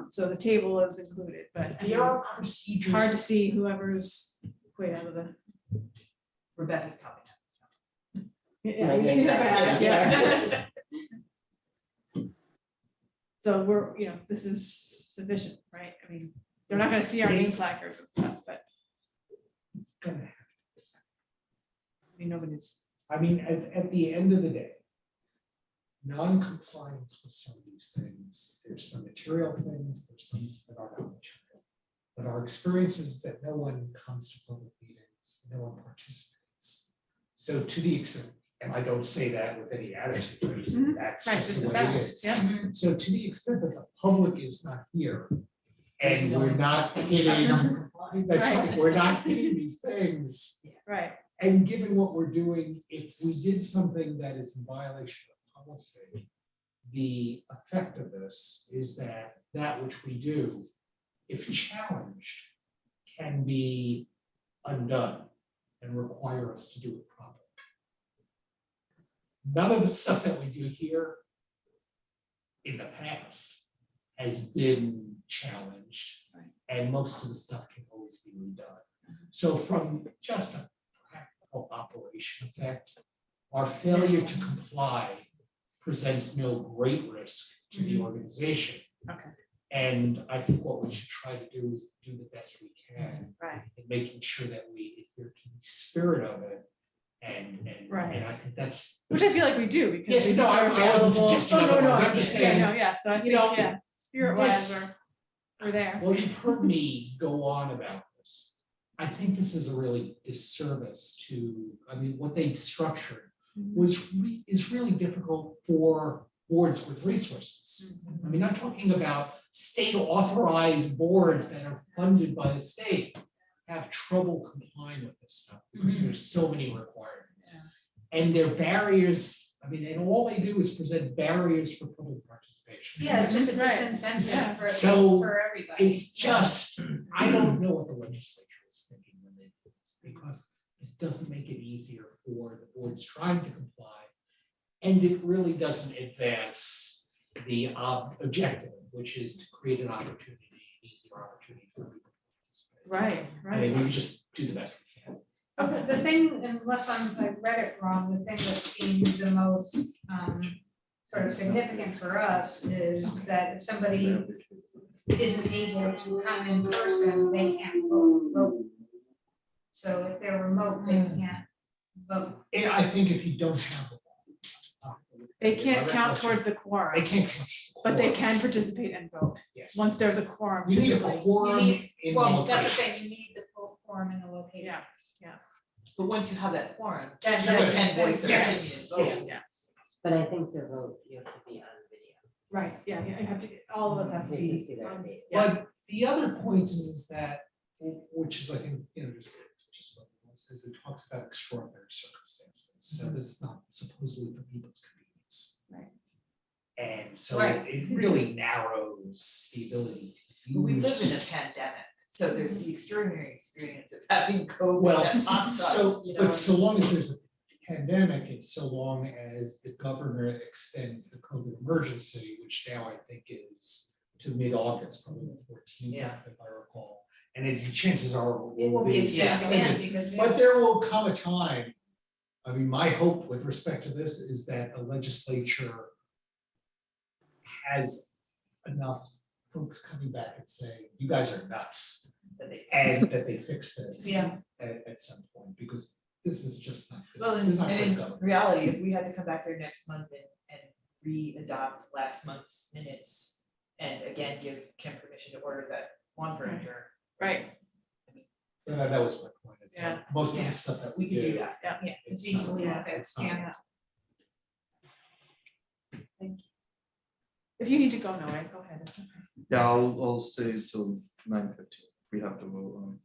So the table is included, but I mean,
There are
it's
procedures.
hard to see whoever's way out of the.
Rebecca's probably.
Yeah, you see that, yeah. So this is sufficient, right? I mean, they're not gonna see our name placards and stuff, but
It's gonna happen.
I mean, nobody's.
I mean, at the end of the day, non-compliance with some of these things, there's some material things, there's some that are not material. But our experience is that no one comes to public meetings, no one participates. So to the extent, and I don't say that with any attitude,
Mhm.
that's
Right,
just
just
the
the
way it
facts,
is.
yeah.
So to the extent that the public is not here, and we're not hitting, that's
Right.
right, we're not hitting these things.
Right,
And given what we're doing, if we did something that is in violation of policy, the effect of this is that which we do, if challenged, can be undone and require us to do it properly. None of the stuff that we do here in the past has been challenged, and most of the stuff can always be redone. So from just a practical operation effect, our failure to comply presents no great risk to the organization.
okay,
And I think what we should try to do is do the best we can
right,
in making sure that we adhere to the spirit of it. And
Right.
I think that's,
which I feel like we do, because.
Yes,
we
no, I
are
wasn't
available.
suggesting
Oh, no,
otherwise.
no,
I'm just
yeah,
saying,
no, yeah, so I think,
know,
yeah, spirit wise,
this-
we're there.
well, you've heard me go on about this. I think this is a really disservice to, I mean, what they structured is really difficult for boards with resources. I mean, I'm talking about state authorized boards that are funded by the state have trouble complying with this stuff because there's so many requirements. And their barriers, I mean, and all they do is present barriers for public participation.
Yeah, it's just a
Right.
disincentive for,
So
for everybody.
It's just, I don't know what the legislature is thinking when they do this, because this doesn't make it easier for the boards trying to comply. And it really doesn't advance the objective, which is to create an opportunity, an easier opportunity for people to participate.
Right,
I mean, we just do the best we can.
So the thing, unless I read it wrong, the thing that seems the most sort of significant for us is that if somebody isn't able to come in person, they can't vote. So if they're remote, they can't vote.
And I think if you don't have a
they can't count towards the quorum,
They can't touch the
but they
quorum.
can participate and vote,
Yes.
once there's a quorum.
You need a
usually.
quorum
You need-
in the
Well, that's the
location.
thing, you need the full quorum in the location.
Yeah.
But once you have that quorum,
Then
people
Yeah.
can voice their
Yes.
opinion and
Yes.
vote.
Yes,
But I think to vote, you have to be on video.
right, yeah, you have to, all of us have to
You have to
be.
see their face.
But the other point is that, which is, I think, just what it says, it talks about extraordinary circumstances. So this is not supposedly for people's convenience.
Right.
And so
Right.
it really narrows the ability to
But we live in a
use.
pandemic, so there's the extraordinary experience of having COVID
Well,
that pops up,
so,
you know.
but so long as there's a pandemic, and so long as the governor extends the COVID emergency, which now I think is to mid-August, probably the 14th,
Yeah.
if I recall. And the chances are
It will be
Yeah.
extended again because.
But there will come a time, I mean, my hope with respect to this is that the legislature has enough folks coming back and saying, you guys are nuts,
that they-
and that they fix this
Yeah.
at some point, because this is just not good.
Well,
This is
and
not good
in
government.
reality, if we had to come back here next month and re-adopt last month's minutes and again give Kim permission to order that lawn furniture,
Right,
But that was my point, it's
Yeah.
like, most of
Yeah.
the stuff that
we
we
could do
do.
that.
Yeah,
it's
easily
not-
fixed,
it's not-
yeah.
if you need to go, no, go ahead, it's okay.
Yeah, I'll stay till 9:15. We have to vote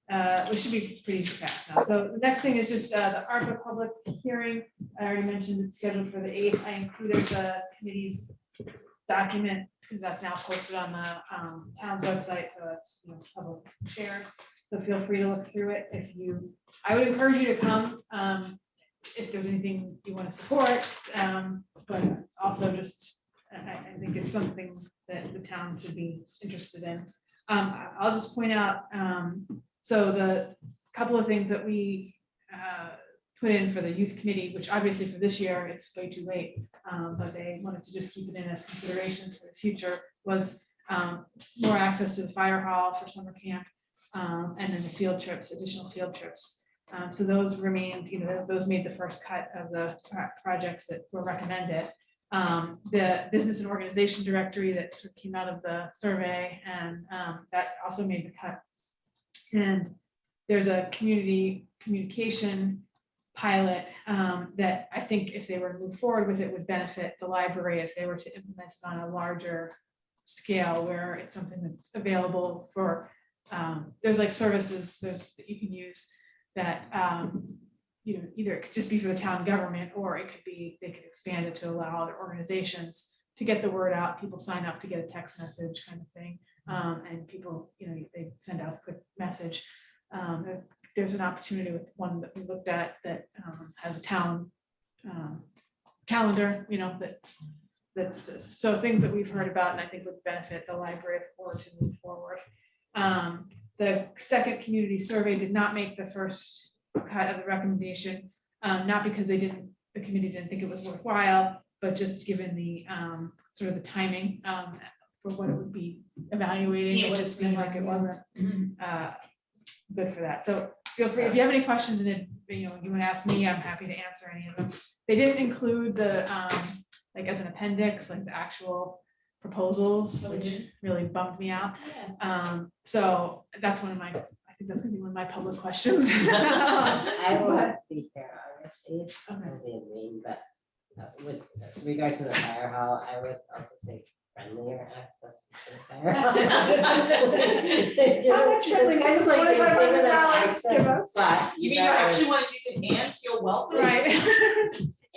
on.
We should be pretty fast now. So the next thing is just the ARPA public hearing. I already mentioned it's scheduled for the 8th. I included the committee's document because that's now posted on the town's website, so it's, you know, public shared. So feel free to look through it if you, I would encourage you to come if there's anything you want to support, but also just, I think it's something that the town should be interested in. I'll just point out, so the couple of things that we put in for the youth committee, which obviously for this year, it's way too late, but they wanted to just keep it in as considerations for the future, was more access to the fire hall for summer camp, and then the field trips, additional field trips. So those remained, you know, those made the first cut of the projects that were recommended. The business and organization directory that sort of came out of the survey, and that also made the cut. And there's a community communication pilot that I think if they were to move forward with it would benefit the library if they were to implement it on a larger scale where it's something that's available for, there's like services that you can use that you know, either it could just be for the town government, or it could be, they could expand it to allow other organizations to get the word out. People sign up to get a text message kind of thing. And people, you know, they send out a quick message. There's an opportunity with one that we looked at that has a town calendar, you know, that's so things that we've heard about and I think would benefit the library or to move forward. The second community survey did not make the first cut of the recommendation, not because the committee didn't think it was worthwhile, but just given the sort of the timing for what it would be evaluating,
Yeah,
it
what
just
it's
seemed like it wasn't good for that. So feel free, if you have any questions and it, you know, you want to ask me, I'm happy to answer any of them. They didn't include the like as an appendix, like the actual proposals, which really bummed me out. So that's one of my, I think that's gonna be one of my public questions.
I
But-
will be here August 8th.
Okay.
I'll be in Maine, but with regard to the fire hall, I would also say friendlier access to the fire hall.
How much friendly
It's kind
does
of like the thing
$2,500
that I
give
said,
us?
but
You mean you actually want to use it and feel welcome?
Right.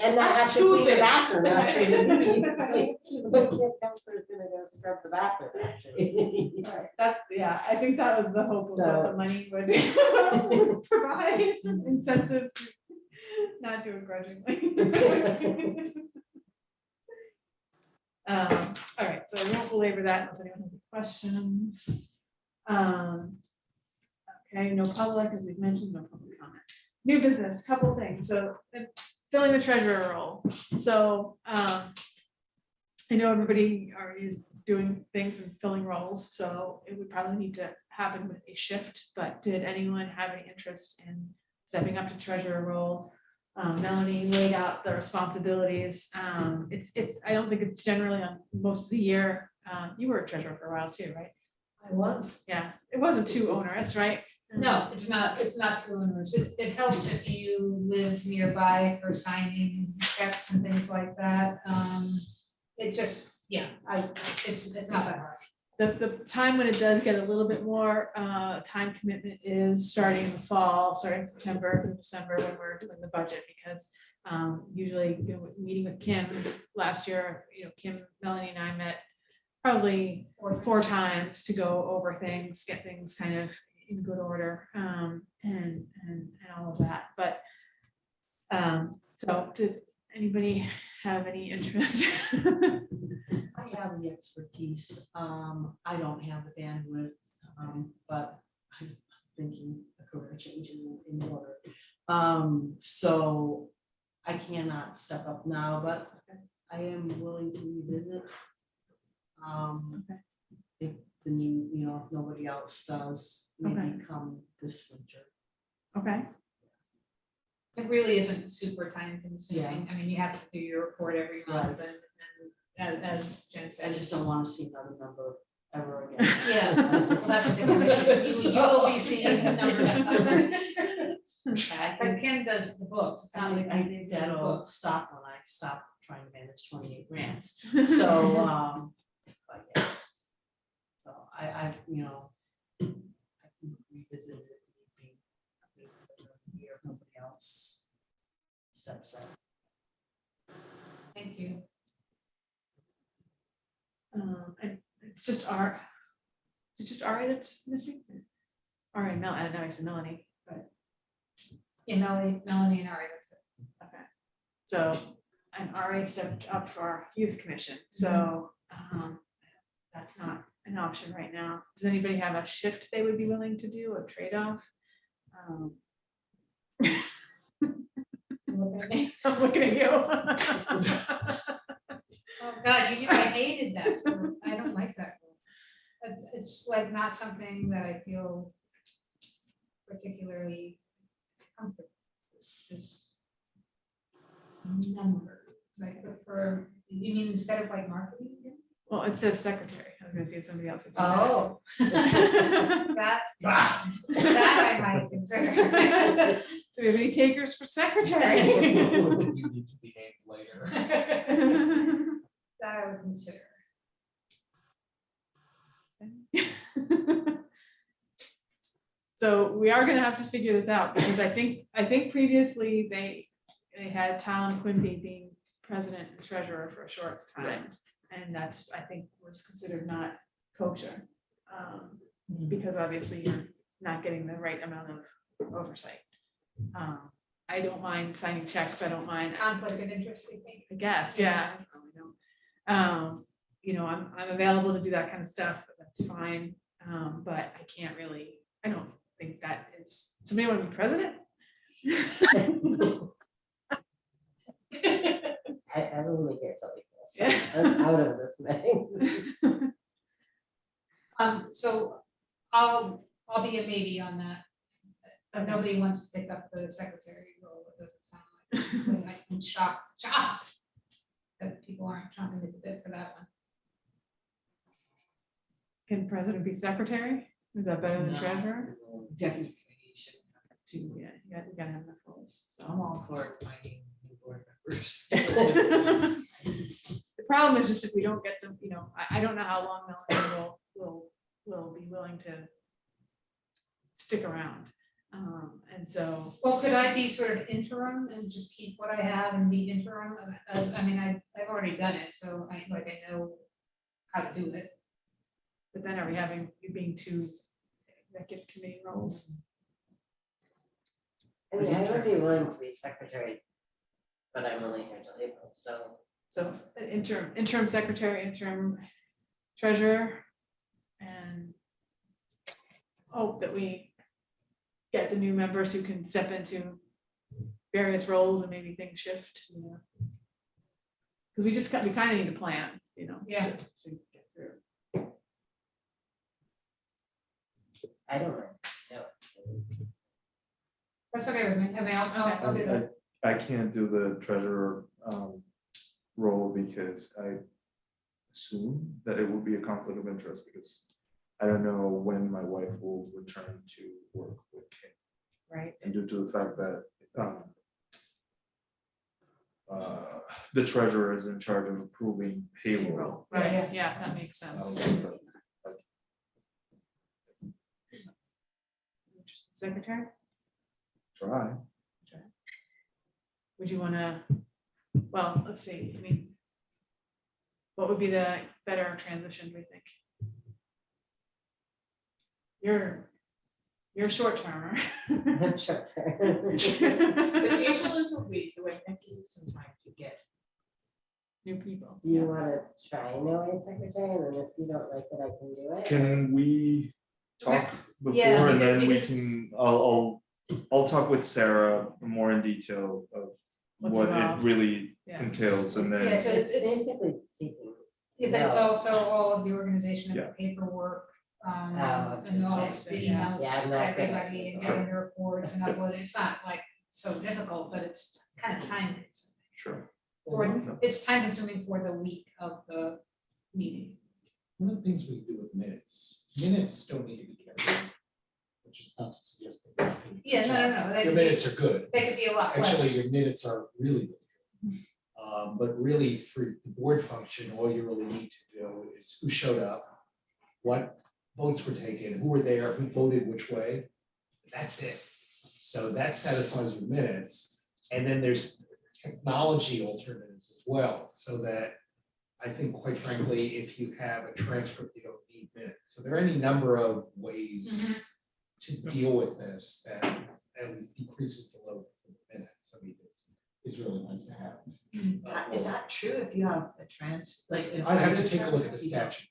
and not have
That's
to clean the
Tuesday.
bathroom after you leave. Like, when camp counselor's gonna go scrub the bathroom actually.
Right, that's, yeah, I think that was the hope of what
So-
the money would provide, incentive to not do it grudgingly. All right, so I won't belabor that unless anyone has any questions. Okay, no public, as we've mentioned, no public comment. New business, couple things, so filling the treasurer role, so I know everybody already is doing things and filling roles, so it would probably need to happen with a shift, but did anyone have any interest in stepping up to treasurer role? Melanie laid out the responsibilities. It's, I don't think it's generally on most of the year. You were a treasurer for a while too, right?
I was.
Yeah, it wasn't too onerous, right?
No, it's not too onerous. It helps if you live nearby for signing checks and things like that. It just, yeah, it's not that hard.
The time when it does get a little bit more time commitment is starting in the fall, starting September through December when we're doing the budget, because usually, you know, meeting with Kim last year, you know, Kim, Melanie and I met probably 4 times to go over things, get things kind of in good order, and all of that. But so did anybody have any interest?
I have the expertise. I don't have the bandwidth, but I'm thinking a career change is in order. So I cannot step up now, but I am willing to revisit. If the new, you know, if nobody else does, maybe come this winter.
Okay,
It really isn't super time
Yeah.
consuming. I mean, you have to do your report every month and as Jen said.
I just don't want to see another number ever again.
Yeah, well, that's a different issue. You will be seeing the numbers.
I
But
think,
Kim does the books. It's not like
I
I
think
did the
that'll
books.
stop when I stop trying to manage 28 grants. So, but yeah. So I've, you know, I can revisit it if need be. Here, nobody else steps up.
Thank you.
and it's just our, is it just Ari that's missing? Ari and Mel, and now it's Melanie, but,
Yeah, Melanie and Ari, that's it.
okay. So, and Ari stepped up for our youth commission, so, that's not an option right now. Does anybody have a shift they would be willing to do, a trade-off?
Look at me.
I'm looking at you.
Oh, God, you know, I hated that. rule. I don't like that. rule. It's like not something that I feel particularly comfortable. This number, I prefer, you mean instead of like marketing? again?
Well, instead of secretary, I was gonna see if somebody else would. do
Oh.
that.
That I might consider.
Do we have any takers for secretary?
You need to be named later.
That I would consider.
So we are gonna have to figure this out, because I think previously they had Tom Quimby being president and treasurer for a short time. And that's, I think, was considered not kosher. Because obviously you're not getting the right amount of oversight. I don't mind signing checks, I don't mind,
Conflict of interest, I think.
I guess, yeah. I probably don't. You know, I'm available to do that kind of stuff, but that's fine. But I can't really, I don't think that is, somebody want to be president?
I'm only here till like this.
Yeah.
I'm out of this meeting.
So I'll be a maybe on that. But nobody wants to pick up the secretary role, it doesn't sound like, I'm shocked that people aren't chomping at the bit for that one.
Can president be secretary? Is that better than
No.
treasurer?
Deputy committee should have
two, yeah, you gotta have enough roles, so.
I'm all for finding new board members.
The problem is just if we don't get them, I don't know how long Melanie will be willing to stick around. And so,
Well, could I be sort of interim and just keep what I have and be interim as, I mean, I've already done it, so I know how to do it.
but then are we having, you being two executive committee roles?
I mean, I would be willing to be secretary, but I'm only here till April, so.
So an interim secretary, interim treasurer, and hope that we get the new members who can step into various roles and maybe things shift, Because we kind of need a plan,
Yeah.
to get through.
I don't know. No.
That's okay with me. I mean, I'll do that.
I can't do the treasurer role because I assume that it would be a conflict of interest because I don't know when my wife will return to work with Kim.
Right.
And due to the fact that the treasurer is in charge of approving payroll.
Right, yeah, that makes sense. Interested secretary,
Try.
would you wanna, well, let's see, I mean, what would be the better transition, do we think? You're a short termer.
I'm short term.
But April is a week, so that gives us some time to get.
New people.
Do you wanna try knowing secretary, and then if you don't like it, I can do it?
Can we talk before
Yeah,
and then we
because-
can, I'll talk with Sarah more in detail of
What's
what it
involved.
really
Yeah.
entails and
Yeah,
then.
so
It's
it's,
basically speaking.
yeah, but it's
No.
also all of the organization of
Yeah.
the paperwork,
Oh,
and all of the
yeah.
emails
Yeah, I'm
to
not good at
everybody and
paperwork.
getting the reports and uploading. It's not like so difficult, but it's kind of time consuming.
Sure.
It's time consuming for the week of the meeting.
One of the things we can do with minutes don't need to be carried. Which is not to suggest that. they're doing a good
Yeah, no,
job.
they
Your
could be-
minutes are good.
They could be a lot less.
Actually, your minutes are really, really good. But really for the board function, all you really need to do is who showed up, what votes were taken, who were there, who voted which way. That's it. So that satisfies your minutes. And then there's technology alternatives as well, so that I think quite frankly, if you have a transcript, you don't need minutes. So there are any number of ways to deal with this that at least decreases the load for the minutes. I mean, it's really nice to have.
Is that true if you have a like?
I'd have to take a look at the statute,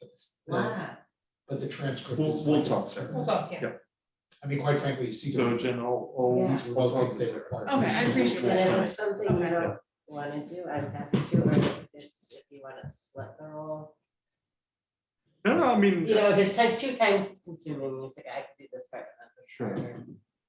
Wow.
but the transcript
We'll
is.
talk, Sarah.
We'll talk, yeah.
I mean, quite frankly, you see.
So Jen, I'll
These were
I'll
both
talk
things
with
they
Sarah.
require.
Okay, I appreciate
And
that.
if it's something you
Okay.
don't wanna do, I'm happy to, or if it's, if you wanna split the role.
No, I mean.
You know, if it's too time consuming, you say, I could do this part, but not this
Sure.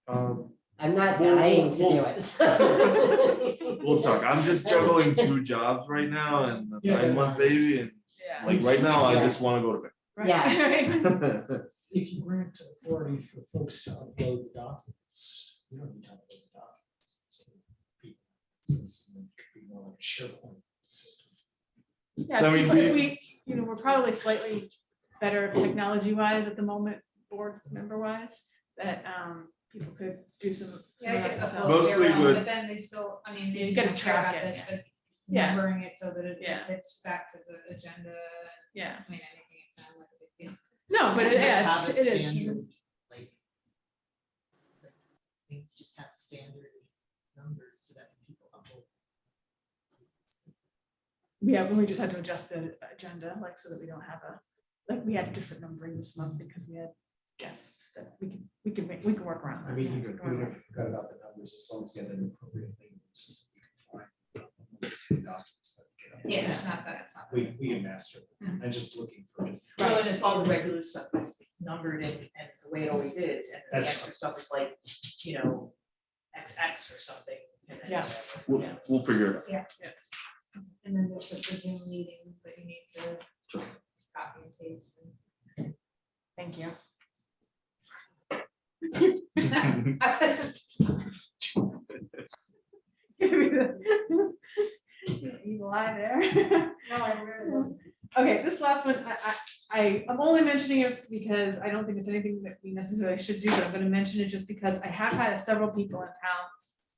part.
um,
I'm not
We'll-
dying to do
we'll-
it, so.
We'll talk. I'm just juggling 2 jobs right now and a
Yeah,
9-month baby and
Yeah.
like right now, I
Yeah.
just wanna go to
Right.
Yeah.
bed.
If you grant authority for folks to upload the documents, you don't need to upload the documents. So people- so it could be more like a SharePoint system.
Yeah,
I mean,
if we, we're probably slightly better technology wise at the moment, board member wise, that people could do some. of
Yeah, I
that
could
themselves.
upload
Mostly
their own,
with-
but then they still, I mean,
Yeah, you
maybe
gotta
don't care
track
about
it,
this, but
Yeah.
remembering it so that it
Yeah.
fits back to the agenda.
Yeah,
I mean, anything it sounds like a big deal.
no, but it
Just
is,
have a
it is.
standard, like, things just have standard numbers so that people upload.
Yeah, but we just had to adjust the agenda, like, so that we don't have we had a different numbering this month because we had guests that we can work around.
I mean,
Yeah,
even
we can work
if
around.
you forgot about the numbers, as long as you had an appropriate thing, system, you can find. The documents that get uploaded.
Yeah, it's not that, it's not.
We can master it. I'm just looking for just.
Well, and if all the regular stuff is numbered and the way it always is, and the
That's
extra stuff is like, XX or something. And then
Yeah.
whatever,
We'll figure it out.
And then there's just the Zoom meetings that you need to copy and paste.
Thank you. Give me the evil eye there.
No, I really wasn't.
Okay, this last one, I'm only mentioning it because I don't think it's anything that we necessarily should do, but I'm gonna mention it just because I have had several people in town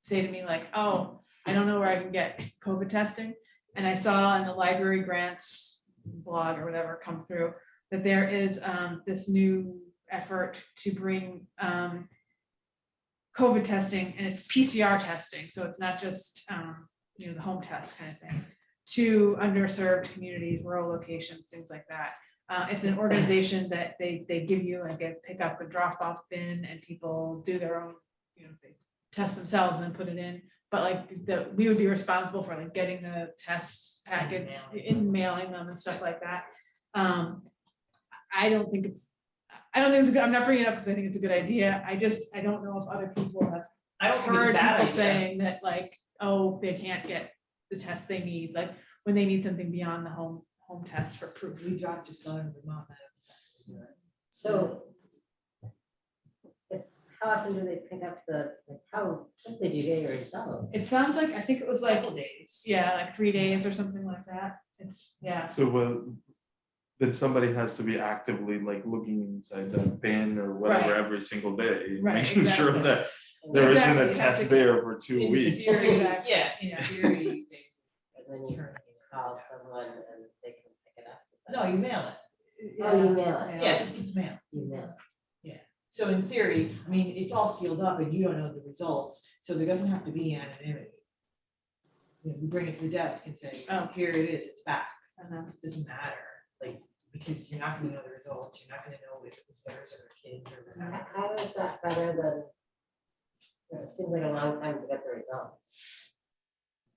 say to me like, oh, I don't know where I can get COVID testing. And I saw in the library grants blog or whatever come through that there is this new effort to bring COVID testing, and it's PCR testing, so it's not just the home test kind of thing, to underserved communities, rural locations, things like that. It's an organization that they give you like a pick up and drop off bin, and people do their own, they test themselves and then put it in. But like we would be responsible for like getting the tests packet in mailing them and stuff like that. I don't think it's a good, I'm not bringing it up because I think it's a good idea. I don't know if other people have
I don't think it's a
heard
bad
people
idea.
saying that like, oh, they can't get the test they need, like when they need something beyond the home test for proof.
We dropped to Southern Vermont.
So. How often do they pick up how quickly do you get your results?
It sounds like, I think it was like,
Couple days.
yeah, like 3 days or something like that. It's, yeah.
So then somebody has to be actively like looking inside that bin or whatever
Right.
every single day,
Right,
making sure
exactly.
that there isn't
Exactly,
a
you have
test
to-
there for 2
In
weeks.
theory,
Exactly.
Yeah, in theory.
And then you call someone and they can pick it up. Is that-
No, you mail it.
Oh, you mail it.
Yeah, it just gets mailed.
You mail it.
So in theory, I mean, it's all sealed up and you don't know the results, so there doesn't have to be anonymity. You bring it to the desk and say,
Oh.
here it is, it's back.
Uh-huh.
It doesn't matter, like, because you're not gonna know the results, you're not gonna know if it was theirs or kids or whatever.
How is that better than, it seems like a long time to get the results.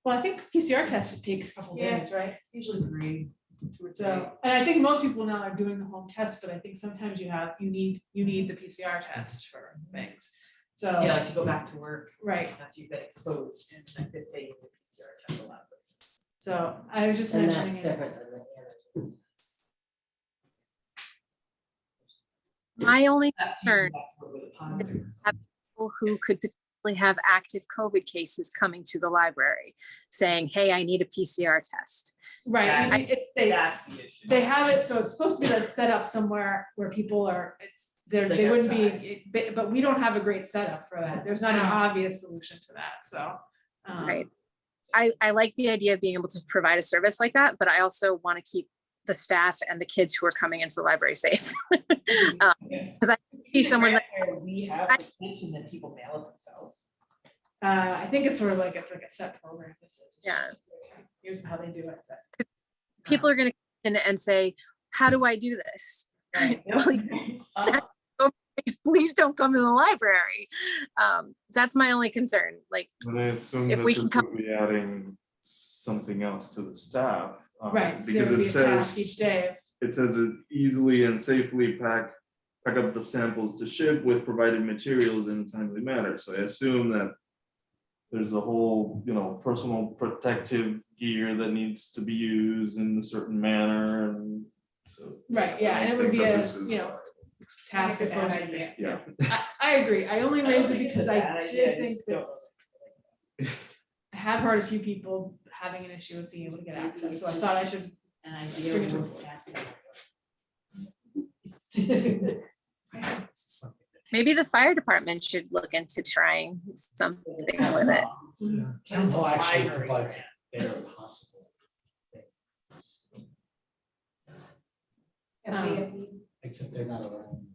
Well, I think PCR test takes a couple
Yeah.
days, right?
Usually 3, 2 or 3.
So, and I think most people now are doing the home test, but I think sometimes you need the PCR test for things. So,
Yeah, like to go back to work
right,
after you've been exposed and like that they use the PCR test a lot of places.
so I was just
And
mentioning
that's
it.
different than the antigen.
My only
That's
Sure.
usually back to work with a positive.
people who could potentially have active COVID cases coming to the library saying, hey, I need a PCR test.
Right,
That's-
it's,
That's the issue.
they have it, so it's supposed to be like set up somewhere where people are, they
Like
wouldn't
outside.
be, but we don't have a great setup for that. There's not an obvious solution to that, so.
Right. I like the idea of being able to provide a service like that, but I also want to keep the staff and the kids who are coming into the library safe. See someone that,
We have the kids and then people mail it themselves.
I think it's sort of like, it's like a set program. It's
Yeah.
just, here's how they do it, but.
people are going to come in and say, how do I do this?
Right.
Please don't come to the library. That's my only concern. Like,
And I assume
If
that
we
this
can come-
would be adding something else to the staff.
Right, there
Because
would be
it
a task each
says,
day.
it says it easily and safely pack up the samples to ship with provided materials in a timely manner. So I assume that there's a whole, personal protective gear that needs to be used in a certain manner, and so.
Right, yeah,
I
and it
don't
would
think
be
that
a,
this is-
task.
That's a bad
that goes-
idea.
Yeah.
I agree. I only
I don't
raised it
think it's a
because I
bad idea,
did think
just
that
don't-
I have heard a few people having an issue with being able to get access, so I thought I should.
An idea
Bring it to
worth
the board.
passing.
maybe the fire department should look into trying something with it.
Council actually
Library
provides
grant.
better possible things. Except they're not around.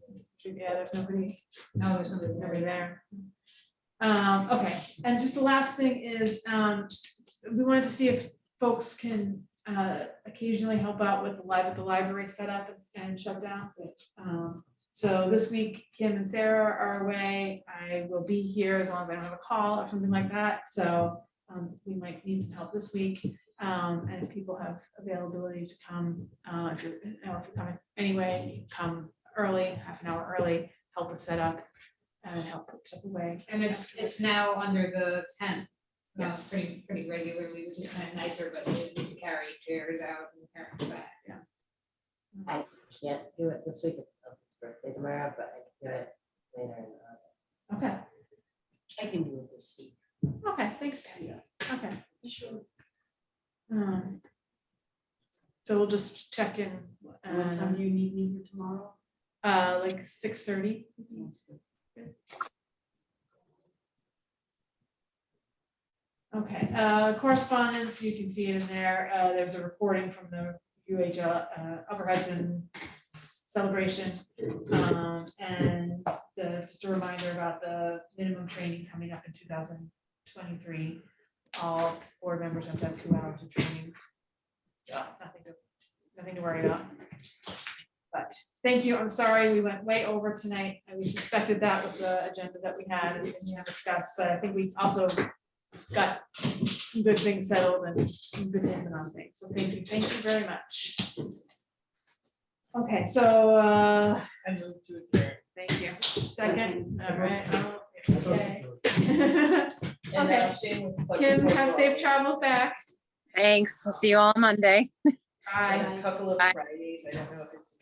Yeah, there's nobody.
No, there's nobody
Over
there.
there. Okay, and just the last thing is, we wanted to see if folks can occasionally help out with the library setup and shutdown. So this week, Kim and Sarah are away. I will be here as long as I don't have a call or something like that. So we might need some help this week. And if people have availability to come, if you're coming anyway, come early, half an hour early, help with setup and help put stuff away.
And it's now under the tent.
Yes.
Pretty regularly, which is kind of nicer, but we need to carry chairs out and carry them back.
I can't do it this week, it's Elsa's birthday tomorrow, but I can do it later in August.
we'll just check in.
What time do you need me here tomorrow?
Like 6:30. Okay, correspondence, you can see it in there. There's a reporting from the Upper Hudson celebration. And just a reminder about the minimum training coming up in 2023. All board members have to have 2 hours of training. So nothing to worry about. But thank you. I'm sorry we went way over tonight. We suspected that with the agenda that we had and we have discussed, but I think we also got some good things settled and some good input on things. So thank you very much. Okay, so
I moved to adjourn.
thank you. Second, all right. Okay.
And
Okay.
Shane was put
Kim,
before
have
you
safe
all.
travels back.
Thanks. I'll see you all on Monday.
And
Bye.
a couple of
Bye.
Fridays, I don't know if it's